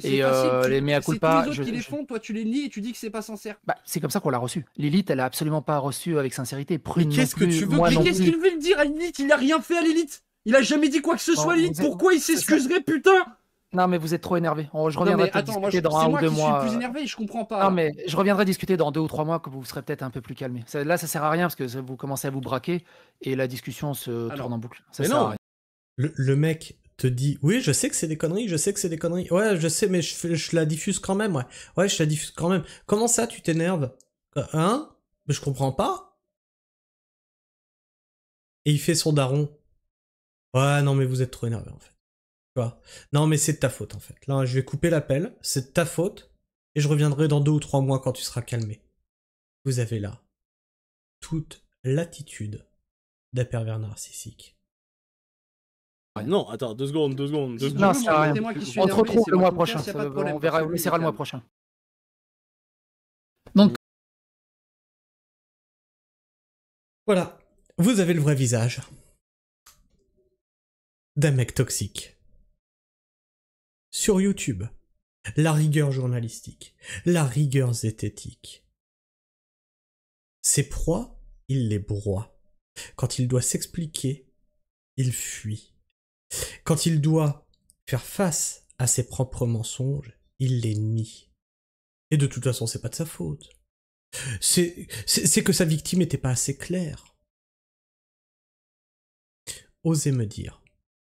Et les mea culpa, tous les autres qui les font, toi tu les nies et tu dis que c'est pas sincère. Bah, c'est comme ça qu'on l'a reçu. Lilith, elle a absolument pas reçu avec sincérité. Qu'est-ce que tu veux? Mais qu'est-ce qu'il veut le dire à Lilith? Il a rien fait à Lilith. Il a jamais dit quoi que ce soit, Lilith. Pourquoi il s'excuserait, putain? Non mais vous êtes trop énervé. Je reviendrai discuter dans 1 ou 2 mois. C'est moi qui suis plus énervé, je comprends pas. Non mais je reviendrai discuter dans 2 ou 3 mois quand vous serez peut-être un peu plus calmé. Là ça sert à rien parce que vous commencez à vous braquer et la discussion se tourne en boucle. Ça sert à rien. Le mec te dit oui je sais que c'est des conneries, ouais je sais mais je la diffuse quand même, ouais je la diffuse quand même. Comment ça tu t'énerves? Hein? Mais je comprends pas. Et il fait son daron. Ouais non mais vous êtes trop énervé en fait. Tu vois? Non mais c'est de ta faute en fait. Là je vais couper l'appel, c'est de ta faute et je reviendrai dans 2 ou 3 mois quand tu seras calmé. Vous avez là toute l'attitude d'un pervers narcissique. Non, attends, 2 secondes. Non, c'est rien. On se retrouve le mois prochain. On verra, on essaiera le mois prochain. Donc, voilà, vous avez le vrai visage d'un mec toxique. Sur YouTube, la rigueur journalistique, la rigueur zététique. Ses proies, il les broie. Quand il doit s'expliquer, il fuit. Quand il doit faire face à ses propres mensonges, il les nie. Et de toute façon, c'est pas de sa faute. C'est que sa victime n'était pas assez claire. Osez me dire,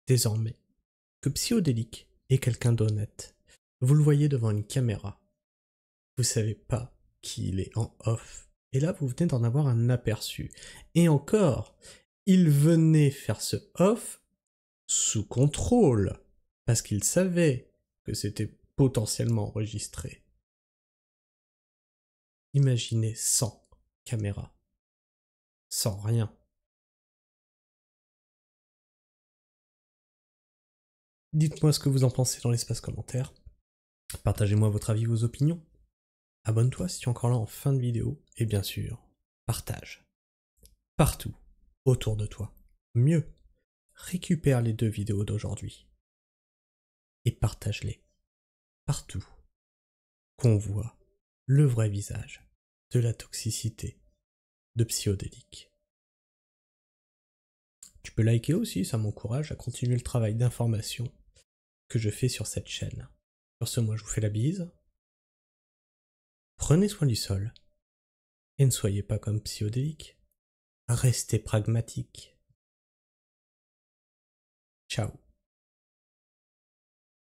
désormais, que Psyodélique est quelqu'un d'honnête. Vous le voyez devant une caméra. Vous savez pas qui il est en off. Et là, vous venez d'en avoir un aperçu. Et encore, il venait faire ce off sous contrôle, parce qu'il savait que c'était potentiellement enregistré. Imaginez sans caméra, sans rien. Dites-moi ce que vous en pensez dans l'espace commentaire. Partagez-moi votre avis, vos opinions. Abonne-toi si tu es encore là en fin de vidéo. Et bien sûr, partage. Partout, autour de toi. Mieux, récupère les 2 vidéos d'aujourd'hui. Et partage-les. Partout. Qu'on voit le vrai visage de la toxicité de Psyodélique. Tu peux liker aussi, ça m'encourage à continuer le travail d'information que je fais sur cette chaîne. Sur ce, moi je vous fais la bise. Prenez soin du sol. Et ne soyez pas comme Psyodélique. Restez pragmatique. Ciao.